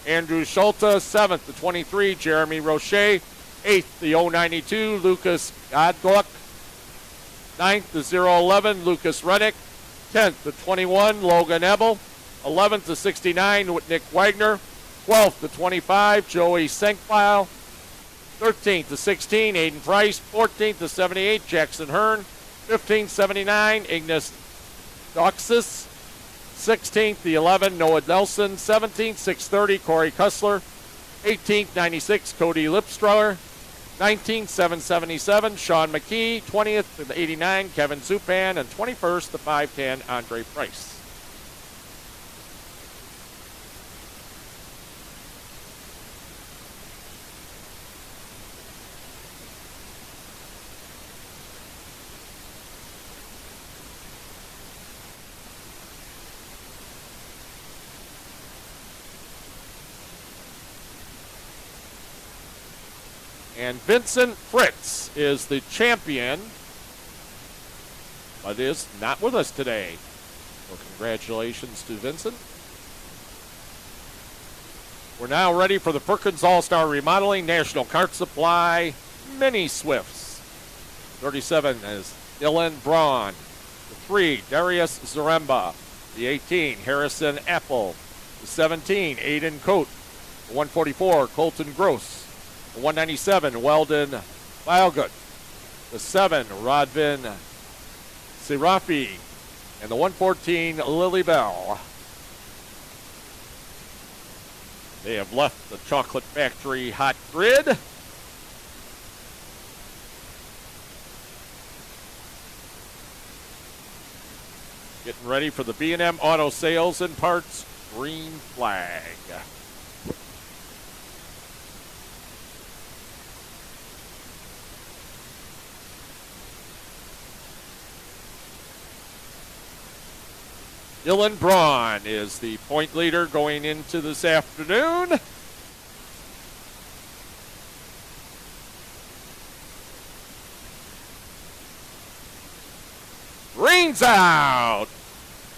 Andrew Schulte. Seventh to 23, Jeremy Roche. Eighth to 092, Lucas Godluck. Ninth to 011, Lucas Reddick. 10th to 21, Logan Ebel. 11th to 69, Nick Wagner. 12th to 25, Joey Senkfile. 13th to 16, Aiden Price. 14th to 78, Jackson Hearn. 15th, 79, Ignis Doxis. 16th, the 11, Noah Nelson. 17th, 630, Corey Kussler. 18th, 96, Cody Lipstrawer. 19th, 777, Sean McKee. 20th to 89, Kevin Zupan. And 21st to 510, Andre Price. And Vincent Fritz is the champion, but is not with us today. So congratulations to Vincent. We're now ready for the Perkins All-Star Remodeling National Kart Supply Mini Swifts. 37 is Dylan Braun. The 3, Darius Zaremba. The 18, Harrison Apple. The 17, Aiden Coate. The 144, Colton Gross. The 197, Weldon Filegood. The 7, Rodvin Sirafi. And the 114, Lily Bell. They have left the Chocolate Factory hot grid. Getting ready for the B&M Auto Sales and Parts green flag. Dylan Braun is the point leader going into this afternoon. Green's out.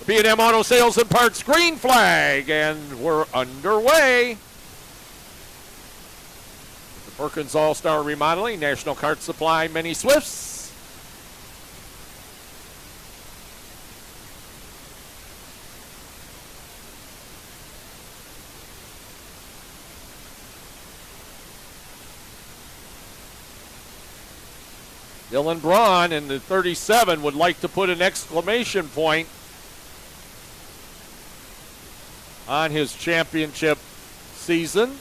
The B&M Auto Sales and Parts green flag, and we're underway. The Perkins All-Star Remodeling National Kart Supply Mini Swifts. Dylan Braun in the 37 would like to put an exclamation point on his championship season.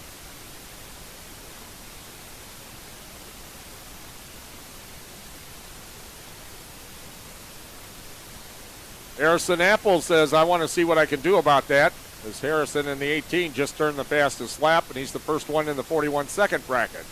Harrison Apple says, I want to see what I can do about that. As Harrison in the 18 just turned the fastest lap, and he's the first one in the 41-second bracket.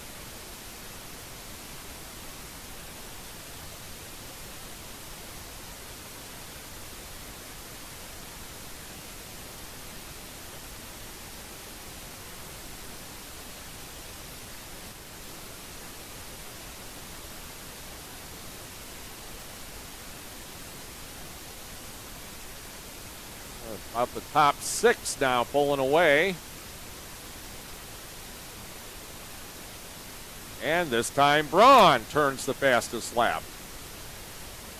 About the top 6 now pulling away. And this time Braun turns the fastest lap.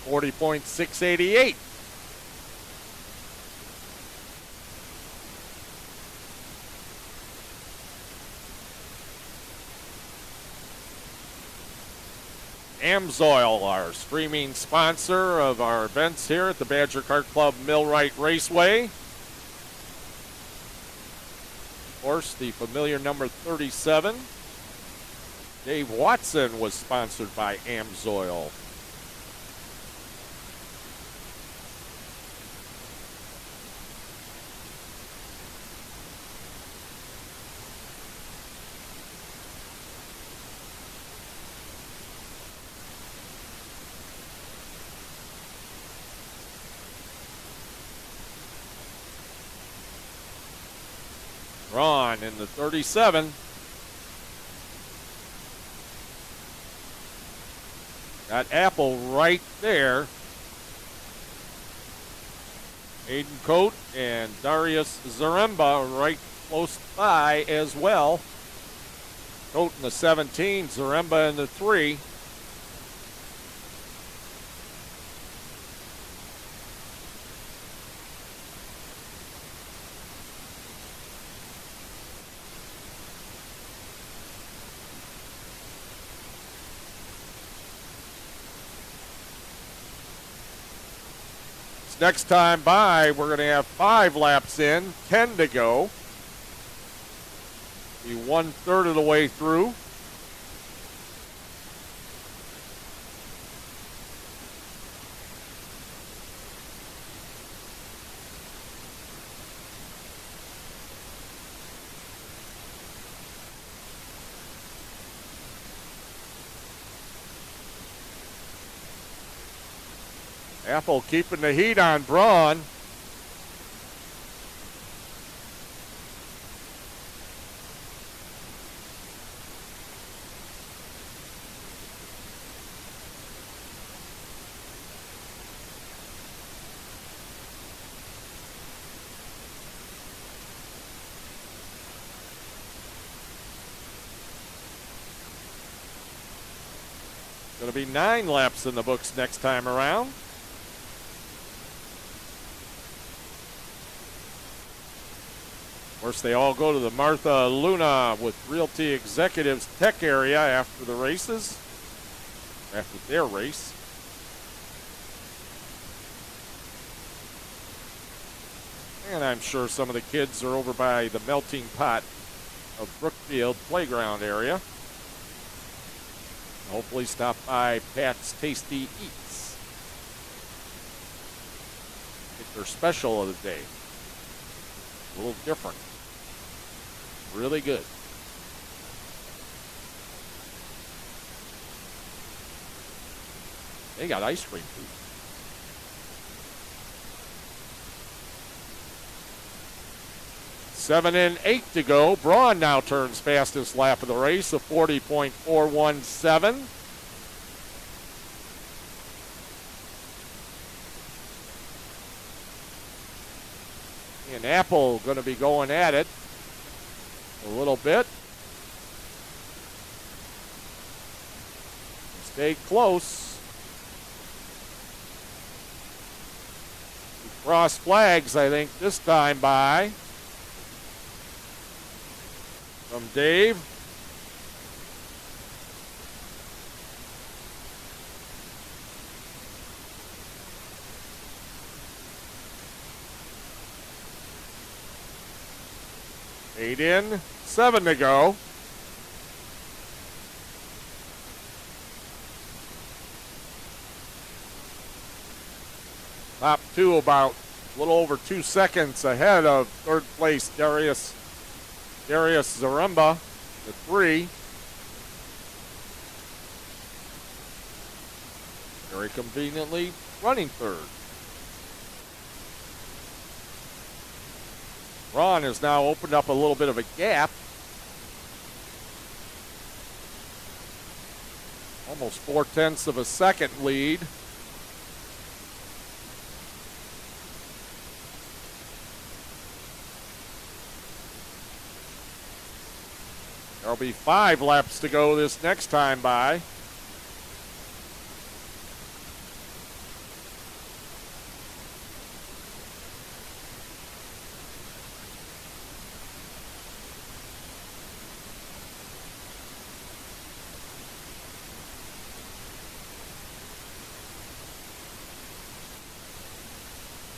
40.688. Amsoil, our streaming sponsor of our events here at the Badger Kart Club Millwright Raceway. Of course, the familiar number 37. Dave Watson was sponsored by Amsoil. Braun in the 37. Got Apple right there. Aiden Coate and Darius Zaremba right close by as well. Coate in the 17, Zaremba in the 3. Next time by, we're going to have 5 laps in, 10 to go. Be 1/3 of the way through. Apple keeping the heat on Braun. Going to be 9 laps in the books next time around. Of course, they all go to the Martha Luna with Realty Executives Tech area after the races, after their race. And I'm sure some of the kids are over by the Melting Pot of Brookfield playground area. Hopefully stop by Pat's Tasty Eats. Get their special of the day. A little different. Really good. They got ice cream too. Seven and 8 to go. Braun now turns fastest lap of the race, a 40.417. And Apple going to be going at it a little bit. Stay close. Cross flags, I think, this time by from Dave. Eight in, 7 to go. Top 2 about a little over 2 seconds ahead of third place Darius Zaremba, the 3. Very conveniently running third. Ron has now opened up a little bit of a gap. Almost 4/10 of a second lead. There'll be 5 laps to go this next time by.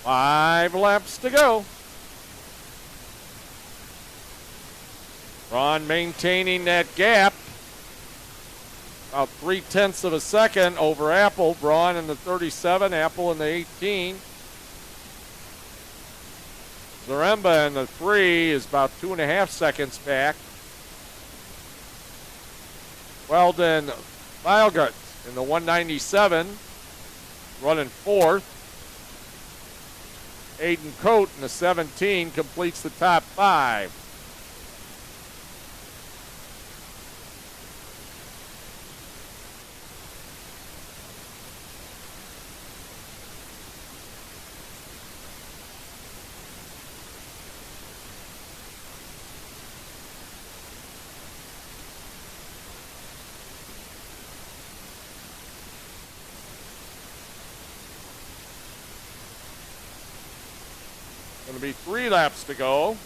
Five laps to go. Ron maintaining that gap. About 3/10 of a second over Apple. Braun in the 37, Apple in the 18. Zaremba in the 3 is about 2.5 seconds back. Weldon Feilgut in the 197, running 4th. Aiden Coate in the 17 completes the top 5. Going to be 3 laps to go.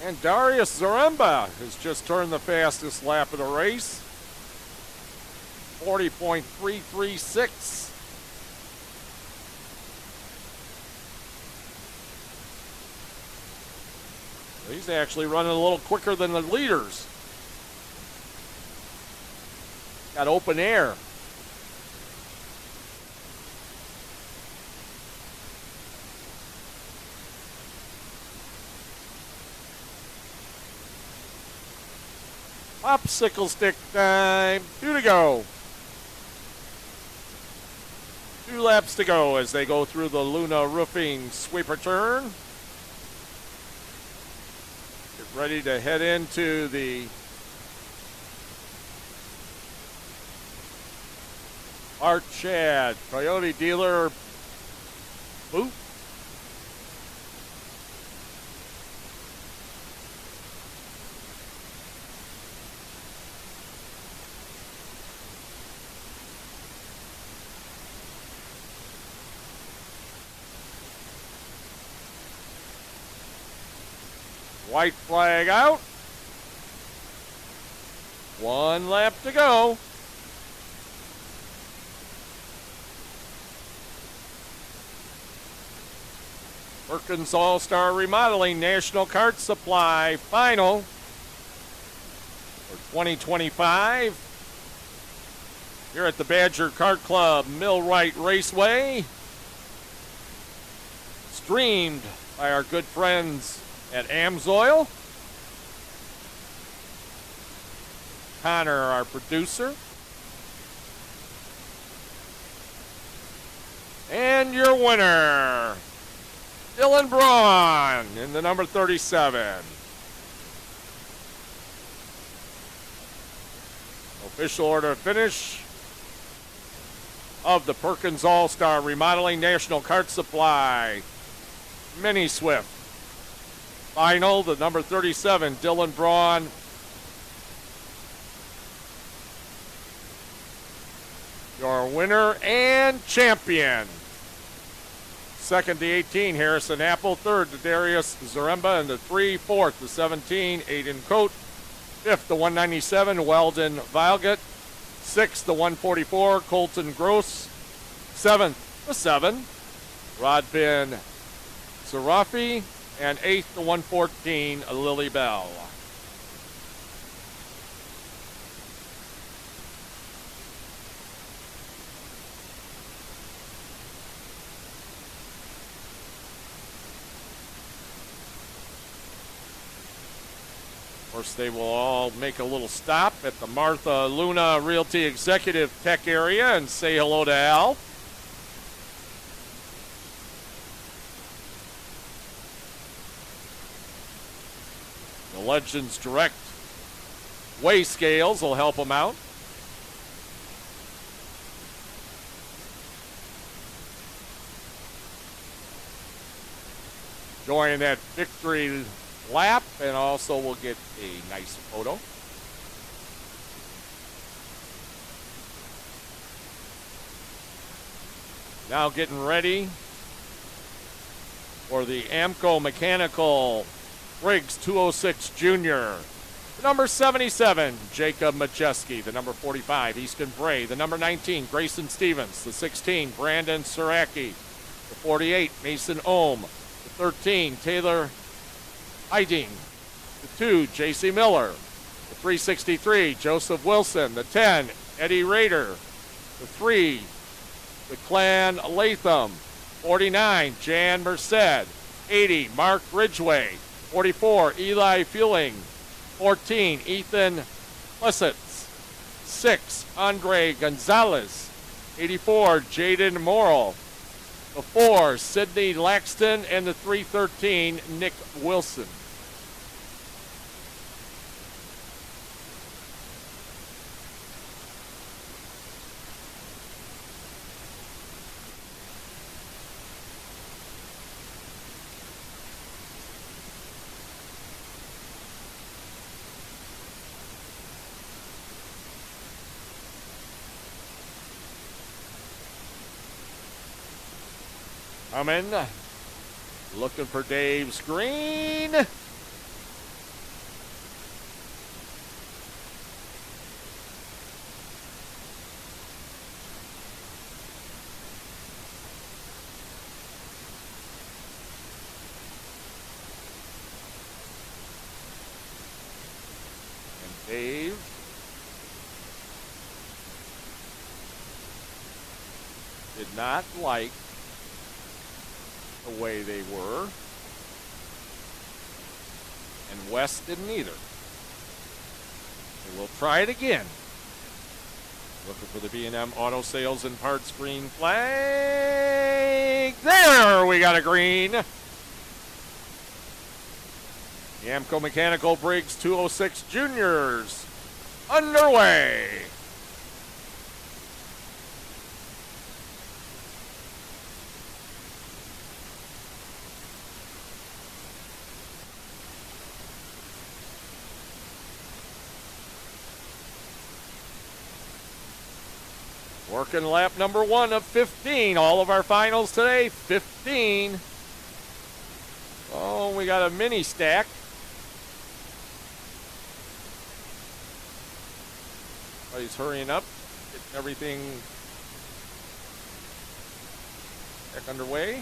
And Darius Zaremba has just turned the fastest lap of the race. 40.336. He's actually running a little quicker than the leaders. Got open air. Popsicle stick time. 2 to go. 2 laps to go as they go through the Luna Roofing sweeper turn. Get ready to head into the Art Chad Coyote dealer booth. White flag out. 1 lap to go. Perkins All-Star Remodeling National Kart Supply Final for 2025 here at the Badger Kart Club Millwright Raceway. Streamed by our good friends at Amsoil. Connor, our producer. And your winner, Dylan Braun in the number 37. Official order of finish of the Perkins All-Star Remodeling National Kart Supply Mini Swift. Final, the number 37, Dylan Braun. Your winner and champion. second, the 18, Harrison Apple. Third, the Darius Zaremba. And the 3, fourth, the 17, Aiden Coate. Fifth, the 197, Weldon Vilgott. Sixth, the 144, Colton Gross. Seventh, the 7, Rodbin Sarafi. And eighth, the 114, Lily Bell. Of course, they will all make a little stop at the Martha Luna Realty Executive Tech area and say hello to Al. The Legends Direct weigh scales will help them out. Join that victory lap, and also we'll get a nice photo. Now getting ready for the Amco Mechanical Briggs 206 Junior. The number 77, Jacob Majeski. The number 45, Easton Bray. The number 19, Grayson Stevens. The 16, Brandon Saraki. The 48, Mason Ohm. The 13, Taylor Hiding. The 2, J.C. Miller. The 363, Joseph Wilson. The 10, Eddie Rader. The 3, the Clan Latham. 49, Jan Merced. 80, Mark Ridgway. 44, Eli Fueling. 14, Ethan Plessitz. 6, Andre Gonzalez. 84, Jaden Morrill. The 4, Sidney Laxton. And the 313, Nick Wilson. Coming, looking for Dave's green. And Dave did not like the way they were, and West didn't either. So we'll try it again. Looking for the B&M Auto Sales and Parts green flag. There, we got a green. The Amco Mechanical Briggs 206 Juniors underway. Working lap number 1 of 15. All of our finals today, 15. Oh, we got a mini stack. Everybody's hurrying up, getting everything back underway.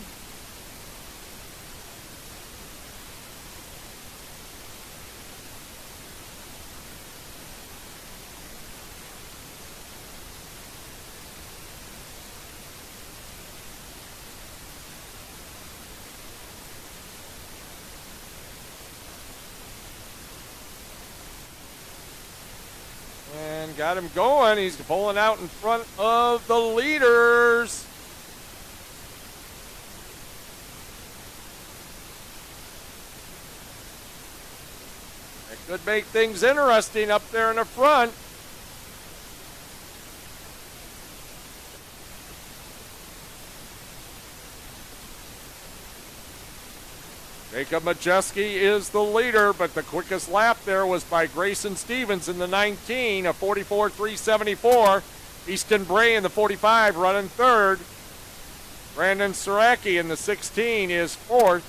Got him going. He's pulling out in front of the leaders. That could make things interesting up there in the front. Jacob Majeski is the leader, but the quickest lap there was by Grayson Stevens in the 19, a 44.374. Easton Bray in the 45 running third. Brandon Saracki in the 16 is fourth.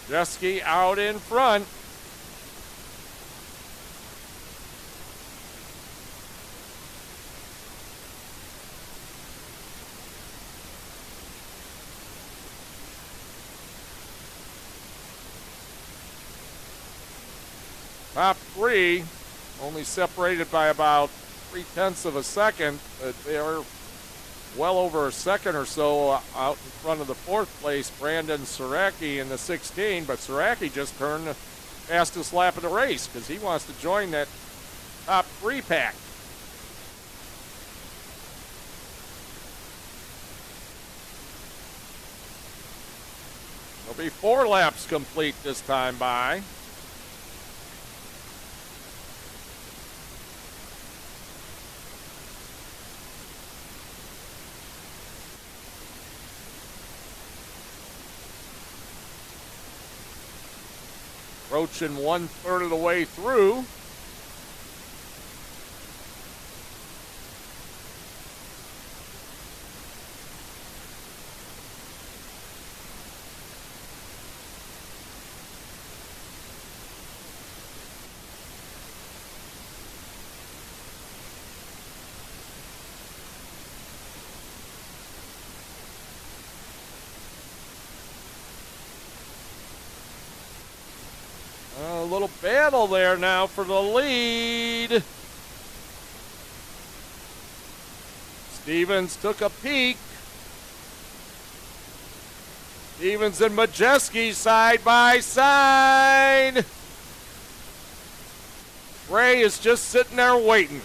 Jeski out in front. Top three, only separated by about 0.3 of a second. They are well over a second or so out in front of the fourth place, Brandon Saracki in the 16. But Saracki just turned the fastest lap of the race because he wants to join that top three pack. There'll be 4 laps complete this time by. Approaching 1/3 of the way through. A little battle there now for the lead. Stevens took a peek. Stevens and Majeski side by side. Ray is just sitting there waiting.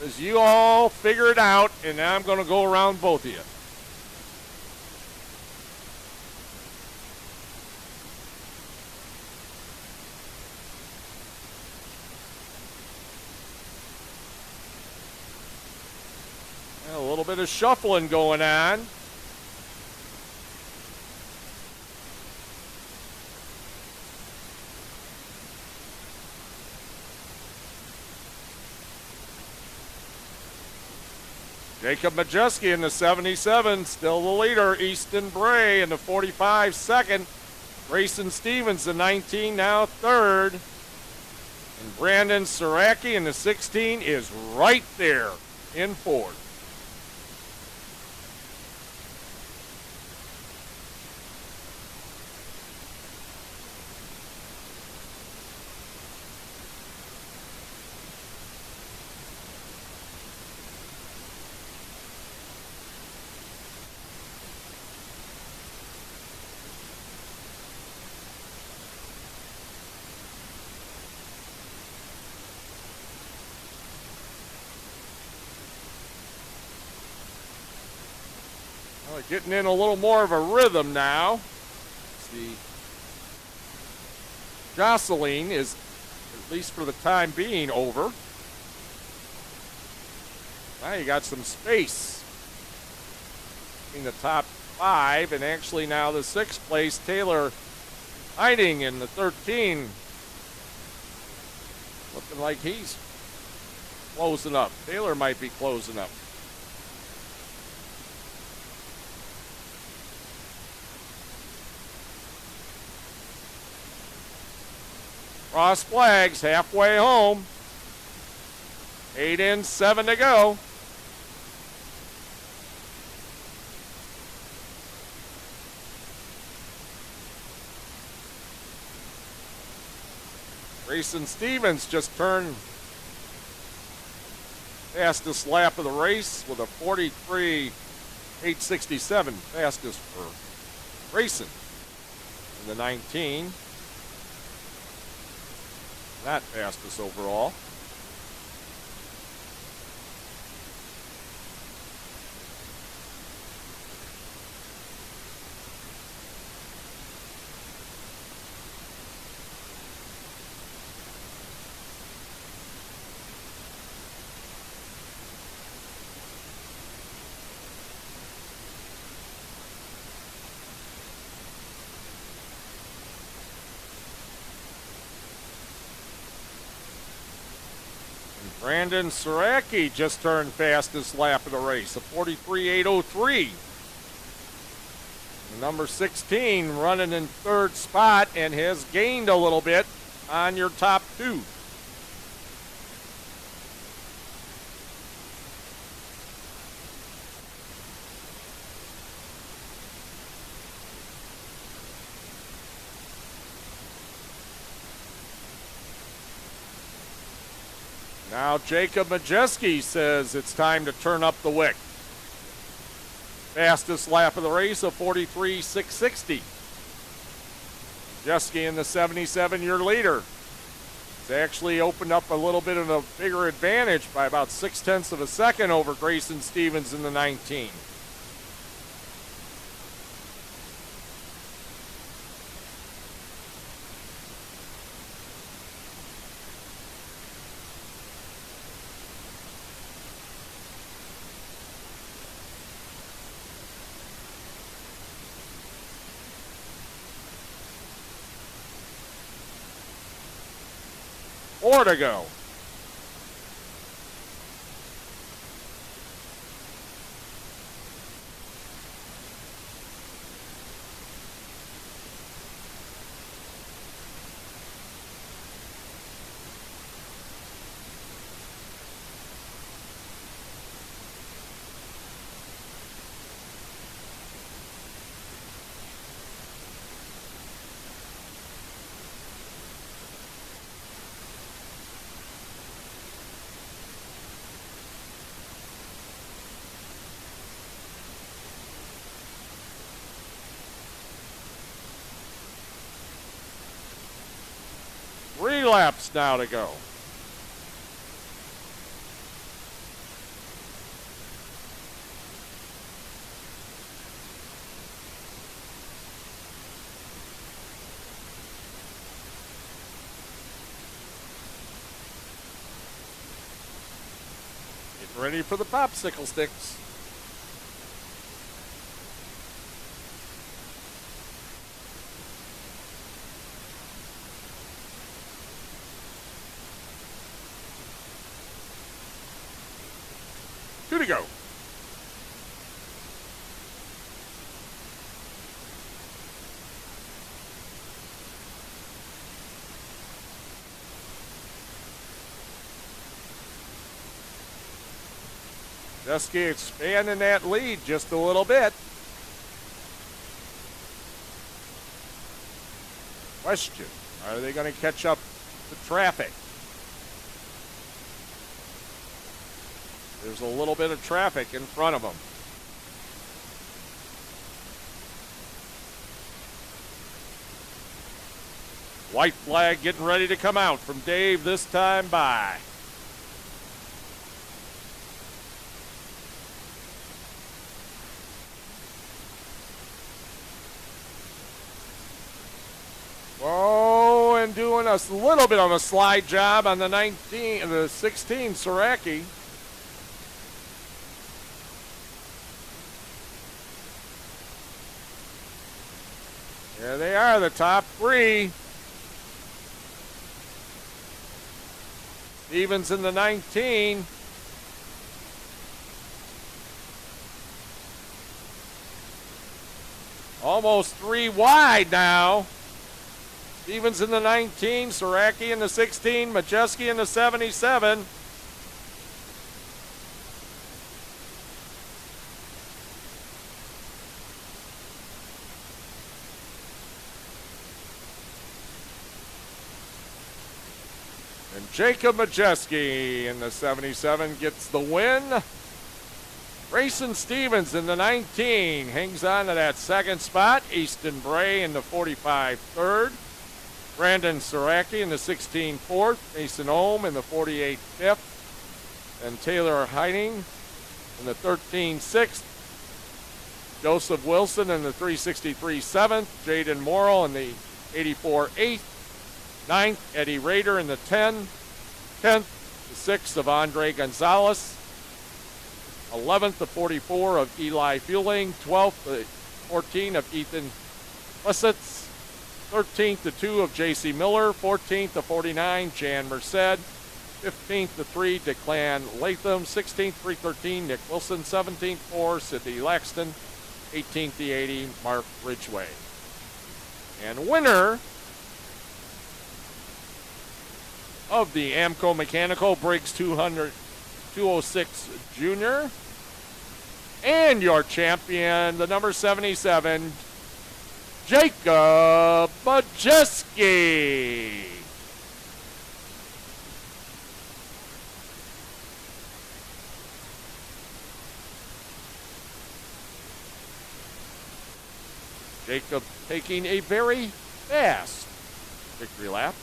As you all figure it out, and now I'm going to go around both of you. A little bit of shuffling going on. Jacob Majeski in the 77, still the leader. Easton Bray in the 45 second. Grayson Stevens, the 19, now third. And Brandon Saracki in the 16 is right there in fourth. Well, getting in a little more of a rhythm now. See, Jocelyn is, at least for the time being, over. Now you got some space between the top 5 and actually now the 6th place, Taylor hiding in the 13. Looking like he's closing up. Taylor might be closing up. Cross flags, halfway home. 8 in, 7 to go. Grayson Stevens just turned fastest lap of the race with a 43.867, fastest for Grayson in the 19. Not fastest overall. Brandon Saracki just turned fastest lap of the race, a 43.803. Number 16 running in third spot and has gained a little bit on your top two. Now Jacob Majeski says it's time to turn up the wick. Fastest lap of the race, a 43.660. Majeski in the 77, your leader. It's actually opened up a little bit of a bigger advantage by about 0.6 of a second over Grayson Stevens in the 19. Four to go. Three laps now to go. Get ready for the popsicle sticks. Two to go. Jeski expanding that lead just a little bit. Question, are they going to catch up the traffic? There's a little bit of traffic in front of them. White flag getting ready to come out from Dave this time by. Oh, and doing a little bit of a slide job on the 16, Saracki. There they are, the top three. Stevens in the 19. Almost three wide now. Stevens in the 19, Saracki in the 16, Majeski in the 77. And Jacob Majeski in the 77 gets the win. Grayson Stevens in the 19 hangs on to that second spot. Easton Bray in the 45 third. Brandon Saracki in the 16 fourth. Mason Ohm in the 48 fifth. And Taylor Heining in the 13 sixth. Joseph Wilson in the 363 seventh. Jaden Morrill in the 84 eighth. 9th, Eddie Rader in the 10th, the 6th of Andre Gonzalez, 11th, the 44 of Eli Fueling, 12th, the 14 of Ethan Lissitz, 13th, the 2 of J.C. Miller, 14th, the 49, Jan Merced, 15th to 3, Declan Latham. 16th, 313, Nick Wilson. 17th, 4, Sidney Laxton. 18th, the 80, Mark Ridgway. And winner of the Amco Mechanical Briggs 206 Junior, and your champion, the number 77, Jacob Majeski. Jacob taking a very fast victory lap.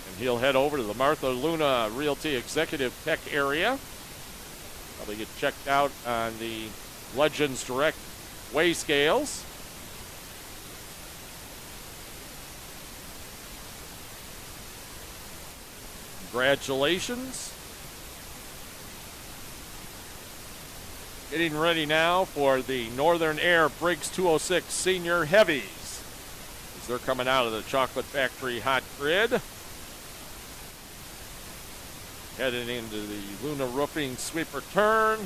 And he'll head over to the Martha Luna Realty Executive Tech area. Probably get checked out on the Legends Direct weigh scales. Congratulations. Getting ready now for the Northern Air Briggs 206 Senior Heavies as they're coming out of the Chocolate Factory hot grid. Heading into the Luna Roofing sweeper turn.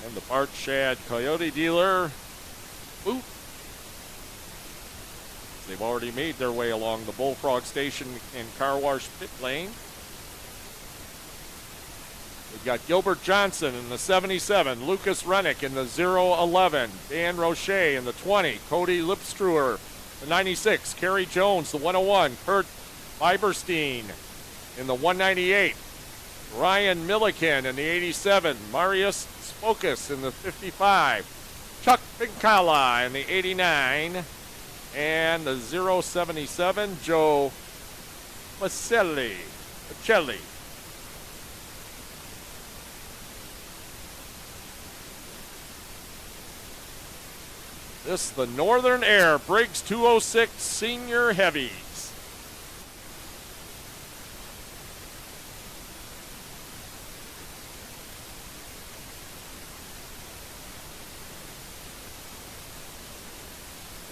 And the Bart Shad Coyote dealer boot. They've already made their way along the Bullfrog Station and Car Wash pit lane. We've got Gilbert Johnson in the 77, Lucas Rennick in the 011, Dan Roche in the 20, Cody Lipstruer, the 96, Kerry Jones, the 101, Kurt Biberstein in the 198, Ryan Milliken in the 87, Marius Spokus in the 55, Chuck Pincala in the 89, and the 077, Joe Macelli. This is the Northern Air Briggs 206 Senior Heavies.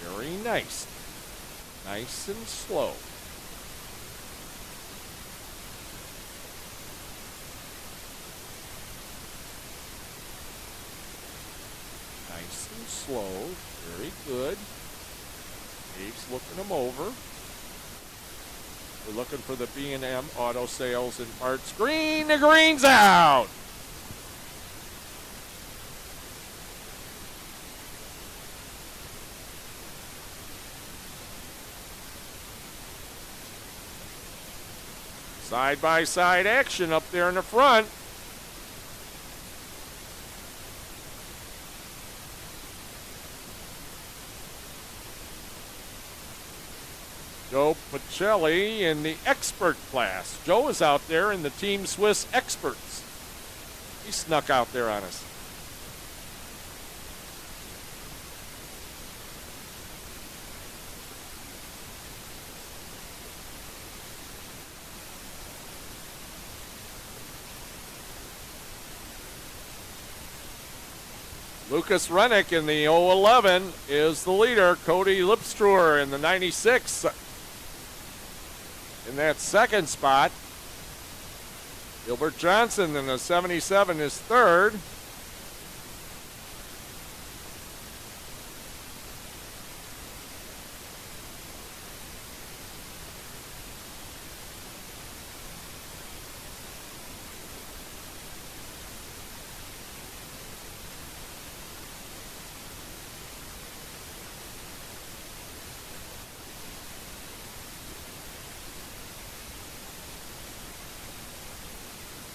Very nice. Nice and slow. Nice and slow. Very good. Dave's looking them over. We're looking for the B&M Auto Sales and Parts green. The green's out. Side-by-side action up there in the front. Joe Pacelli in the expert class. Joe is out there in the Team Swiss Experts. He snuck out there on us. Lucas Rennick in the 011 is the leader. Cody Lipstruer in the 96 in that second spot. Gilbert Johnson in the 77 is third.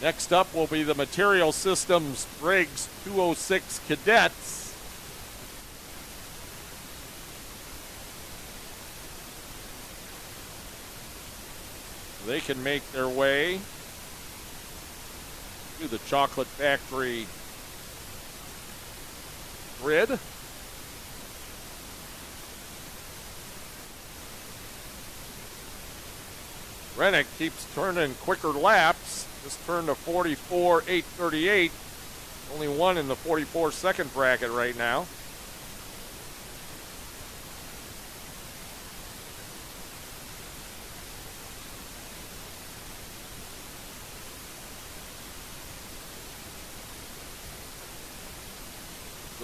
Next up will be the Material Systems Briggs 206 Cadets. They can make their way to the Chocolate Factory grid. Rennick keeps turning quicker laps. Just turned to 44.838. Only one in the 44 second bracket right now.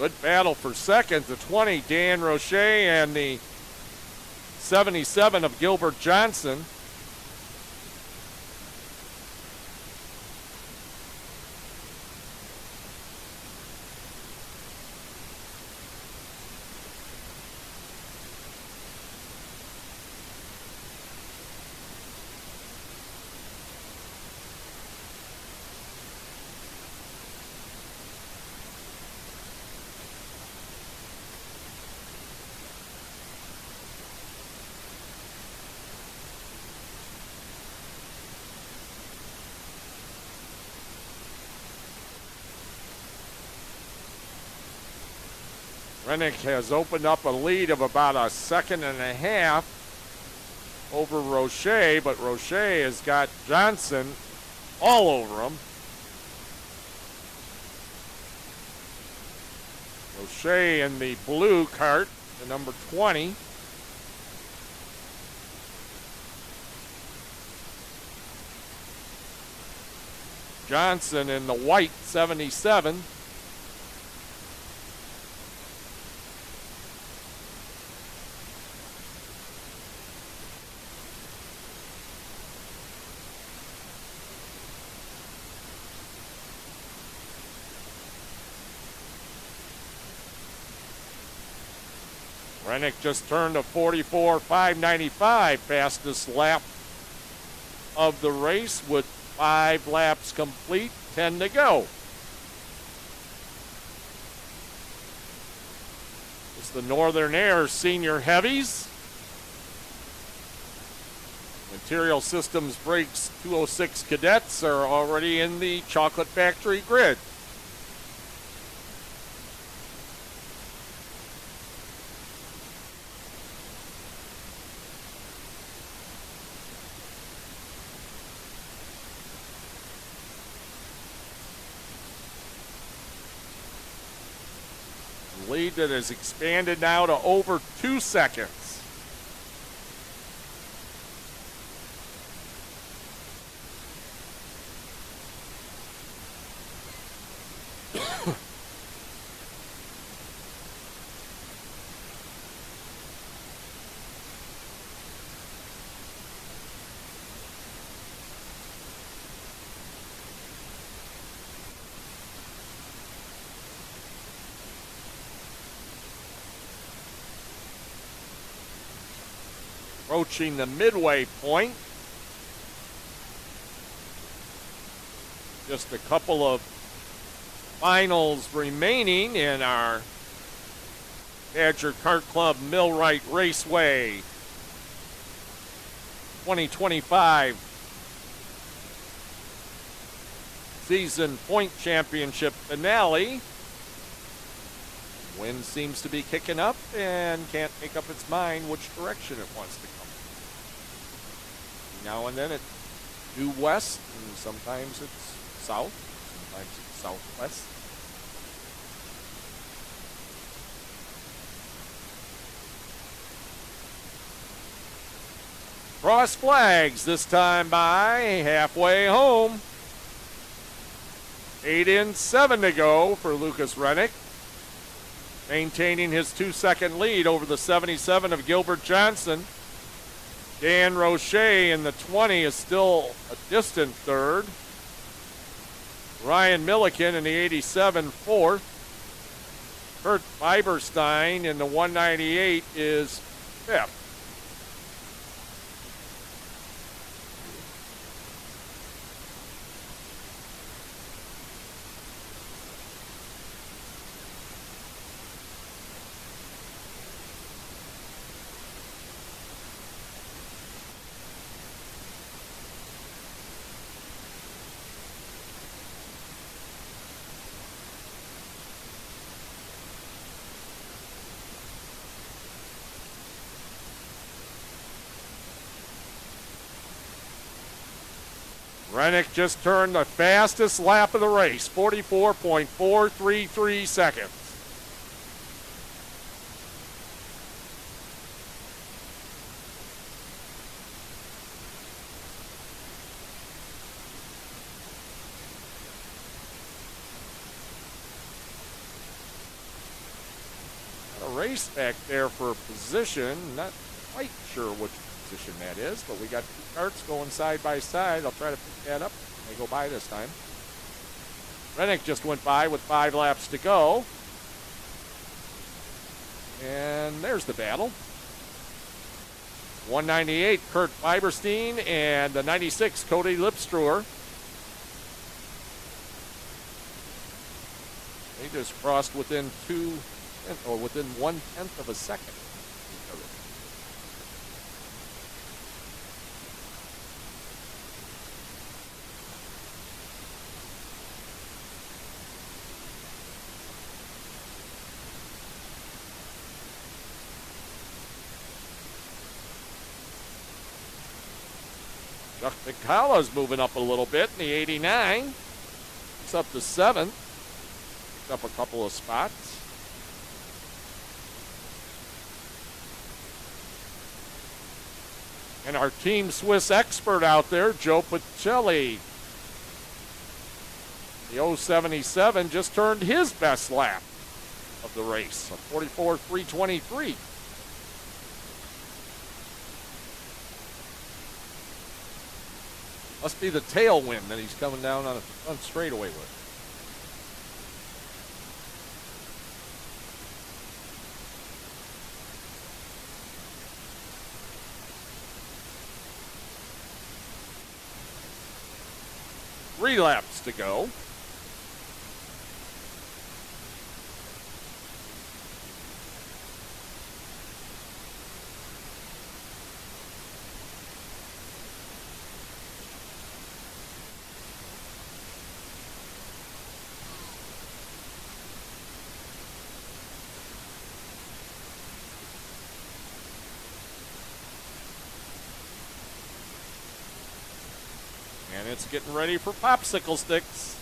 Good battle for second. The 20, Dan Roche, and the 77 of Gilbert Johnson. Rennick has opened up a lead of about a second and a half over Roche, but Roche has got Johnson all over him. Roche in the blue Kart, the number 20. Johnson in the white 77. Rennick just turned a 44.595, fastest lap of the race with 5 laps complete, 10 to go. It's the Northern Air Senior Heavies. Material Systems Brakes 206 cadets are already in the Chocolate Factory grid. Lead that has expanded now to over 2 seconds. Approaching the midway point. Just a couple of finals remaining in our Badger Kart Club Millwright Raceway 2025 season point championship finale. Wind seems to be kicking up and can't make up its mind which direction it wants to come. Now and then it's due west, and sometimes it's south, sometimes it's southwest. Cross flags this time by halfway home. 8 in, 7 to go for Lucas Rennick, maintaining his 2-second lead over the 77 of Gilbert Johnson. Dan Roche in the 20 is still a distant third. Ryan Milliken in the 87 fourth. Kurt Biberstein in the 198 is fifth. Rennick just turned the fastest lap of the race, 44.433 seconds. race back there for position. Not quite sure which position that is, but we got two karts going side by side. I'll try to pick that up when I go by this time. Rennick just went by with 5 laps to go. And there's the battle. 198, Kurt Fiberstein, and the 96, Cody Lipstruer. They just crossed within within 1/10 of a second. Chuck Picala's moving up a little bit in the 89. It's up to 7th. Up a couple of spots. And our Team Swiss expert out there, Joe Pacelli. The 077 just turned his best lap of the race, a 44.323. Must be the tailwind that he's coming down on the front straightaway with. Three laps to go. And it's getting ready for popsicle sticks.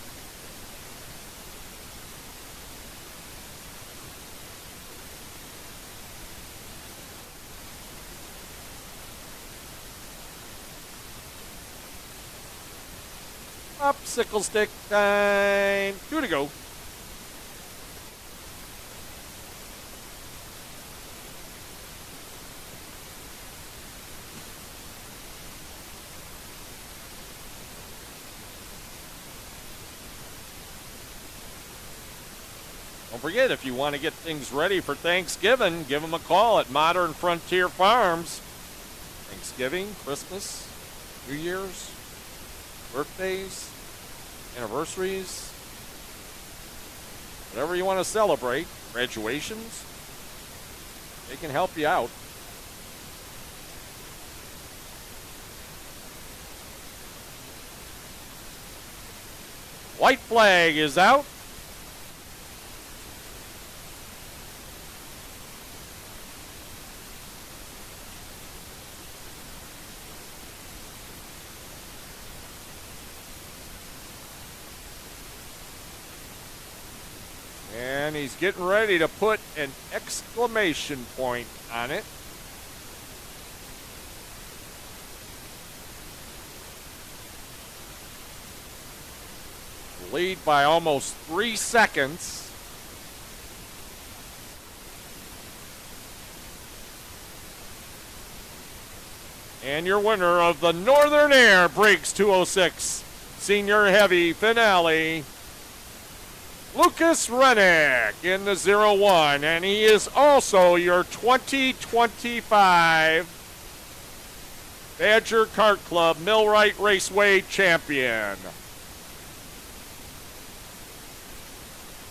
Popsicle stick time. 2 to go. Don't forget, if you want to get things ready for Thanksgiving, give them a call at Modern Frontier Farms. Thanksgiving, Christmas, New Year's, birthdays, anniversaries, whatever you want to celebrate, graduations, they can help you out. White flag is out. And he's getting ready to put an exclamation point on it. Lead by almost 3 seconds. And your winner of the Northern Air Breaks 206 Senior Heavy Finale, Lucas Rennick in the 01, and he is also your 2025 Badger Kart Club Millwright Raceway champion.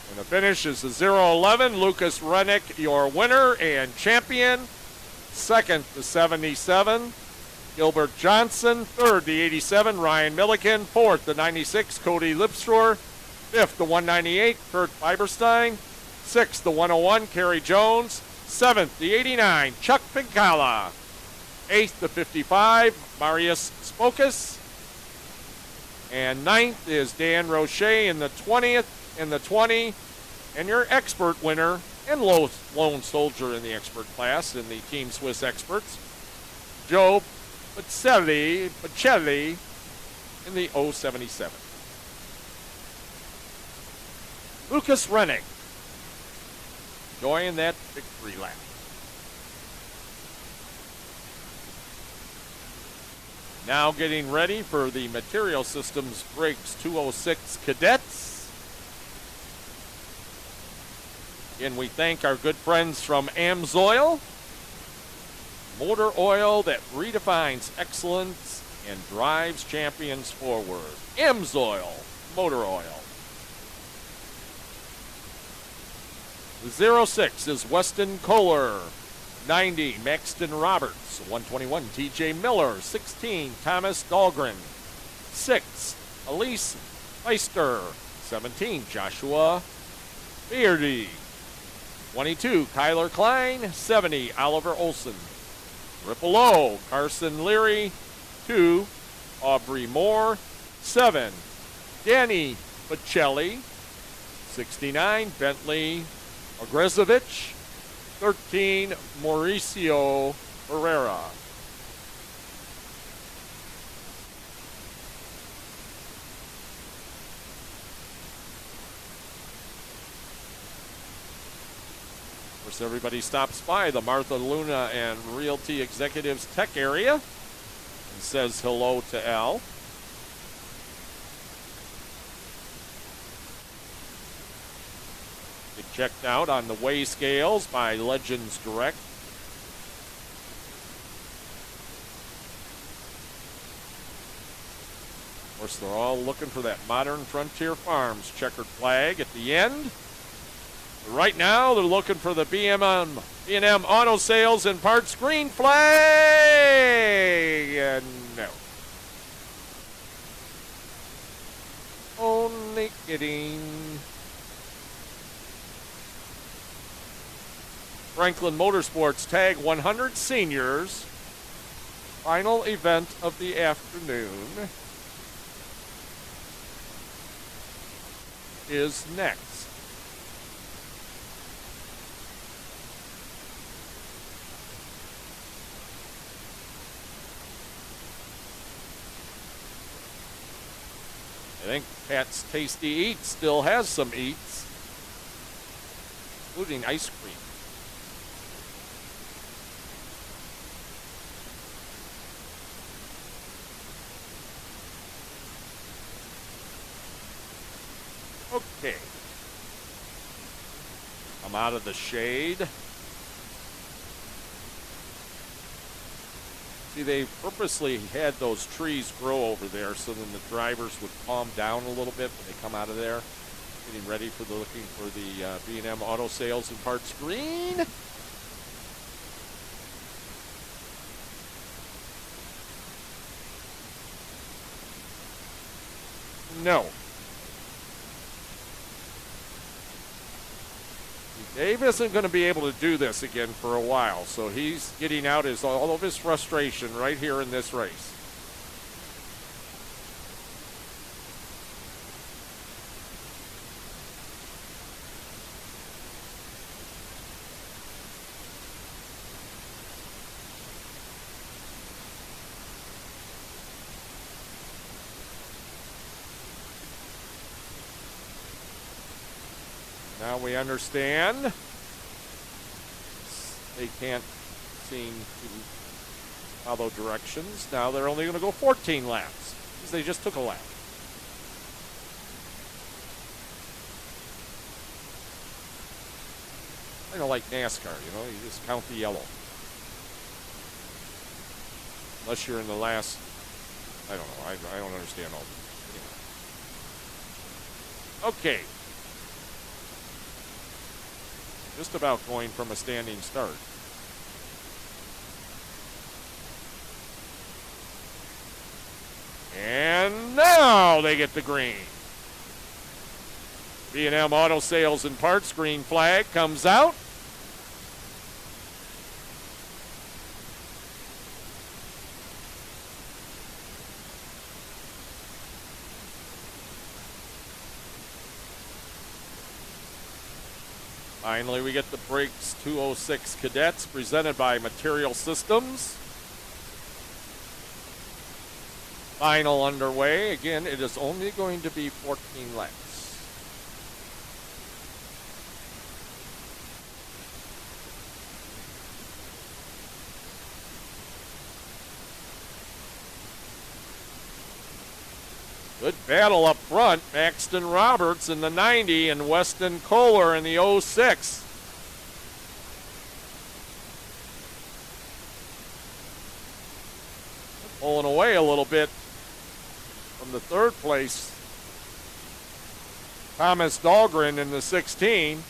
And the finish is the 011, Lucas Rennick, your winner and champion. Second, the 77, Gilbert Johnson. Third, the 87, Ryan Milliken. Fourth, the 96, Cody Lipstruer. Fifth, the 198, Kurt Fiberstein. Sixth, the 101, Kerry Jones. Seventh, the 89, Chuck Pincala. Eighth, the 55, Marius Spokas. And ninth is Dan Roche in the 20th, in the 20. And your expert winner and lone soldier in the expert class in the Team Swiss Experts, Joe Pacelli in the 077. Lucas Rennick enjoying that victory lap. Now getting ready for the Material Systems Briggs 206 Cadets. Again, we thank our good friends from AMSOIL, motor oil that redefines excellence and drives champions forward. AMSOIL motor oil. The 06 is Weston Kohler. 90, Maxton Roberts. 121, TJ Miller. 16, Thomas Dahlgren. 6, Elise Meister. 17, Joshua Beardy. 22, Kyler Klein. 70, Oliver Olson. Ripple O, Carson Leary. 2, Aubrey Moore. 7, Danny Bocelli. 69, Bentley Ogrezovic. 13, Mauricio Herrera. Of course, everybody stops by the Martha Luna and Realty Executives Tech area and says hello to Al. Get checked out on the weigh scales by Legends Direct. Of course, they're all looking for that Modern Frontier Farms checkered flag at the end. But right now, they're looking for the B&M Auto Sales and Parts green flag. And no. Only kidding. Franklin Motorsports Tag 100 Seniors. Final event of the afternoon is next. I think Pat's Tasty Eats still has some eats, including ice cream. Okay. I'm out of the shade. See, they purposely had those trees grow over there so then the drivers would calm down a little bit when they come out of there. Getting ready for looking for the B&M Auto Sales and Parts green. No. Dave isn't going to be able to do this again for a while, so he's getting out all of his frustration right here in this race. Now we understand they can't seem to follow directions. Now they're only going to go 14 laps because they just took a lap. Kind of like NASCAR, you just count the yellow. Unless you're in the last, I don't know, I don't understand all this. Okay. Just about going from a standing start. And now they get the green. B&M Auto Sales and Parts green flag comes out. Finally, we get the Briggs 206 Cadets presented by Material Systems. Final underway. Again, it is only going to be 14 laps. Good battle up front. Maxton Roberts in the 90 and Weston Kohler in the 06. Pulling away a little bit from the third place. Thomas Dahlgren in the 16.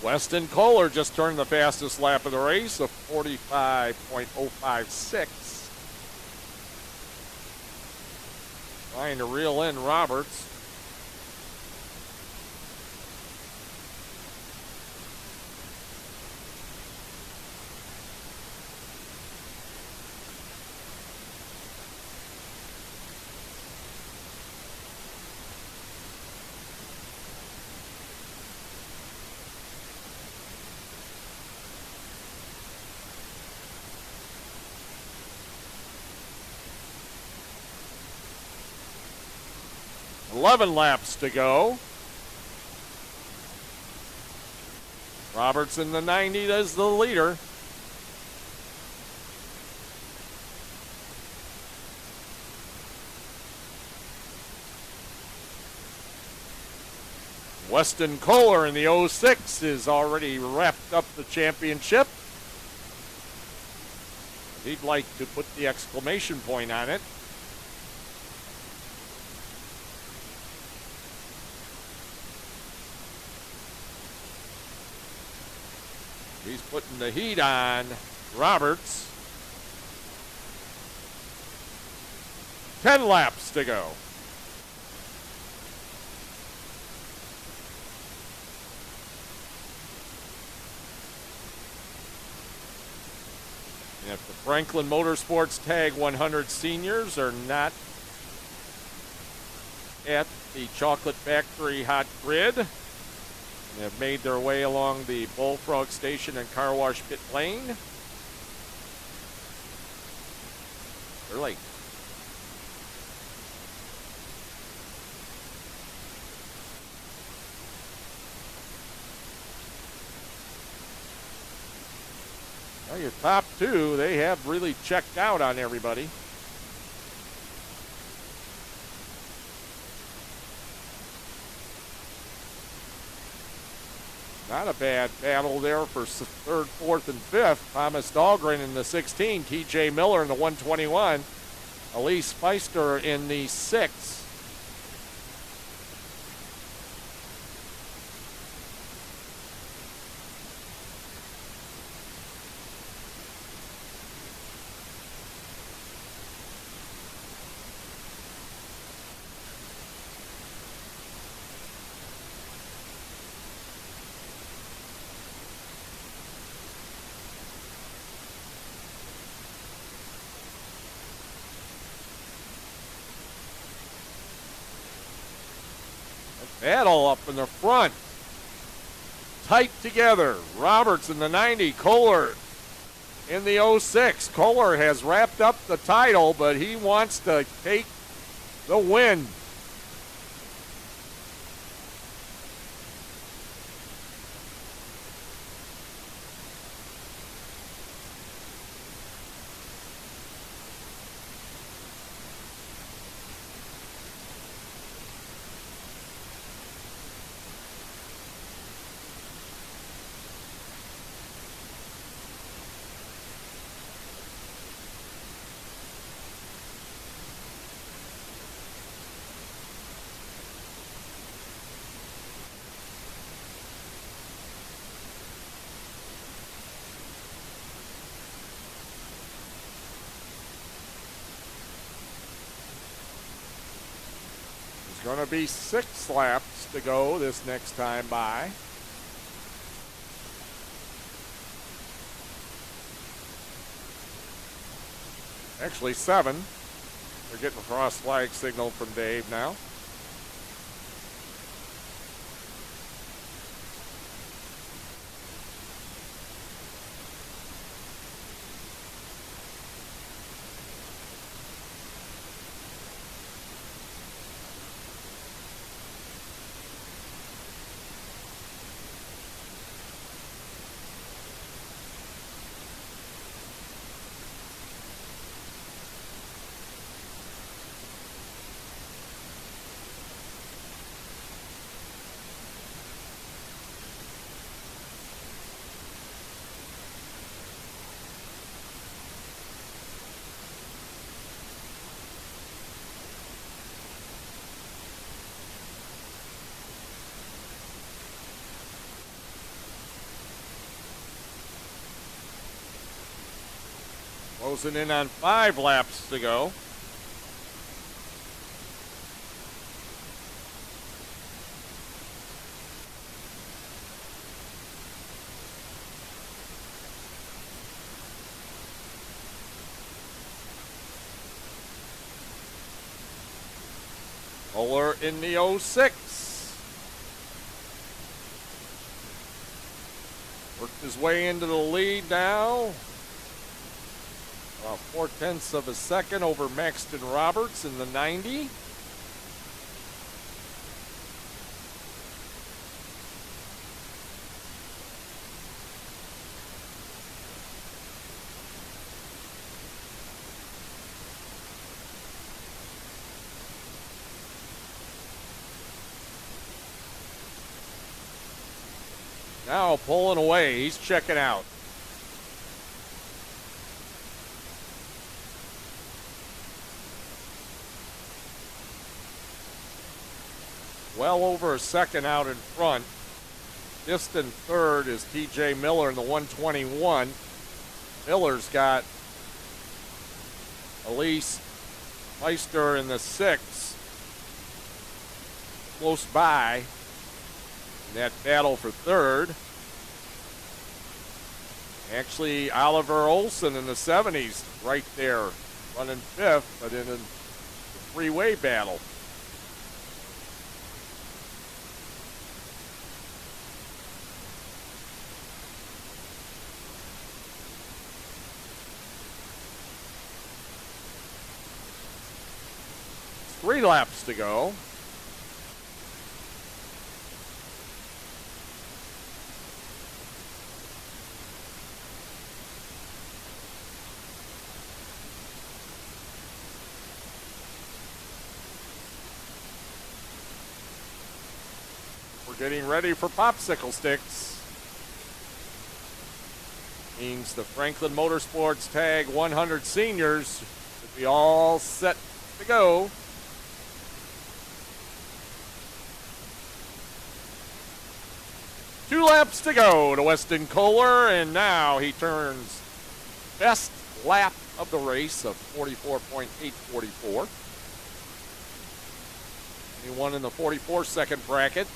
Weston Kohler just turned the fastest lap of the race, a 45.056. Trying to reel in Roberts. .11 laps to go. Roberts in the 90 as the leader. Weston Kohler in the 06 is already wrapped up the championship. He'd like to put the exclamation point on it. He's putting the heat on Roberts. 10 laps to go. And if the Franklin Motorsports Tag 100 seniors are not at the Chocolate Factory Hot Grid, they have made their way along the Bullfrog Station and Car Wash Pit Lane. They're late. Well, your top two, they have really checked out on everybody. Not a bad battle there for third, fourth, and fifth. Thomas Dahlgren in the 16, TJ Miller in the 121, Elise Feister in the 6. Battle up in the front. Tight together. Roberts in the 90. Kohler in the 06. Kohler has wrapped up the title, but he wants to take the win. Going to be 6 laps to go this next time by. Actually 7. They're getting a cross flag signal from Dave now. Closing in on 5 laps to go. Kohler in the 06. Worked his way into the lead now. 4/10 of a second over Maxton Roberts in the 90. Now pulling away, he's checking out. Well over a second out in front. Distant third is TJ Miller in the 121. Miller's got Elise Meister in the 6. Close by in that battle for third. Actually, Oliver Olson in the 70s right there, running 5th, but in a three-way battle. Three laps to go. We're getting ready for popsicle sticks. Means the Franklin Motorsports Tag 100 seniors should be all set to go. Two laps to go to Weston Kohler, and now he turns best lap of the race of 44.844. Anyone in the 44-second bracket.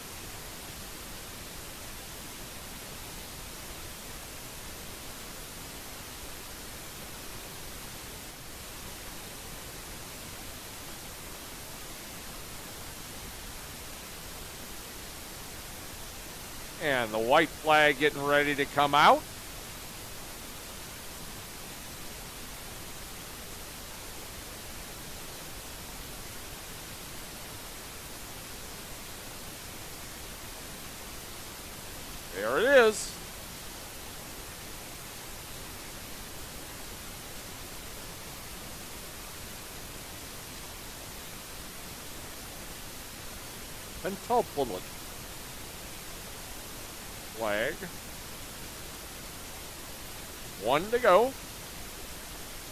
And the white flag getting ready to come out. There it is. Pentulpulent flag. 1 to go.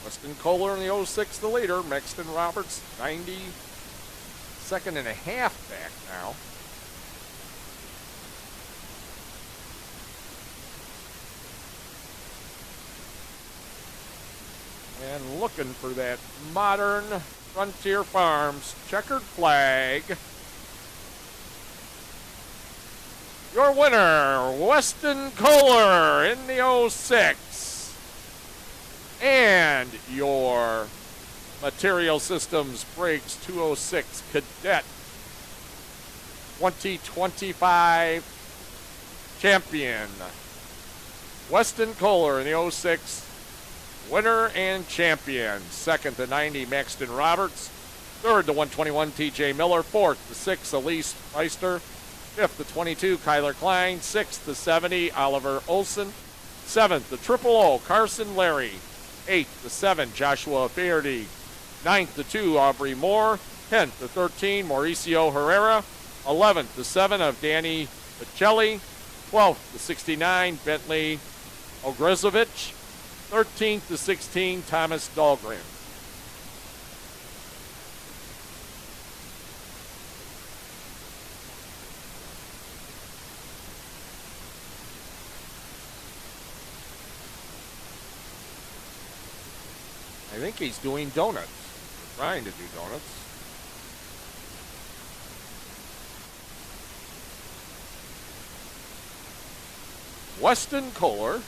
Weston Kohler in the 06, the leader. Maxton Roberts, 90-second and a half back now. And looking for that modern Frontier Farms checkered flag. Your winner, Weston Kohler in the 06. And your Material Systems Briggs 206 Cadet 2025 champion. Weston Kohler in the 06 winner and champion. Second, the 90, Maxton Roberts. Third, the 121, TJ Miller. Fourth, the 6, Elise Meister. Fifth, the 22, Kyler Klein. Sixth, the 70, Oliver Olson. Seventh, the 000, Carson Larry. Eighth, the 7, Joshua Faherty. Ninth, the 2, Aubrey Moore. 10th, the 13, Mauricio Herrera. 11th, the 7 of Danny Pacelli. 12th, the 69, Bentley Ogrezovic. 13th, the 16, Thomas Dahlgren. I think he's doing donuts. We're trying to do donuts. Weston Kohler.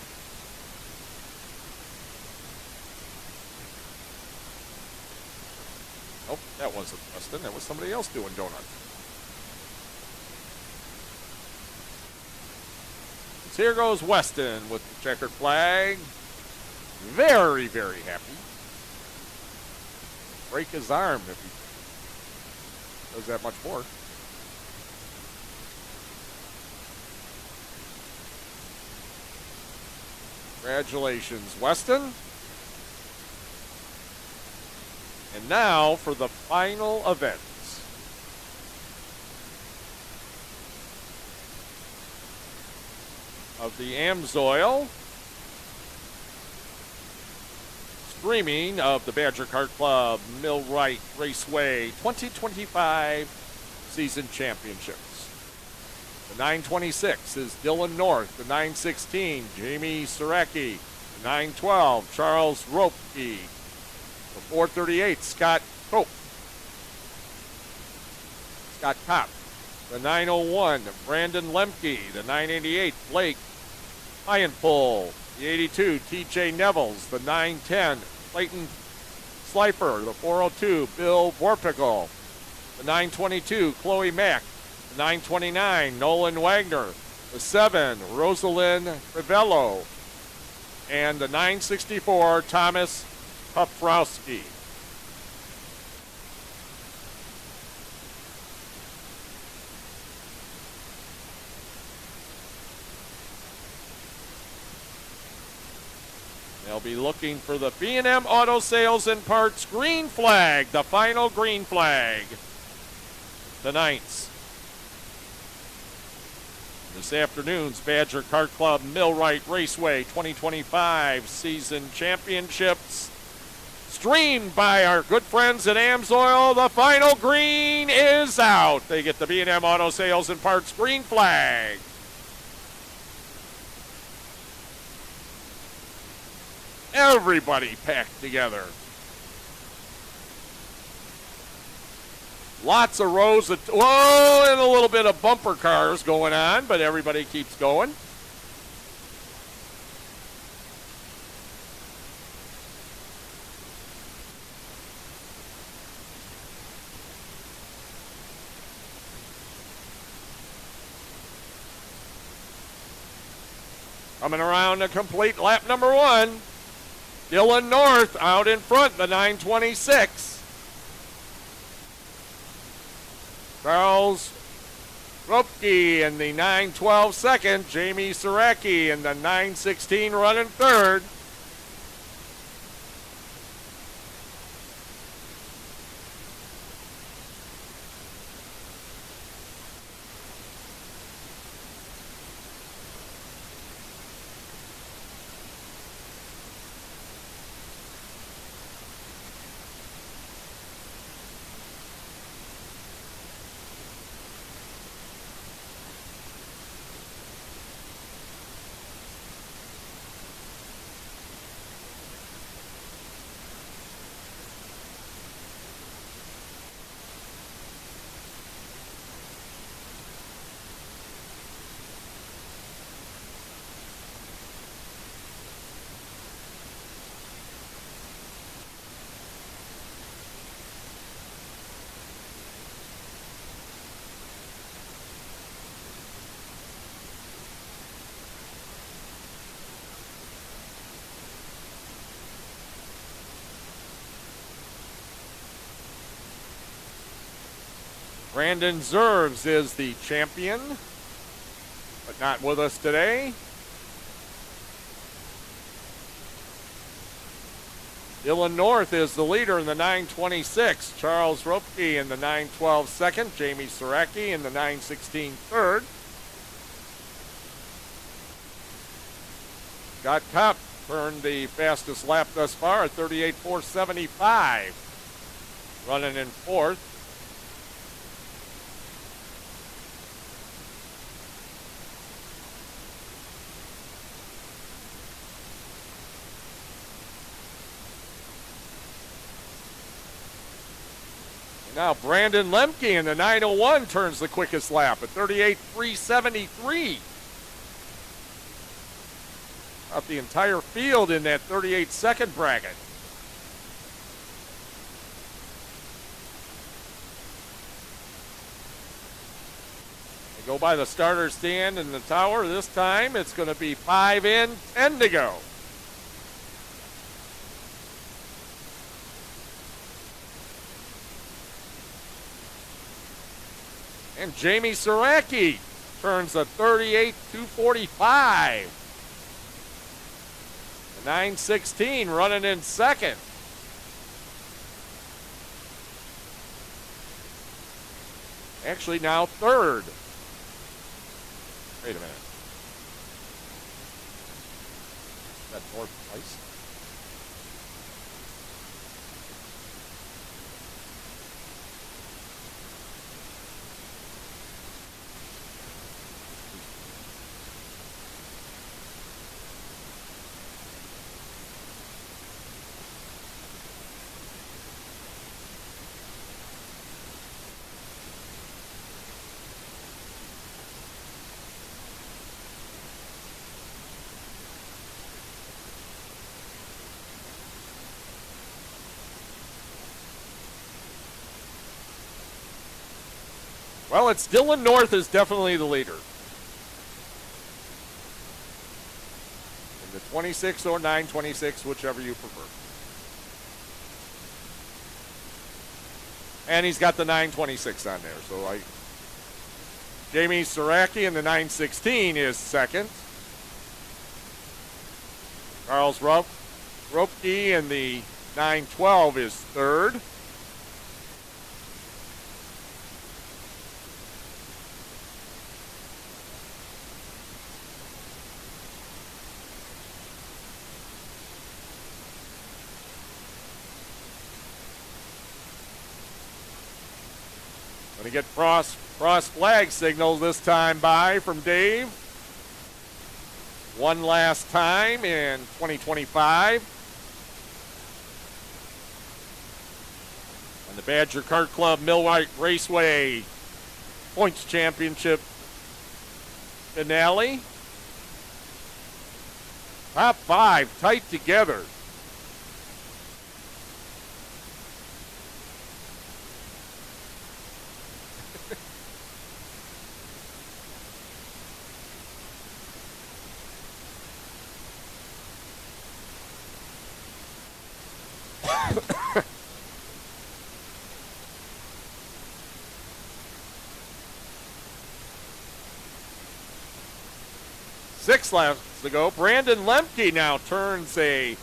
Nope, that wasn't Weston. That was somebody else doing donuts. So here goes Weston with the checkered flag. Very, very happy. Break his arm if he does that much more. Congratulations, Weston. And now for the final events. Of the AMSOIL streaming of the Badger Kart Club Millwright Raceway 2025 season championships. The 926 is Dylan North. The 916, Jamie Saracki. The 912, Charles Ropke. The 438, Scott Kopp. The 901, Brandon Lemke. The 988, Blake Hyenpohl. The 82, TJ Nevels. The 910, Clayton Slifer. The 402, Bill Vorpickel. The 922, Chloe Mack. The 929, Nolan Wagner. The 7, Rosalind Crivello. And the 964, Thomas Pafrowski. They'll be looking for the B&M Auto Sales and Parts green flag, the final green flag. Tonight's this afternoon's Badger Kart Club Millwright Raceway 2025 season championships, streamed by our good friends at AMSOIL. The final green is out. They get the B&M Auto Sales and Parts green flag. Everybody packed together. Lots of rows of, and a little bit of bumper cars going on, but everybody keeps going. Coming around to complete lap number 1. Dylan North out in front, the 926. Charles Ropke in the 912 second. Jamie Saracki in the 916 running third. Brandon Zerves is the champion, but not with us today. Dylan North is the leader in the 9:26. Charles Ropke in the 9:12 second. Jamie Saraki in the 9:16 third. Scott Kopp turned the fastest lap thus far at 38.475. Running in fourth. Now Brandon Lemke in the 9:01 turns the quickest lap at 38.373. Out the entire field in that 38-second bracket. They go by the starter stand in the tower. This time it's going to be 5 in, 10 to go. And Jamie Saraki turns a 38.245. The 9:16 running in second. Actually now third. Wait a minute. Is that fourth place? Well, it's Dylan North is definitely the leader. In the 26 or 9:26, whichever you prefer. And he's got the 9:26 on there. So Jamie Saraki in the 9:16 is second. Charles Ropke in the 9:12 is third. Going to get cross flag signal this time by from Dave. One last time in 2025. And the Badger Kart Club Millwright Raceway Points Championship finale. Top five tight together. Six laps to go. Brandon Lemke now turns a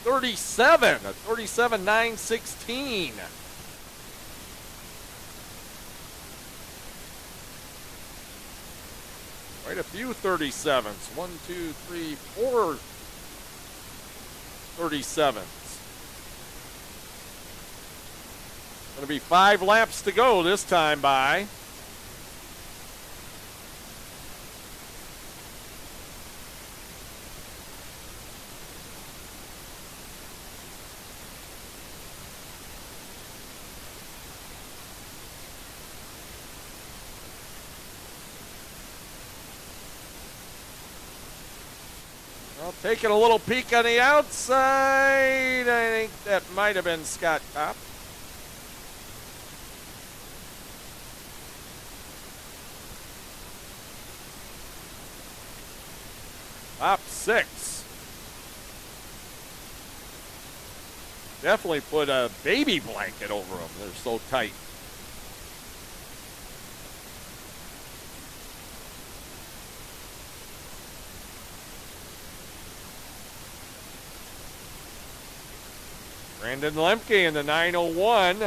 37.916. Quite a few 37s. 1, 2, 3, 4 37s. Going to be 5 laps to go this time by. Well, taking a little peek on the outside, I think that might have been Scott Kopp. Top 6. Definitely put a baby blanket over them. They're so tight. Brandon Lemke in the 901.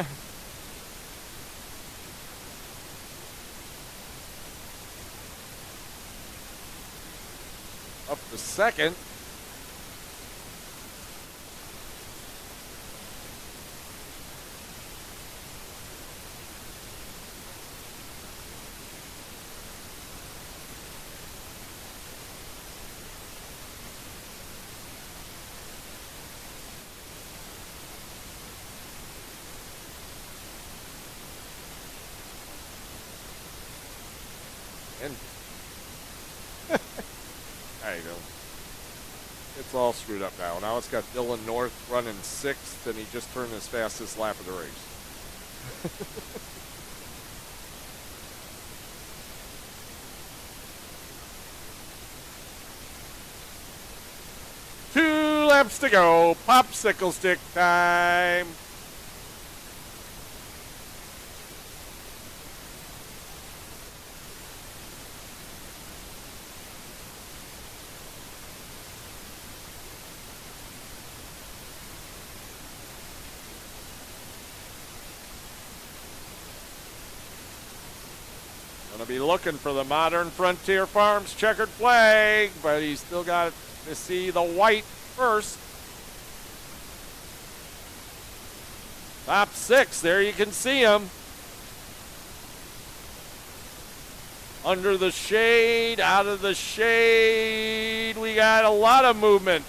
Up to second. And there you go. It's all screwed up now. Now it's got Dylan North running sixth, and he just turned his fastest lap of the race. Two laps to go. Popsicle stick time. Gonna be looking for the Modern Frontier Farms checkered flag, but he's still got to see the white first. Top six, there you can see him. Under the shade, out of the shade, we got a lot of movement.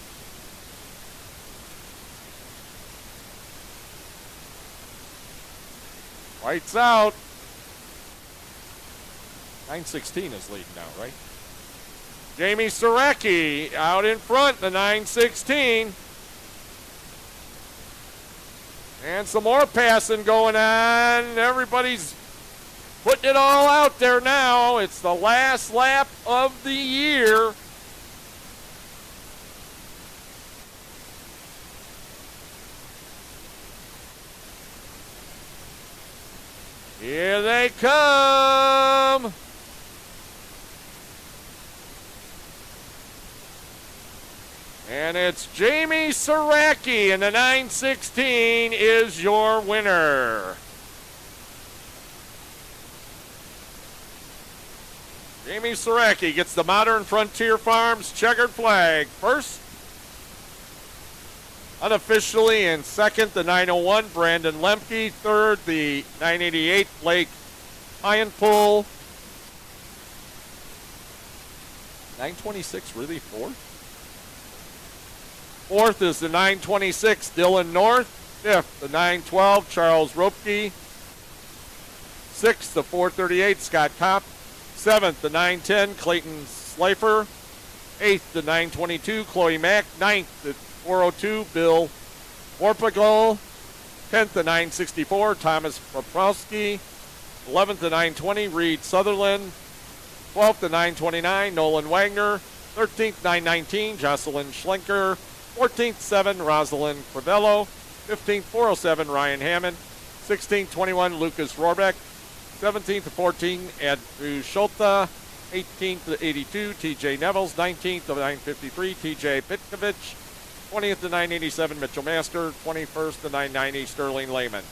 White's out. 916 is leading now, right? Jamie Sareki out in front, the 916. And some more passing going on. Everybody's putting it all out there now. It's the last lap of the year. Here they come. And it's Jamie Sareki, and the 916 is your winner. Jamie Sareki gets the Modern Frontier Farms checkered flag first. Unofficially in second, the 901, Brandon Lemke. Third, the 988, Blake Ironpool. 926, really fourth? Fourth is the 926, Dylan North. Fifth, the 912, Charles Ropke. Sixth, the 438, Scott Kopp. Seventh, the 910, Clayton Slifer. Eighth, the 922, Chloe Mack. Ninth, the 402, Bill Orpagol. 10th, the 964, Thomas Poprowski. 11th, the 920, Reed Sutherland. 12th, the 929, Nolan Wagner. 13th, 919, Jocelyn Schlenker. 14th, 7, Rosalind Crivello. 15th, 407, Ryan Hammond. 16th, 21, Lucas Rohrbeck. 17th to 14, Andrew Schulta. 18th to 82, TJ Nevels. 19th to 953, TJ Pitkovich. 20th to 987, Mitchell Master. 21st to 990, Sterling Lehman.